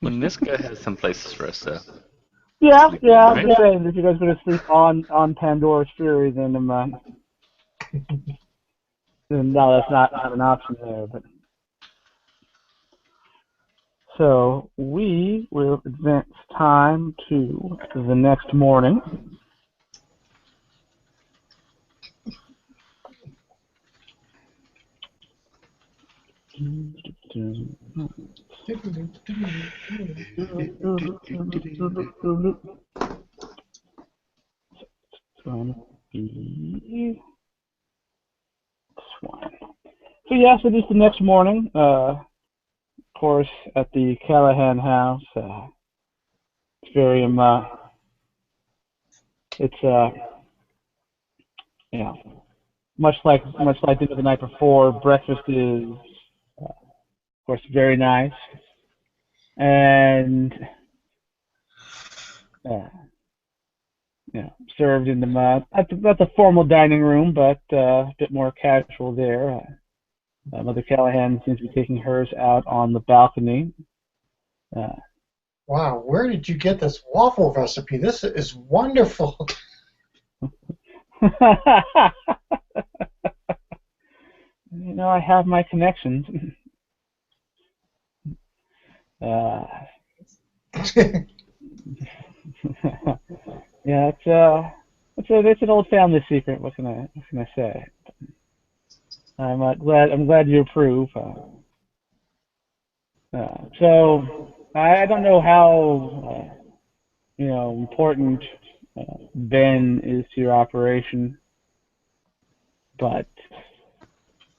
Well, Niska has some places for us to Yeah, sleep in, yeah. I'm right? just saying, if you guys are going to sleep on Pandora's Fury, then then no, that's not an option there. But so we will advance time to the next morning. So yeah, so just the next morning, of course, at the Callahan house. It's very it's you know, much like dinner the night before. Breakfast is, of course, very nice, and served in the not the formal dining room, but a bit more casual there. Mother Callahan seems to be taking hers out on the balcony. Wow, where did you get this waffle recipe? This is wonderful. I have my connections. Yeah, it's an old family secret. What can I say? I'm glad you approve. So I don't know how important Ben is to your operation, but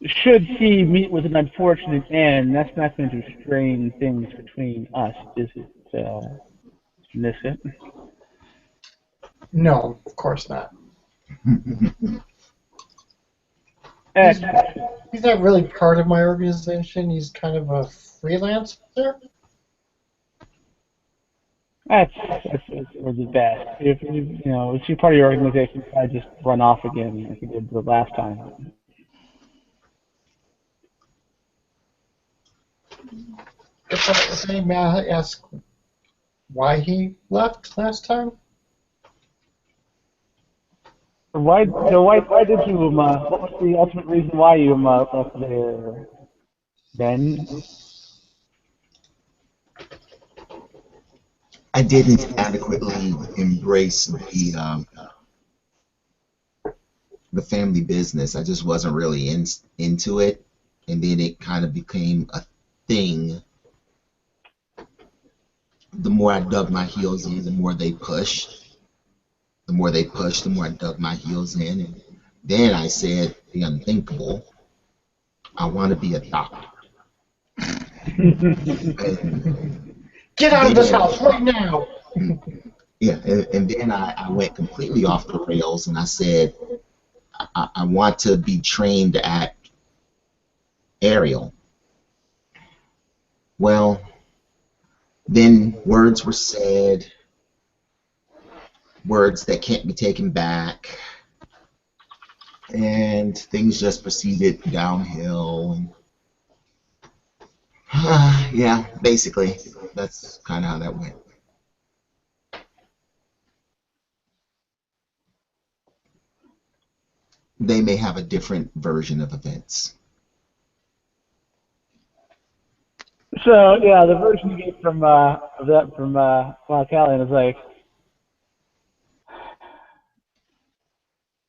should he meet with an unfortunate end, that's not going to strain things between us, is it, Mr. Niska? No, of course not. Excellent. He's not really part of my organization. He's kind of a freelancer. That's the best. If you're part of your organization, I just run off again like you did the last time. If I may ask, why he left last time? Why did you what was the ultimate reason why you left there, Ben? I didn't adequately embrace the family business. I just wasn't really into it, and then it kind of became a thing. The more I dug my heels in, the more they pushed. The more they pushed, the more I dug my heels in, and then I said the unthinkable. I want to be a doctor. And Get out of this then, house right now! yeah, and then I went completely off the rails, and I said I want to be trained at aerial. Well, then words were said, words that can't be taken back, and things just proceeded downhill. And yeah, basically, that's kind of how that went. They may have a different version of events. So yeah, the version you get from of that from Wild Callion is like,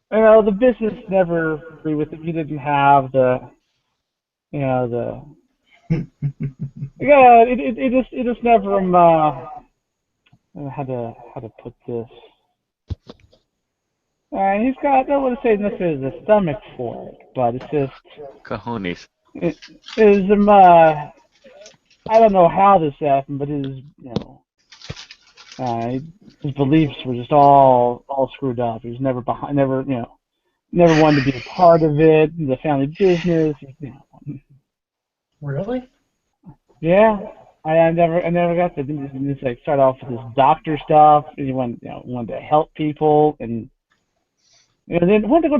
the business never agree with it. You didn't have the, the yeah, it just never how to put this. He's got, I don't want to say necessarily the stomach for it, but it's just Cojones. it is I don't know how this happened, but his beliefs were just all screwed up. He was never behind, never wanted to be a part of it. The family business, Really? Yeah, I never got to just like start off with this doctor stuff. And he wanted to help people, and then wanted to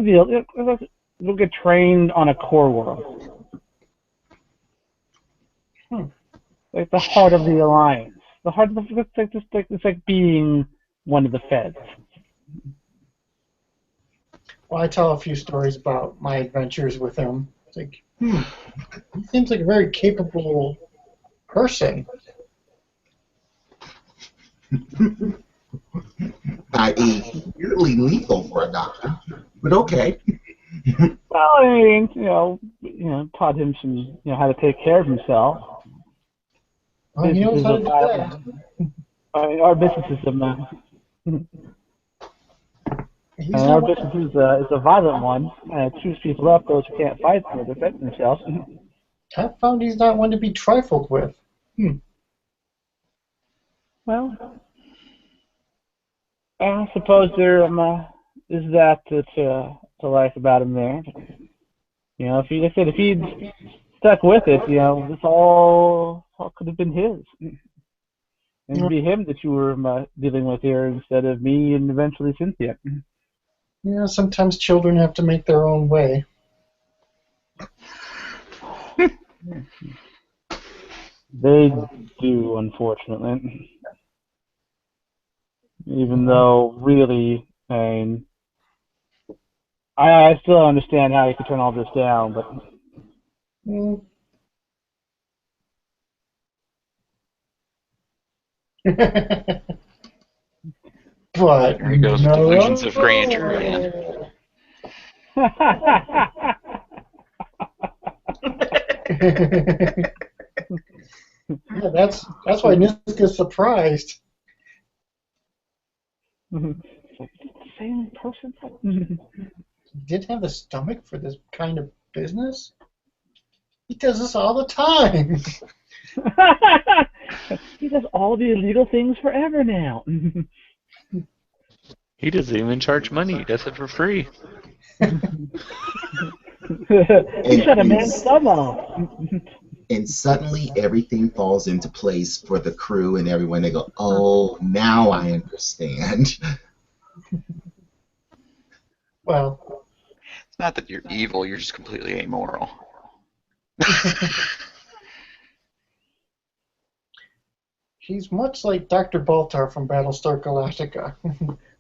go get trained on a core world, like the heart of the alliance, the heart of the it's like being one of the feds. Well, I tell a few stories about my adventures with him. It's like, he seems like a very capable person. I.e., really lethal for a doctor, but okay. Well, I mean, taught him some, how to take care of himself. Well, he knows how to do that. I mean, our business is our business is a violent one. It chews people up, those who can't fight or defend themselves. I've found he's not one to be trifled with. Well, I suppose there is that to like about him there. If he'd stuck with it, this all could have been his. And it'd be him that you were dealing with here instead of me and eventually Cynthia. Yeah, sometimes children have to make their own way. They do, unfortunately. Even though, really, I still don't understand how you could turn all this down, but. But There he goes with delusions of grandeur again. Yeah, that's why Niska's surprised. Same person? He didn't have the stomach for this kind of business? He does this all the time. He does all the illegal things forever now. He doesn't even charge money. He does it for free. He shut a man's thumb off. And suddenly everything falls into place for the crew and everyone. They go, oh, now I understand. Well, It's not that you're evil, you're just completely amoral. He's much like Dr. Baltar from Battlestar Galactica.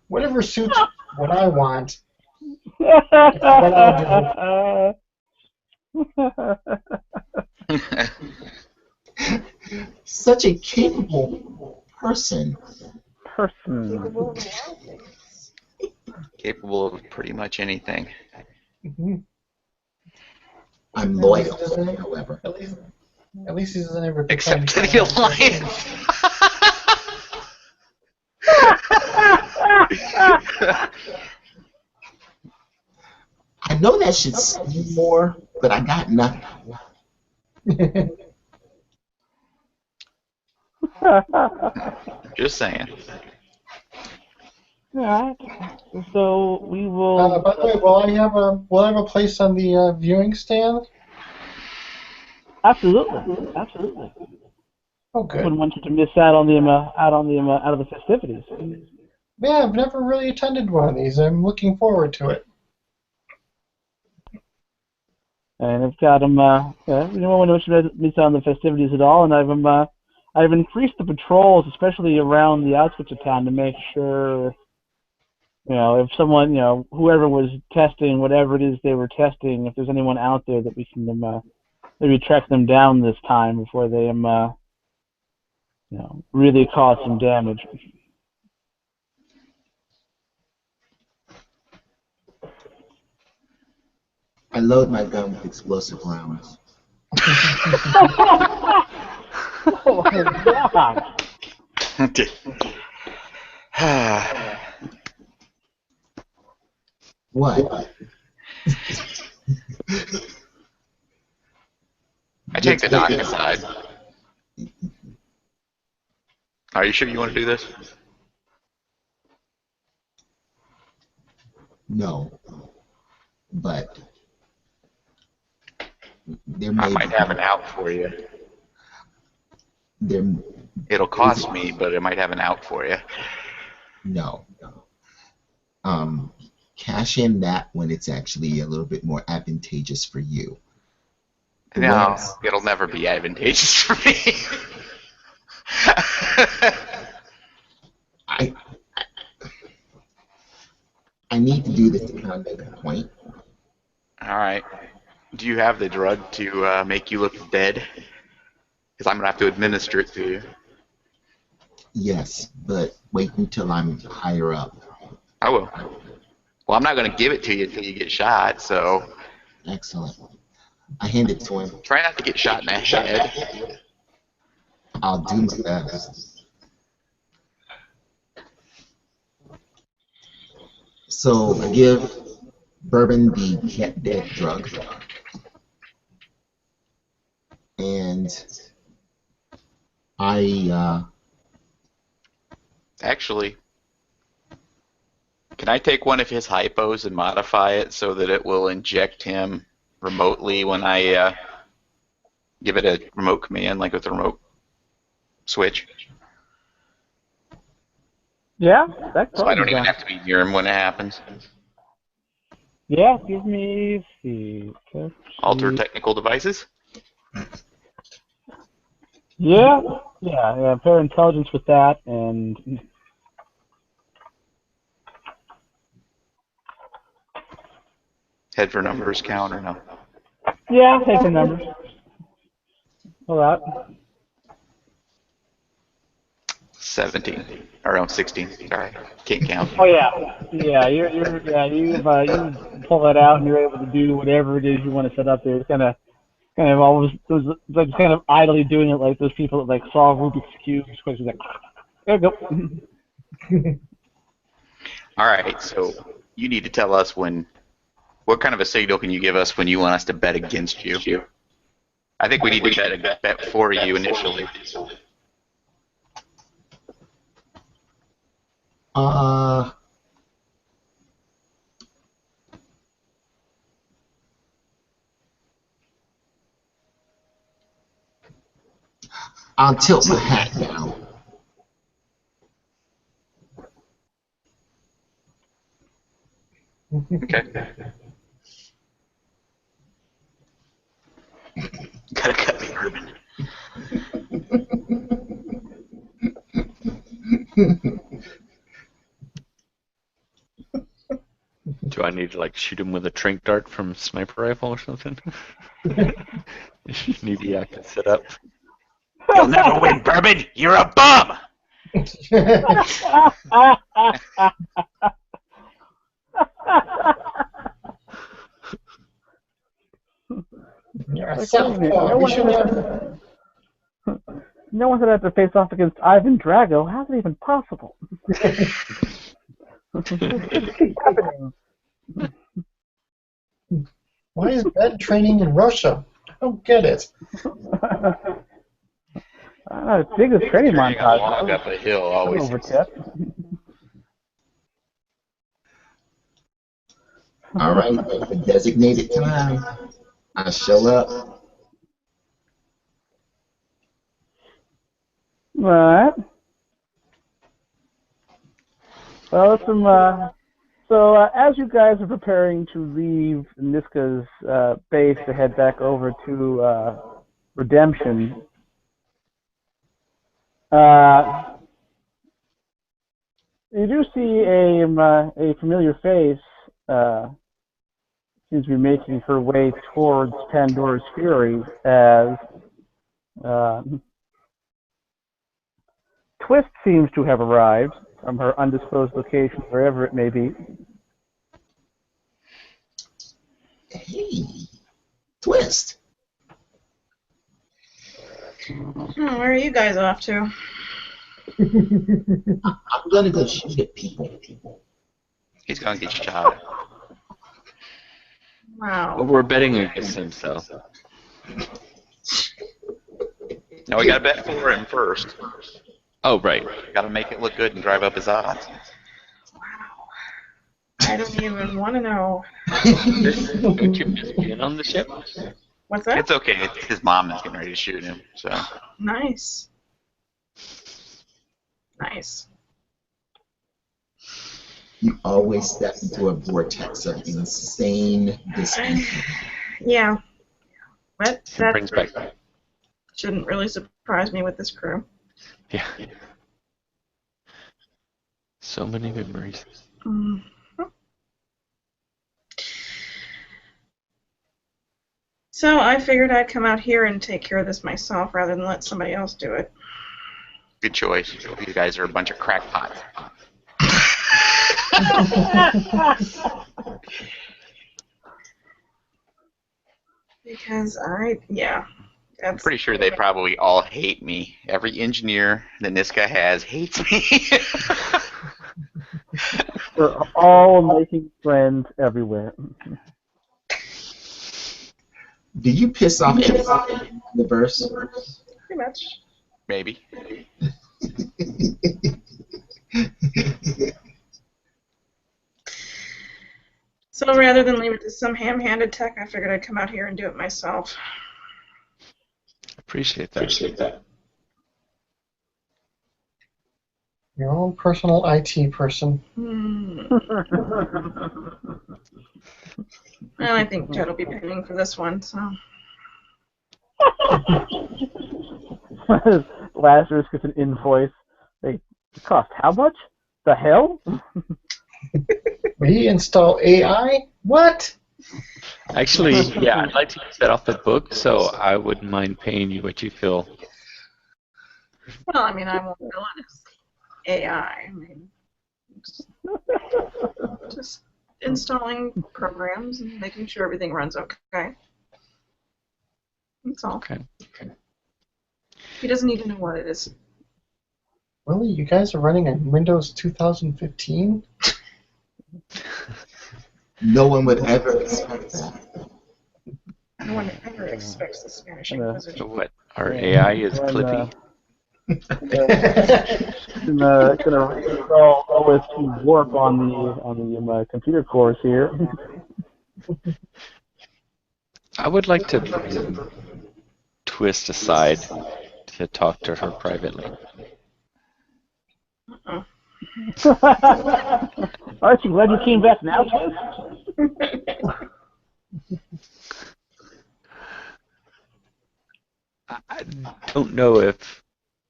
Whatever suits what I want. What I'll Such a capable person. Person. Capable of pretty much anything. do. I'm loyal, however. At least he doesn't ever Except to the Alliance. I know that should seem more, but I got nothing. Just saying. Alright. So we will. By the way, will I have a place on the viewing stand? Absolutely. Absolutely. Oh, I good. wouldn't want you to miss out on out of the festivities. Yeah, I've never really attended one of these. I'm looking forward to it. And I've got them. Anyone wants to miss out on the festivities at all? And I've increased the patrols, especially around the outskirts of town, to make sure, if someone, whoever was testing whatever it is they were testing, if there's anyone out there that we can maybe track them down this time before they really cause some damage. I load my gun with explosive rounds. Oh my God! What? I take the dock aside. Are you sure you want to do this? No. But there I may might have an out for you. There. It'll cost me, but it might have an out for you. No. Cash in that when it's actually a little bit more advantageous for you. No, it'll never be advantageous for me. I need to do this to kind of make a point. All right. Do you have the drug to make you look dead? Because I'm going to have to administer it to you. Yes, but wait until I'm higher up. I will. Well, I'm not going to give it to you until you get shot, so... Excellent. I hand it to him. Try not to get shot in the head. I'll do my best. So I give Bourbon the get dead drug. And Actually, can I take one of his hypos and modify it so that it will inject him remotely when I give it a remote command, like with a remote switch? Yeah, that's So I don't probably even done. have to be near him when it happens. Yeah, give me the Alter technical devices? Yeah, pair intelligence with that, and Head for numbers count or no? yeah, take the numbers. All right. 17. Or no, 16. Sorry. Can't count. Oh yeah. You pull that out and you're able to do whatever it is you want to set up there. It's kind of always like kind of idly doing it like those people that like solve Rubik's cubes. Like, there you go. All right, so you need to tell us what kind of a signal can you give us when you want us to bet against you? I think we need to bet for you initially. I'll tilt my hat down. Okay. Gotta cut me, Ruben. Do I need to like shoot him with a tranq dart from sniper rifle or something? Need the active set up. You'll never win, Bourbon. You're a bum. You're a Like, southpaw. We should have. no one should have to face off against Ivan Drago. How's it even possible? What keeps happening? Why is Ben training in Russia? I don't get it. Biggest training Carrying a log montage. up a hill always. Overtip. All right, at the designated time, I show up. Alright. Well, as you guys are preparing to leave Niska's base to head back over to Redemption, you do see a familiar face seems to be making her way towards Pandora's Fury as Twist seems to have arrived from her undisclosed location, wherever it may be. Hey, Twist. Where are you guys off to? I'm gonna go shoot at people. He's gonna get shot. Wow. Well, we're betting against him, so. Now we gotta bet for him first. Oh, right. Gotta make it look good and drive up his odds. Wow. I don't even want to know. Don't you miss being on the ship? What's that? It's okay. It's his mom that's getting ready to shoot him. So Nice. Nice. You always step into a vortex of insane discontent. Yeah. But It that brings back. shouldn't really surprise me with this crew. Yeah. So many memories. Mhm. So I figured I'd come out here and take care of this myself rather than let somebody else do it. good choice. You guys are a bunch of crackpots. Because I'm pretty sure they probably all hate me. Every engineer that Niska has hates me. We're all making friends everywhere. Do you piss off everybody in the verse? pretty much. Maybe. So rather than leave it to some ham-handed tech, I figured I'd come out here and do it myself. Appreciate that. Your own personal IT person. Well, I think Ted will be paying for this one, so. Lazarus gets an invoice. They cost how much? The hell? We install AI? What? Actually, yeah, I'd like to use that off the book, so I wouldn't mind paying you what you feel. Well, I mean, I won't bill it as AI. I mean, just installing programs and making sure everything runs okay. That's all. Okay. He doesn't need to know what it is. Really? You guys are running on Windows 2015? No one would ever expect that. No one ever expects the Spanish Inquisition. So what? Our AI is Clippy? Gonna install OS2 Warp on the computer cores here. I would like to bring Twist aside to talk to her privately. Aren't you glad you came back now, Twist? I don't know if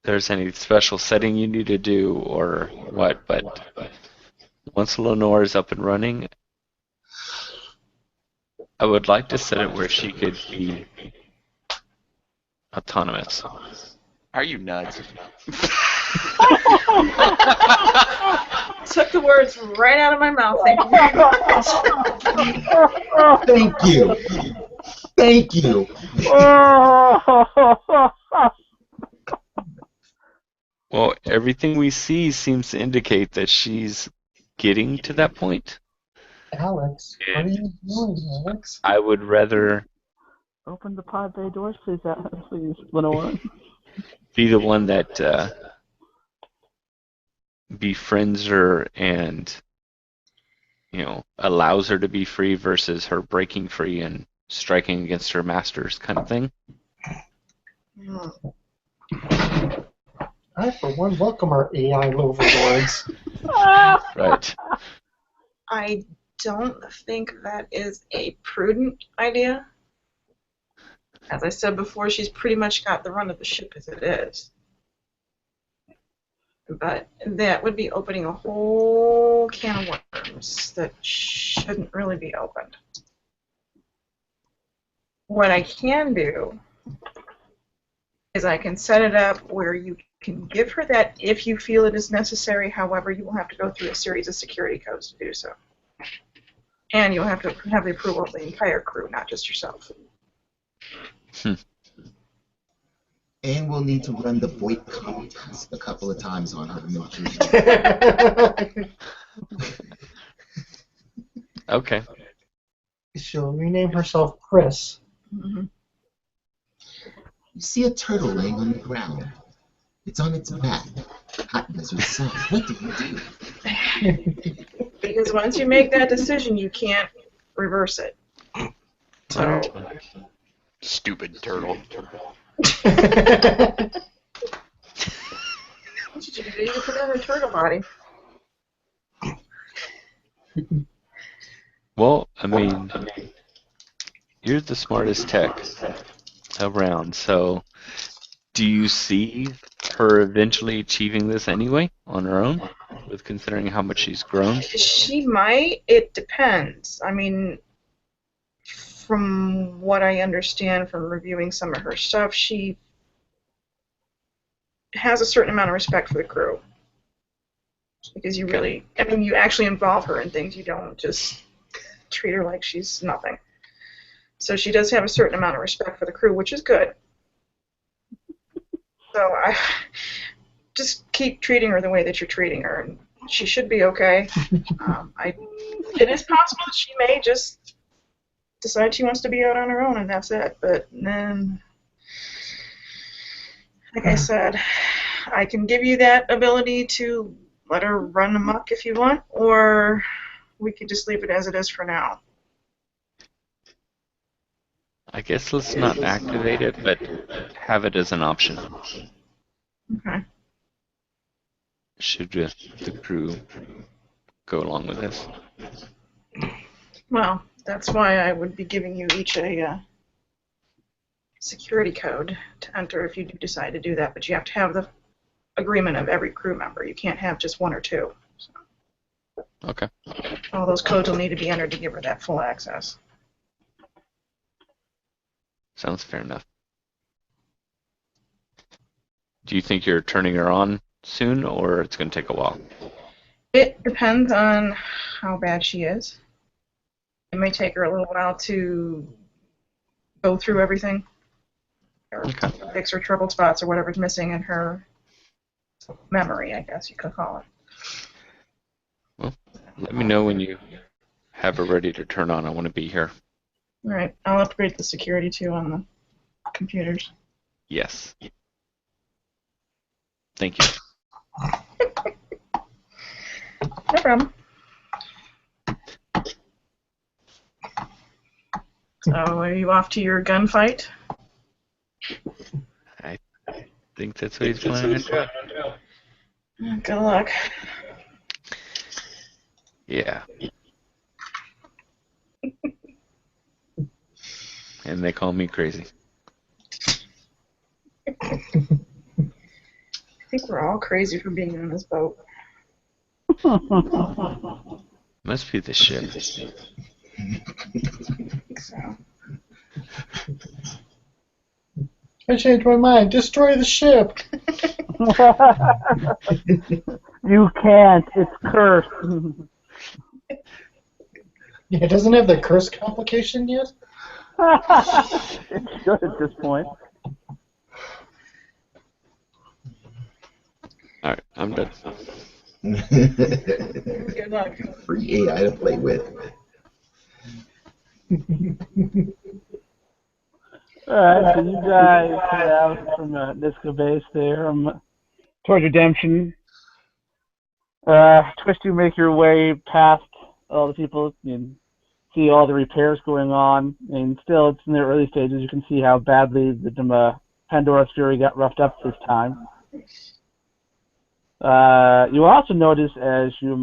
there's any special setting you need to do or what, but once Lenore is up and running, I would like to set it where she could be autonomous. Are you nuts? Took the words right out of my mouth. Thank you. Thank you. Thank you. Well, everything we see seems to indicate that she's getting to that point. Alex, what are you doing, Alex? I would rather Open the pod bay doors, please, please, Lenore. be the one that befriends her and, allows her to be free versus her breaking free and striking against her masters kind of thing. I, for one, welcome our AI overlords. Right. I don't think that is a prudent idea. As I said before, she's pretty much got the run of the ship as it is. But that would be opening a whole can of worms that shouldn't really be opened. What I can do is I can set it up where you can give her that if you feel it is necessary. However, you will have to go through a series of security codes to do so. And you'll have to have the approval of the entire crew, not just yourself. And we'll need to run the VoIP contest a couple of times on her. Okay. She'll rename herself Chris. Mm-hmm. You see a turtle laying on the ground. It's on its back. Hot desert sun. What do you do? Because once you make that decision, you can't reverse it. So, Stupid turtle. what did you do? You put her in a turtle body. Well, I mean, you're the smartest tech around, so do you see her eventually achieving this anyway on her own, with considering how much she's grown? She might. It depends. I mean, from what I understand from reviewing some of her stuff, she has a certain amount of respect for the crew. Because you really, I mean, you actually involve her in things. You don't just treat her like she's nothing. So she does have a certain amount of respect for the crew, which is good. So I just keep treating her the way that you're treating her, and she should be okay. It is possible that she may just decide she wants to be out on her own, and that's it. But then, like I said, I can give you that ability to let her run amok if you want, or we could just leave it as it is for now. I guess let's not activate it, but have it as an option. Okay. Should the crew go along with this? Well, that's why I would be giving you each a security code to enter if you do decide to do that, but you have to have the agreement of every crew member. You can't have just one or two. So Okay. all those codes will need to be entered to give her that full access. Sounds fair enough. Do you think you're turning her on soon, or it's going to take a while? It depends on how bad she is. It may take her a little while to go through everything, or fix her troubled spots or whatever's missing in her memory, I guess you could call it. Well, let me know when you have her ready to turn on. I want to be here. All right, I'll upgrade the security too on the computers. Yes. Thank you. No problem. So, are you off to your gunfight? I think that's what he's planning to do. Good luck. Yeah. And they call me crazy. think we're all crazy for being on this boat. Must be the ship. I think so. I changed my mind. Destroy the ship. You can't. It's cursed. Yeah, it doesn't have the curse complication yet. It should at this point. All right, I'm done. Good luck. Free AI to play with. Alright, so you guys head out from Niska Base there towards Redemption. Twist, you make your way past all the people and see all the repairs going on, and still it's in the early stages. You can see how badly the Pandora's Fury got roughed up this time. You also notice as you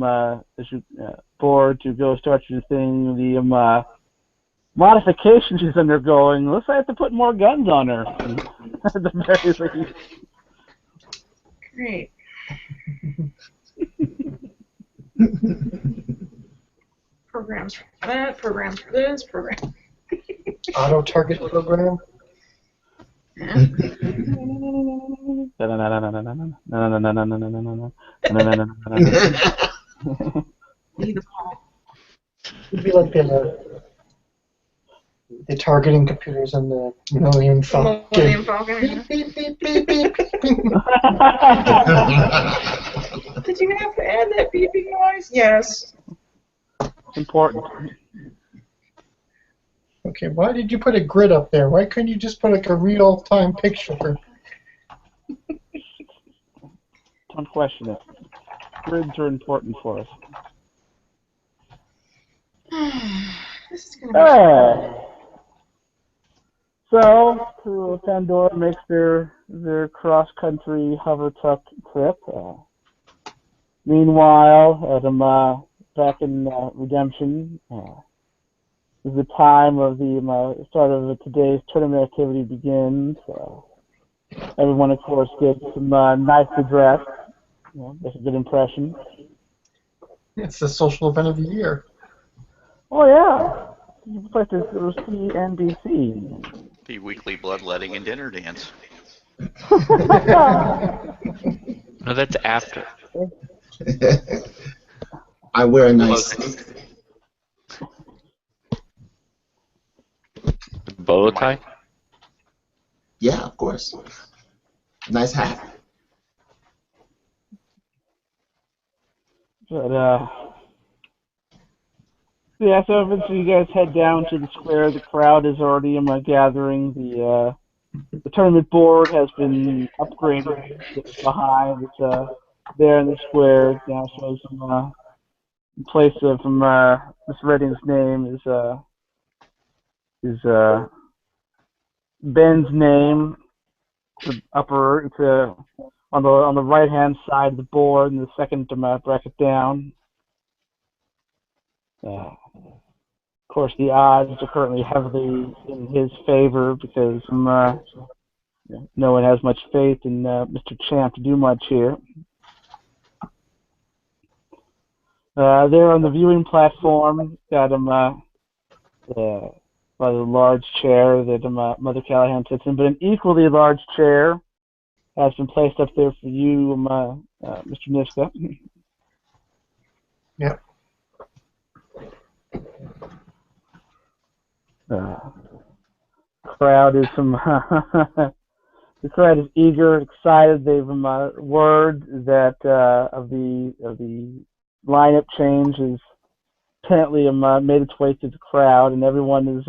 board to go start your thing, the modifications she's undergoing. Looks like I have to put more guns on her. At the very least. Great. Programs for that, programs for this, program. Auto target program. Yeah. Need the ball. It'd be like the targeting computers on the Millennium Falcon. Millennium Falcon. Yeah. Beep, beep, beep, beep, beep, beep. Did you have to add that beeping noise? Yes. Important. Okay, why did you put a grid up there? Why couldn't you just put like a real-time picture? Don't question it. Grids are important for us. This is going to be fun. Alright. So, Pandora makes their cross-country hover truck trip. Meanwhile, back in Redemption, is the time of the start of today's tournament activity begins. Everyone, of course, gets some nicely dressed. Makes a good impression. It's the social event of the year. Oh yeah, it's like this little CNBC. The weekly bloodletting and dinner dance. No, that's after. I wear a nice Bow tie? yeah, of course. Nice hat. But yeah, so eventually you guys head down to the square. The crowd is already gathering. The tournament board has been upgraded. It's behind. It's there in the square. It now shows some in place of Miss Redding's name is Ben's name. The upper. It's on the right hand side of the board, and the second bracket down. Of course, the odds are currently heavily in his favor because no one has much faith in Mr. Champ to do much here. There on the viewing platform, got him rather large chair that Mother Callahan sits in, but an equally large chair has been placed up there for you, Mr. Niska. Yep. Crowd is the crowd is eager, excited. They've word that of the lineup change has apparently made its way through the crowd, and everyone is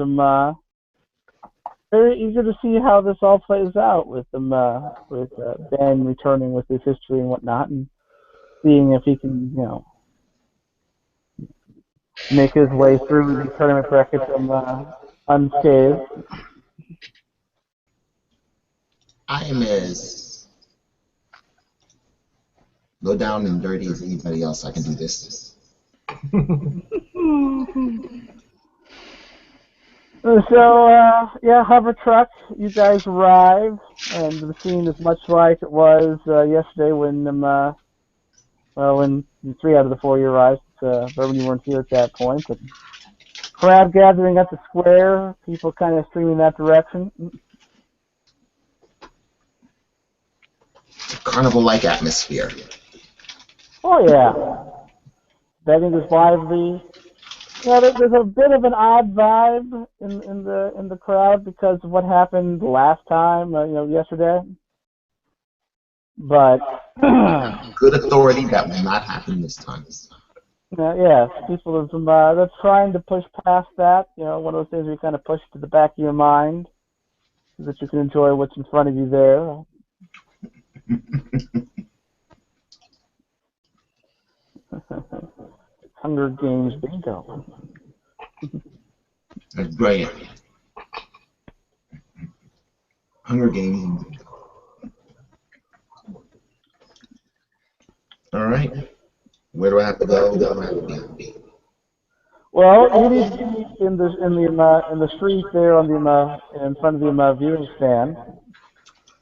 very eager to see how this all plays out with Ben returning with his history and whatnot, and seeing if he can make his way through the tournament bracket unscathed. I am as low down and dirty as anybody else. I can do this. So, yeah, hover truck, you guys arrive, and the scene is much like it was yesterday when 3 out of the 4 you arrived. Bourbon, you weren't here at that point, but crowd gathering at the square, people kind of streaming that direction. Carnival-like atmosphere. Oh, yeah. Betting is lively. Yeah, there's a bit of an odd vibe in the crowd because of what happened last time, yesterday. But Good authority that will not happen this time. yeah, people are they're trying to push past that. One of those things where you kind of push to the back of your mind so that you can enjoy what's in front of you there. Hunger Games bingo. That's brilliant. Hunger Games. All right. Where do I have to go? Where do I have to be? Well, you need to be in the street there on the in front of the viewing stand.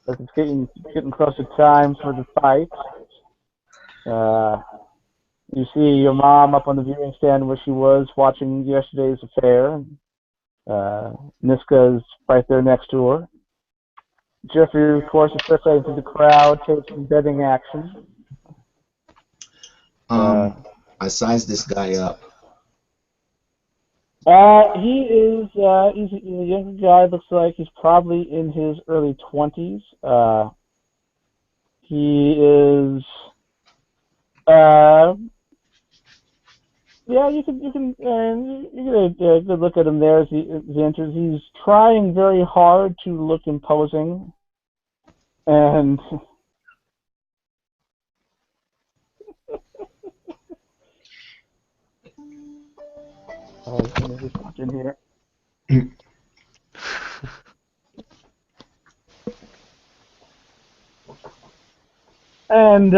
As it's getting close to time for the fight. You see your mom up on the viewing stand where she was watching yesterday's affair. Niska's right there next to her. Jeffrey, of course, is circulating through the crowd, taking betting action. I sized this guy up. He's a younger guy. Looks like he's probably in his early 20s. He is. Yeah, you can you get a good look at him there as he enters. He's trying very hard to look imposing, and let me just pop in here. And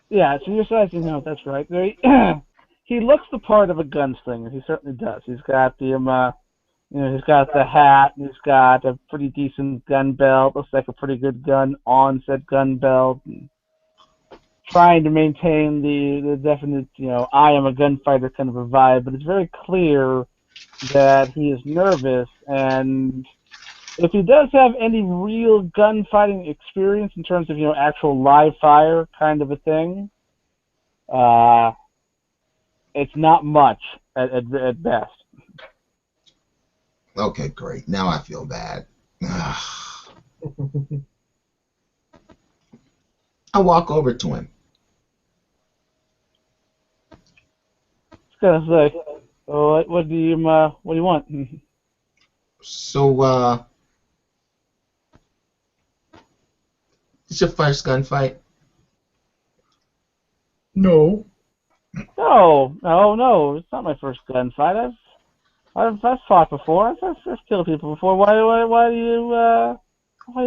yeah, so you're sizing him up. That's right. He looks the part of a gunslinger. He certainly does. He's got the he's got the hat. And he's got a pretty decent gun belt. Looks like a pretty good gun on said gun belt. And trying to maintain the definite, I am a gunfighter kind of a vibe. But it's very clear that he is nervous, and if he does have any real gunfighting experience in terms of actual live fire kind of a thing, it's not much at best. Okay, great. Now I feel bad. I walk over to him. It's kind of like, oh, what do you want? So, it's your first gunfight? No. No, it's not my first gunfight. I've fought before. I've killed people before. Why do you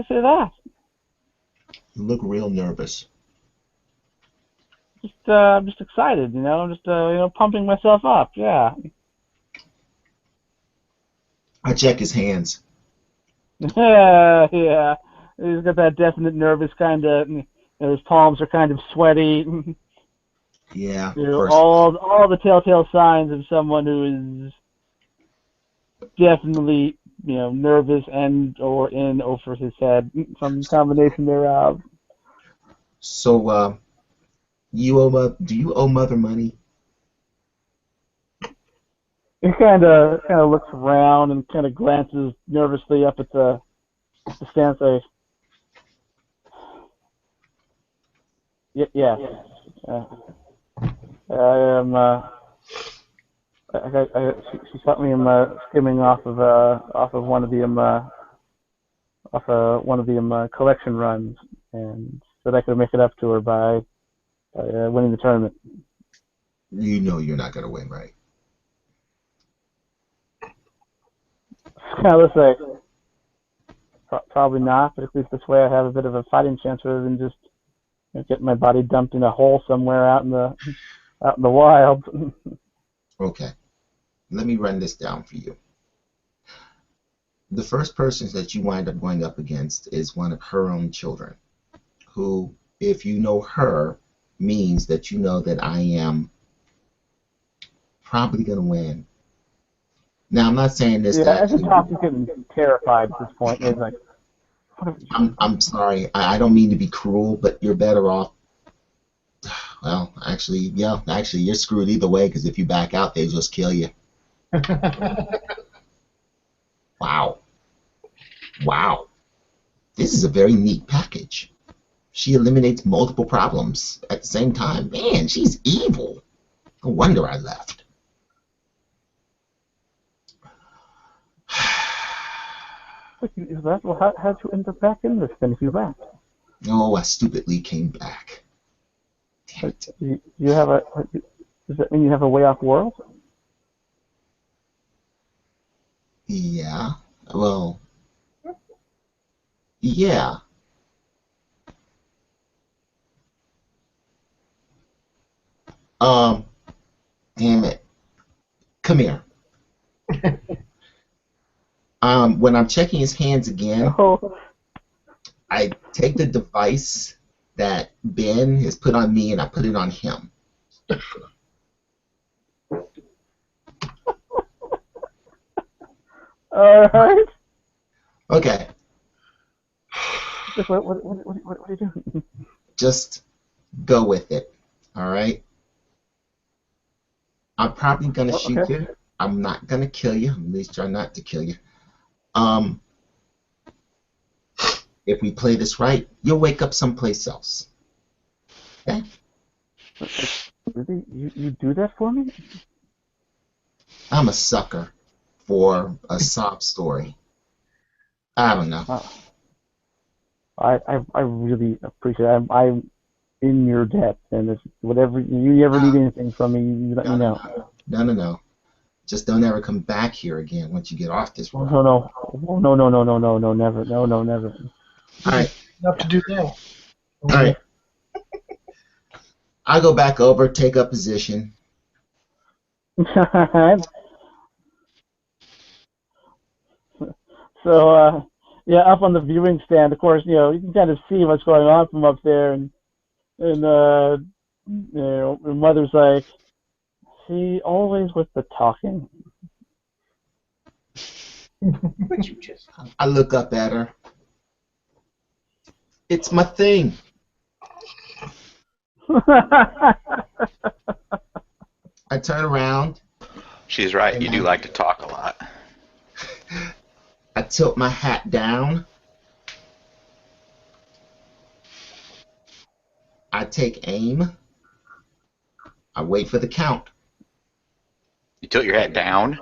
say that? You look real nervous. I'm just excited, I'm just pumping myself up. Yeah. I check his hands. Yeah. He's got that definite nervous kind of. His palms are kind of sweaty. Yeah. All the telltale signs of someone who is definitely nervous and or in over his head, some combination thereof. So do you owe Mother money? He kind of looks around and kind of glances nervously up at the stand. Say, yeah. I am. She caught me skimming off of one of the collection runs, and said I could make it up to her by winning the tournament. You know you're not going to win, right? Let's say probably not, but at least this way I have a bit of a fighting chance rather than just getting my body dumped in a hole somewhere out in the wild. Okay. Let me run this down for you. The first person that you wind up going up against is one of her own children, who, if you know her, means that you know that I am probably going to win. Now, I'm not saying this to Yeah, as a actually. top, he's getting terrified at this point. He's like, I'm sorry. I don't mean to be cruel, but you're better off. Well, actually, yeah, actually, you're screwed either way, because if you back out, they just kill you. Wow. Wow. This is a very neat package. She eliminates multiple problems at the same time. Man, she's evil. No wonder I left. you left? Well, how'd you end up back in this then if you left? Oh, I stupidly came back. Damn it. You have a. Does that mean you have a way off world? Yeah. Well, yeah. Um, damn it. Come here. When I'm checking his hands again, Oh, I take the device that Ben has put on me and I put it on him. all right. Okay, What are you doing? just go with it. All right. I'm probably gonna Oh, shoot okay. you. I'm not gonna kill you. At least try not to kill you. Um, if we play this right, you'll wake up someplace else. Okay? Really? You do that for me? I'm a sucker for a sob story. I don't know. Oh, I really appreciate it. I'm in your debt, and if whatever you ever need anything from me, you let me know. No. Just don't ever come back here again once you get off this Oh, road. no, never, no, never. All right. Enough to do that. All right. I'll go back over, take up position. So, yeah, up on the viewing stand, of course, you can kind of see what's going on from up there, and her mother's like, she always with the talking. Would you just? I look up at her. It's my thing. I turn around. She's right. You do like to talk a lot. I tilt my hat down. I take aim. I wait for the count. You tilt your head down.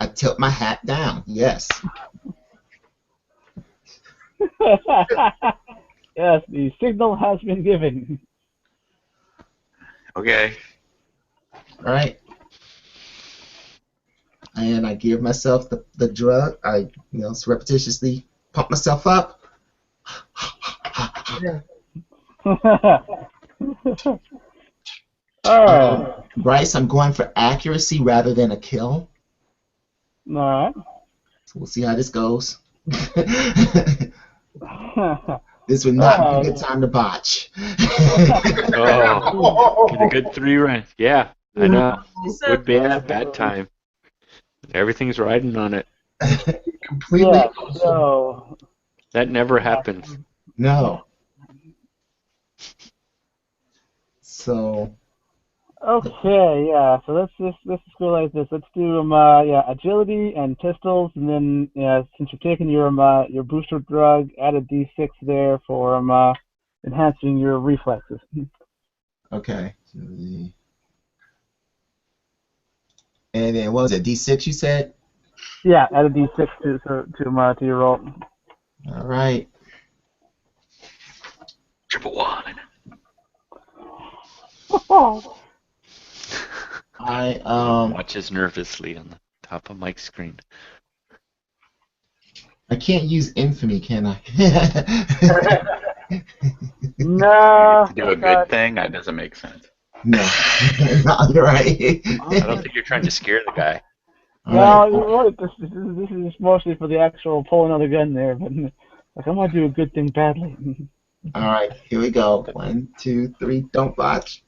I tilt my hat down. Yes. Yes, the signal has been given. Okay. All right. And I give myself the drug. I repetitiously pump myself up. Yeah. All right. Bryce, I'm going for accuracy rather than a kill. All right. So we'll see how this goes. This would not be a good time to botch. Oh, get a good 3 rounds. Yeah, I know. So, Would be a bad time. Everything's riding on it. Completely. Yeah, so That never happens. No. So okay, yeah. So let's go like this. Let's do agility and pistols, and then since you're taking your booster drug, add a D6 there for enhancing your reflexes. okay. And then what was it? D6 you said? Yeah, add a D6 to your roll. All right. 111. I Watches nervously on the top of Mike's screen. I can't use infamy, can I? No. To do a good thing, that doesn't make sense. No, no, you're right. I don't think you're trying to scare the guy. All No, right. you're right. This is mostly for the actual pulling of the gun there, but like I want to do a good thing badly. All right. Here we go. 1, 2, 3. Don't botch.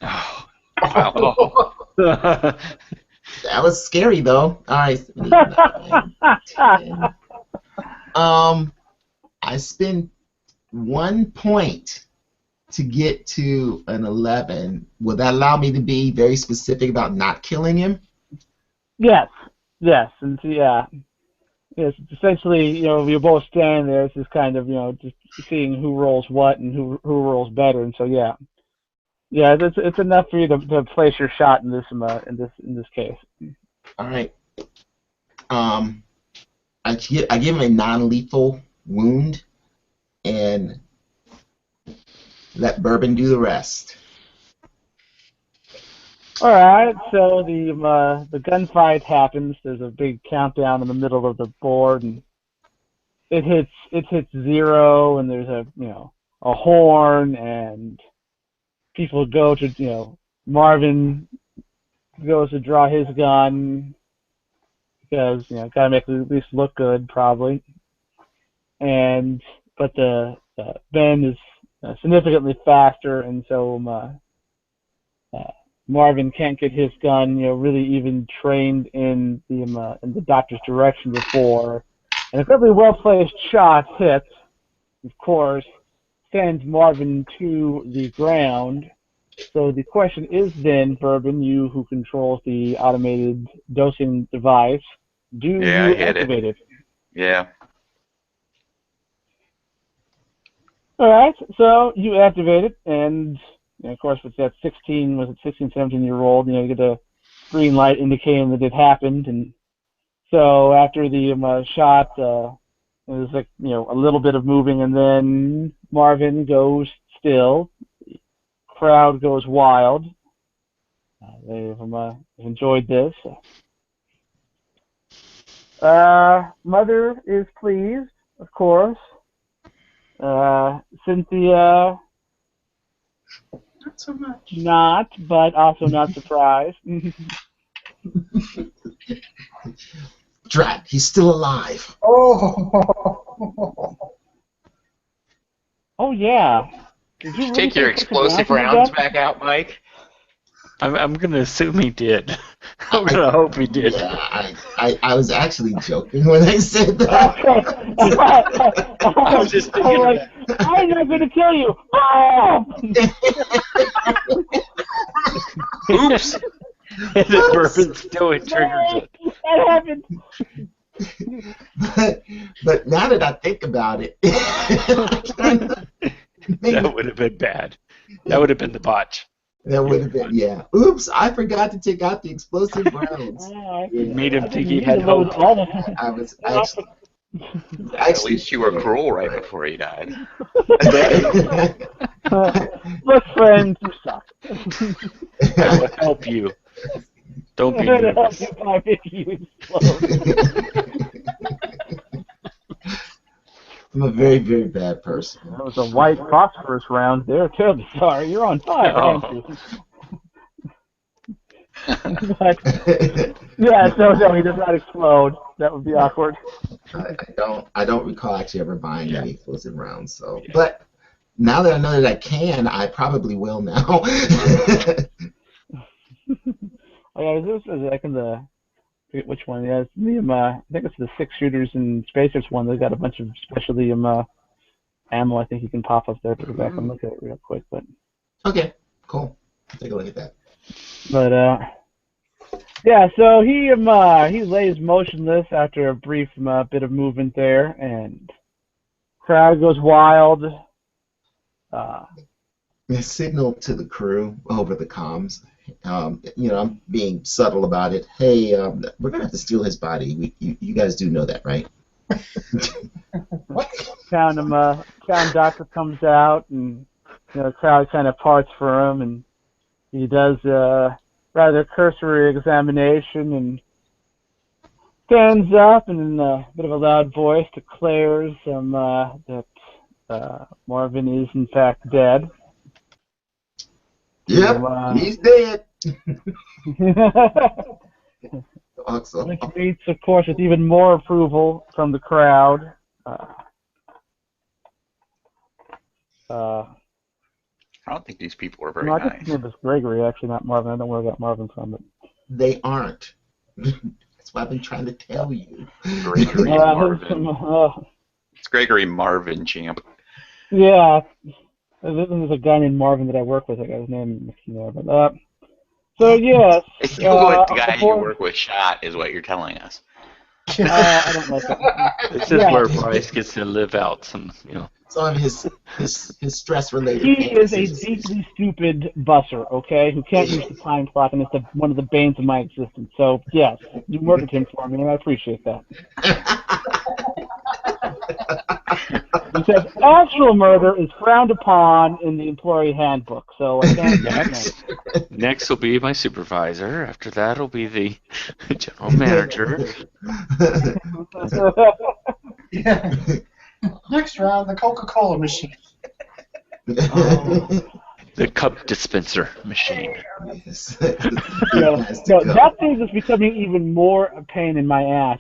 Oh, wow. That was scary though. All right. 9, 10. I spend 1 point to get to an 11. Will that allow me to be very specific about not killing him? Yes, and so, yeah, yes. It's essentially, you're both standing there. It's just kind of, just seeing who rolls what and who rolls better, and so yeah, it's enough for you to place your shot in this case. All right. I give him a non-lethal wound and let Bourbon do the rest. All right, so the gunfight happens. There's a big countdown in the middle of the board, and it hits 0, and there's a horn, and people go to Marvin goes to draw his gun because gotta make it at least look good probably, but the Ben is significantly faster, and so Marvin can't get his gun, really even trained in the doctor's direction before. And a incredibly well-placed shot hits, of course, sends Marvin to the ground. So the question is then, Bourbon, you who controls the automated dosing device, do you activate it? Yeah. All right, so you activate it, and of course, with that 16, 17-year-old, you get a green light indicating that it happened, and so after the shot, there's like a little bit of moving, and then Marvin goes still. The crowd goes wild. They've enjoyed this. Mother is pleased, of course. Cynthia, Not so much. not, but also not surprised. Drat, he's still alive. Oh. Oh yeah. Did you really Take your put explosive some rounds in the back out, Mike. I'm gonna assume he did. I'm gonna hope he did. Yeah, I was actually joking when I said that. I was just thinking of that. I'm not going to kill you. Oh! Oops. And the bourbon still triggers it. That happened. but now that I think about it, That would have been bad. That would have been the botch. that would have been, yeah. Oops, I forgot to take out the explosive rounds. Made him think he had hope. I was At least you were cruel right before he died. Look, friends, you suck. I will help you. Don't be I'm going to help nervous. you by making you explode. I'm a very, very bad person. That was a white phosphorus round there. Terribly sorry. You're on fire, aren't you? But, yeah, so no, he does not explode. That would be awkward. I don't recall actually ever buying any explosive rounds. So, but now that I know that I can, I probably will now. Oh yeah, this is like in the, I forget which one. Yeah, it's the I think it's the 6-shooters and spacers one. They got a bunch of specialty ammo. I think you can pop up there to go back and look at it real quick. But Okay, cool. Take a look at that. Yeah, so he lays motionless after a brief bit of movement there, and crowd goes wild. I signal to the crew over the comms. I'm being subtle about it. Hey, we're gonna have to steal his body. You guys do know that, right? Town doctor comes out, and the crowd kind of parts for him, and he does rather cursory examination and stands up and in a bit of a loud voice declares that Marvin is in fact dead. Yep, he's dead. Awesome. Which meets, of course, with even more approval from the crowd. I don't think these people are very No, I think nice. his name is Gregory, actually, not Marvin. I don't know where I got Marvin from. But... They aren't. That's what I've been trying to tell you. Gregory Marvin. Uh, It's Gregory Marvin, champ. yeah, there's a guy named Marvin that I work with. I got his name mixed in there. But, so, yes. You with the guy you work with shot is what you're telling us. I don't like it. This is where Bryce gets to live out some, Some of his stress-related He is a fantasies. deeply stupid busser, okay, who can't use the time clock, and it's one of the banes of my existence. So, yes, you murdered him for me, and I appreciate that. He says actual murder is frowned upon in the employee handbook, so I can't. Next will be my supervisor. After that will be the general manager. Yeah. Next round, the Coca-Cola machine. The cup dispenser machine. Yes. No, that thing is becoming even more a pain in my ass.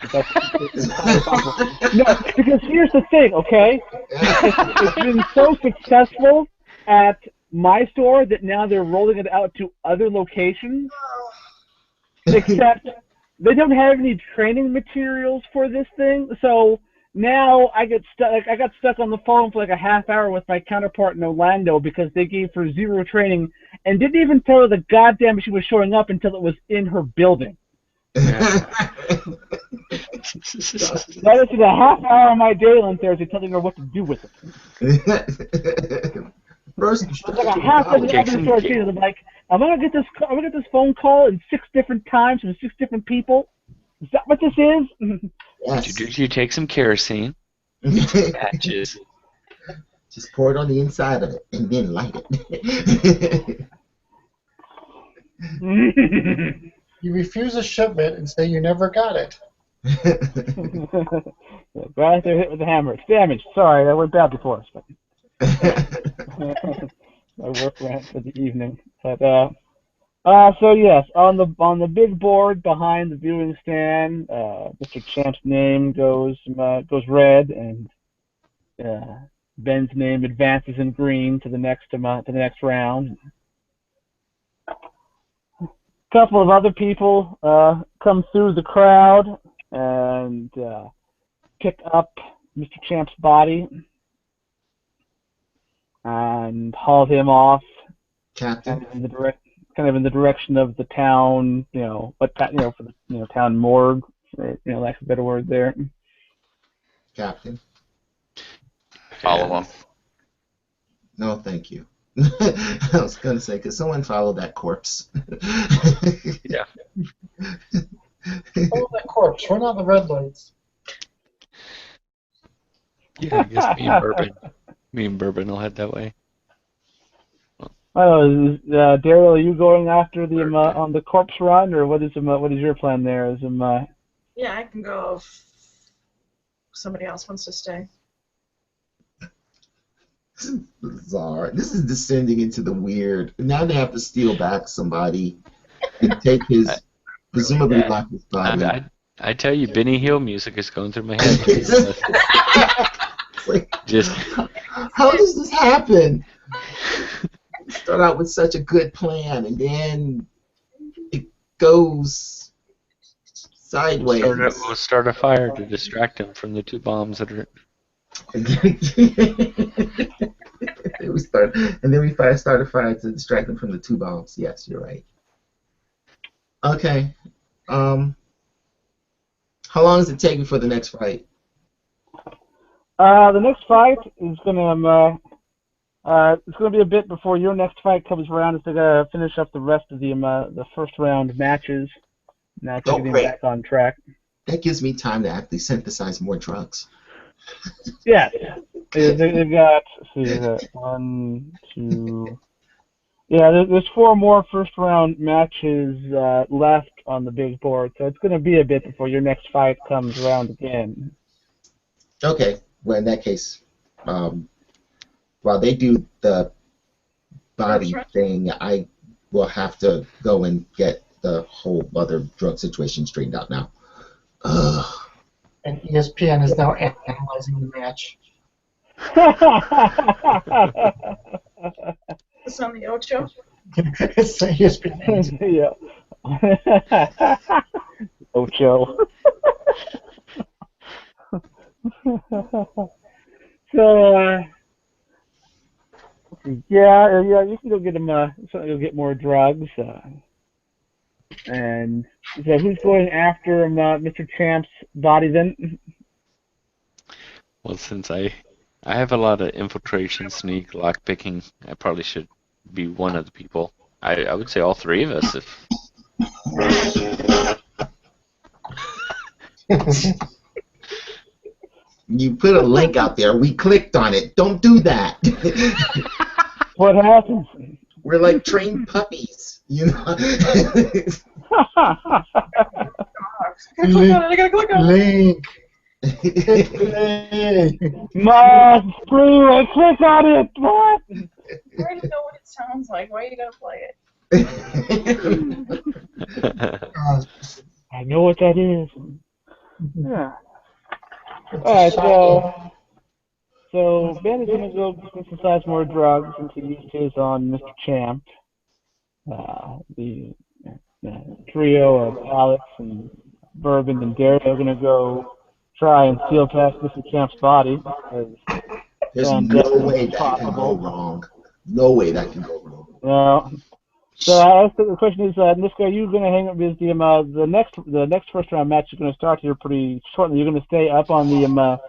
No, because here's the thing, okay? It's been so successful at my store that now they're rolling it out to other locations. Except they don't have any training materials for this thing, so now I get stuck. Like, I got stuck on the phone for like a half hour with my counterpart in Orlando because they gave her zero training and didn't even tell her the goddamn she was showing up until it was in her building. Yeah. That is a half hour of my day on Thursday telling her what to do with it. First, It's like a half of the other store too. I'm like, I'm gonna get this phone call in 6 different times from 6 different people. Is that what this is? yes. You take some kerosene, patches. Just pour it on the inside of it and then light it. You refuse a shipment and say you never got it. Right there, hit with the hammer. It's damaged. Sorry, that went bad before us. But I work around for the evening. But so yes, on the big board behind the viewing stand, Mr. Champ's name goes red, and Ben's name advances in green to the next round. A couple of other people come through the crowd and pick up Mr. Champ's body and haul him off, Captain. kind of in the direction of the town, for the town morgue, lack of a better word there. Captain. Follow him. No, thank you. I was going to say, could someone follow that corpse? Yeah. Follow that corpse. Run out the red lights. Yeah, I guess me and Bourbon will head that way. Oh, Daryl, are you going after the on the corpse run, or what is your plan there? Yeah, I can go if somebody else wants to stay. This is bizarre. This is descending into the weird. Now they have to steal back somebody and take his, presumably lock his body. I tell you, Benny Hill music is going through my head. It's like, how does this happen? Start out with such a good plan, and then it goes sideways. We'll start a fire to distract him from the 2 bombs that are. And then we start a fire to distract them from the 2 bombs. Yes, you're right. Okay. How long does it take before the next fight? The next fight is gonna it's gonna be a bit before your next fight comes around. It's gonna finish up the rest of the first round matches. Now it's getting back on track. That gives me time to actually synthesize more drugs. Yes, they've got. Let's see, 1, 2. Yeah, there's 4 more first round matches left on the big board, so it's going to be a bit before your next fight comes around again. Okay, well in that case, while they do the body thing, I we'll have to go and get the whole other drug situation straightened out now. Ugh. And ESPN is now analyzing the match. This on the Ocho? It's ESPN. Yeah. Ocho. So, yeah, you can go get him. Go get more drugs. And so, who's going after Mr. Champ's body then? Well, since I have a lot of infiltration, sneak, lockpicking, I probably should be one of the people. I would say all three of us. If You put a link out there. We clicked on it. Don't do that. What happens? We're like trained puppies, you know. I gotta click on it. Link. Play. Must free. Click on it. What? I already know what it sounds like. Why you gotta play it? I know what that is. Yeah. It's All right, a shot. so Ben is going to go synthesize more drugs and to use his on Mr. Champ. The trio of Alex and Bourbon and Dario are going to go try and steal past Mr. Champ's body. There's no way that can go wrong. No way that can go wrong. Well, so I asked the question is, Niska, are you going to hang up with the next first round match is going to start here pretty shortly? You're going to stay up on the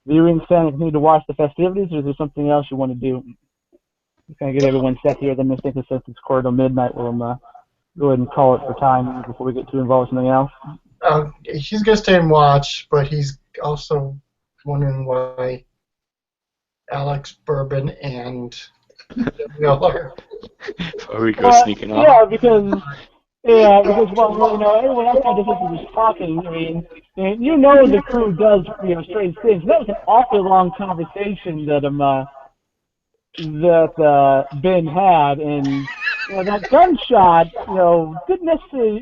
viewing stand and continue to watch the festivities, or is there something else you want to do? Kind of get everyone set here. Then I think since it's quarter to midnight, we'll go ahead and call it for time before we get too involved in something else. He's going to stay and watch, but he's also wondering why Alex, Bourbon, and Miller. Before we go sneaking off. Yeah, because well, everyone else on this is just talking. I mean, the crew does strange things. That was an awfully long conversation that Ben had, and that gunshot, didn't necessarily,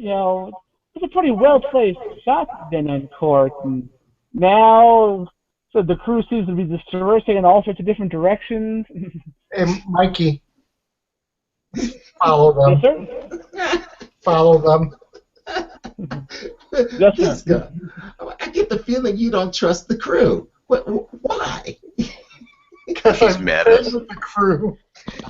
it's a pretty well placed shot Ben in court, and now so the crew seems to be dispersing in all sorts of different directions. Hey, Mikey, follow them. Yes, sir. Follow them. Yes, sir. Jessica, I get the feeling you don't trust the crew. Why? Because He's I'm mad. friends with the crew.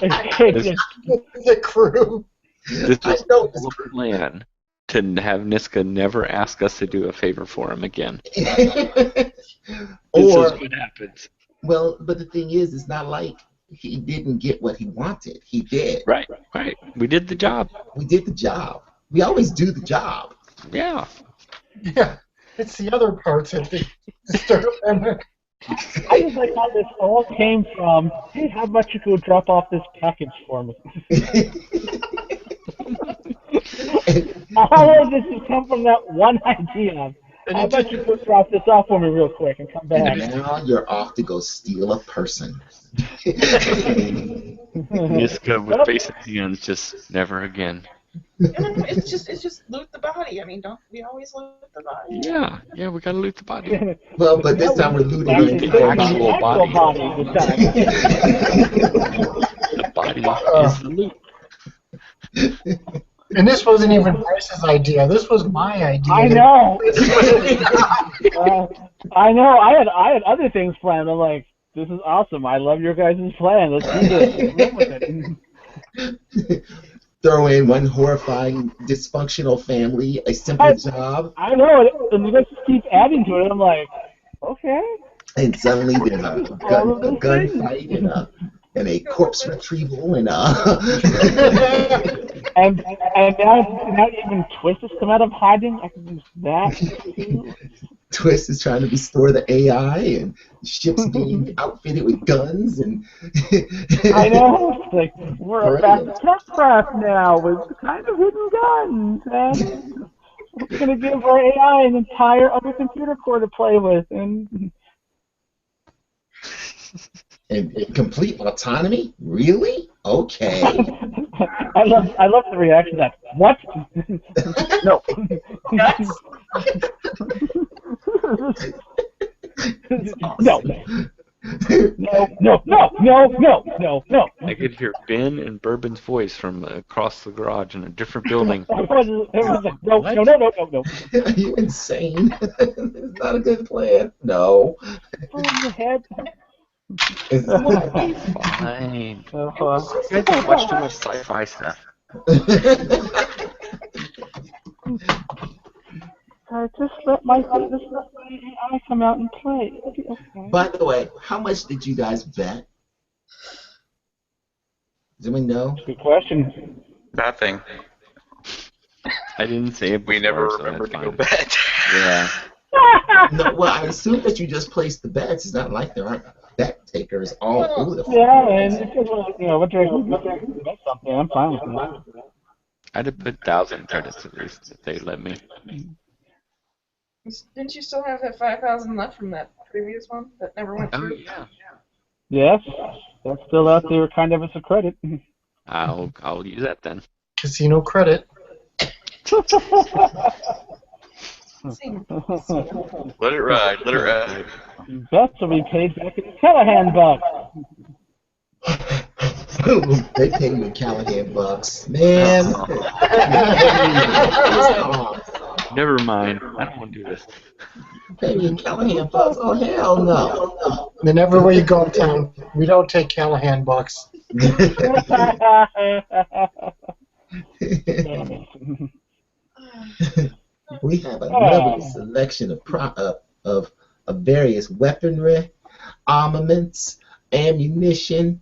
The crew. This I is know a plan to have Niska never ask us to do a favor for him again. This is what happens. Well, but the thing is, it's not like he didn't get what he wanted. He did. Right. We did the job. We did the job. We always do the job. Yeah. Yeah, it's the other parts that they disturb them. I just like how this all came from, hey, how about you go drop off this package for me? All of this has come from that one idea. How about you go drop this off for me real quick and come back? And now you're off to go steal a person. Niska with basic hands, just never again. No, it's just loot the body. I mean, don't we always loot the body? Yeah, we gotta loot the body. Well, but this time we're looting the The entire actual body. body. this time. The body is the loot. And this wasn't even Bryce's idea. This was my idea. I know. I know. I had other things planned. I'm like, this is awesome. I love your guys' plan. Let's do this. Run with it. Throw in one horrifying dysfunctional family, a simple job, I know. And you guys just keep adding to it. I'm like, okay. and suddenly there's a gunfight and a corpse retrieval and And now even Twist has come out of hiding. I can use that too. Twist is trying to restore the AI and ships being outfitted with guns and I know. It's like we're back to Techcraft now with kind of hidden guns, and we're gonna give our AI an entire other computer core to play with, and complete autonomy? Really? Okay. I love the reaction. That what? No. Nuts. That's No. awesome. No. I could hear Ben and Bourbon's voice from across the garage in a different building. It was like, no. Are you insane? It's not a good plan. No. On the head. It's Fine. You guys have watched too much sci-fi stuff. Just let my AI come out and play. Okay. By the way, how much did you guys bet? Does anyone know? Good question. Nothing. I didn't say it before, We never so remembered to that's go fine. bet. Yeah. No, well, I assume that you just placed the bets. It's not like there aren't bet takers all over the Yeah, and if what direction bet something, I'm fine with that. I'd have put 1,000 credits at least if they let me. Didn't you still have that 5,000 left from that previous one that never went Oh through? yeah. Yes, that's still out there, kind of as a credit. I'll use that then. Casino credit. Let it ride. Let it ride. Bets will be paid back in Callahan bucks. They pay you in Callahan bucks. Man. Never mind. I don't want to do this. Pay me in Callahan bucks. Oh, hell no. Then everywhere you go in town, we don't take Callahan bucks. We have a lovely selection of various weaponry, armaments, ammunition,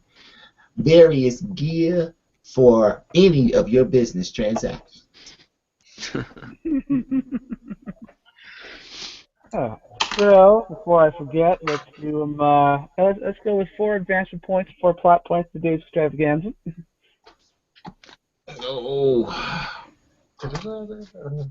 various gear for any of your business transactions. So, before I forget, let's do them. Let's go with 4 advancement points, 4 plot points. Today's extravaganza. Oh. And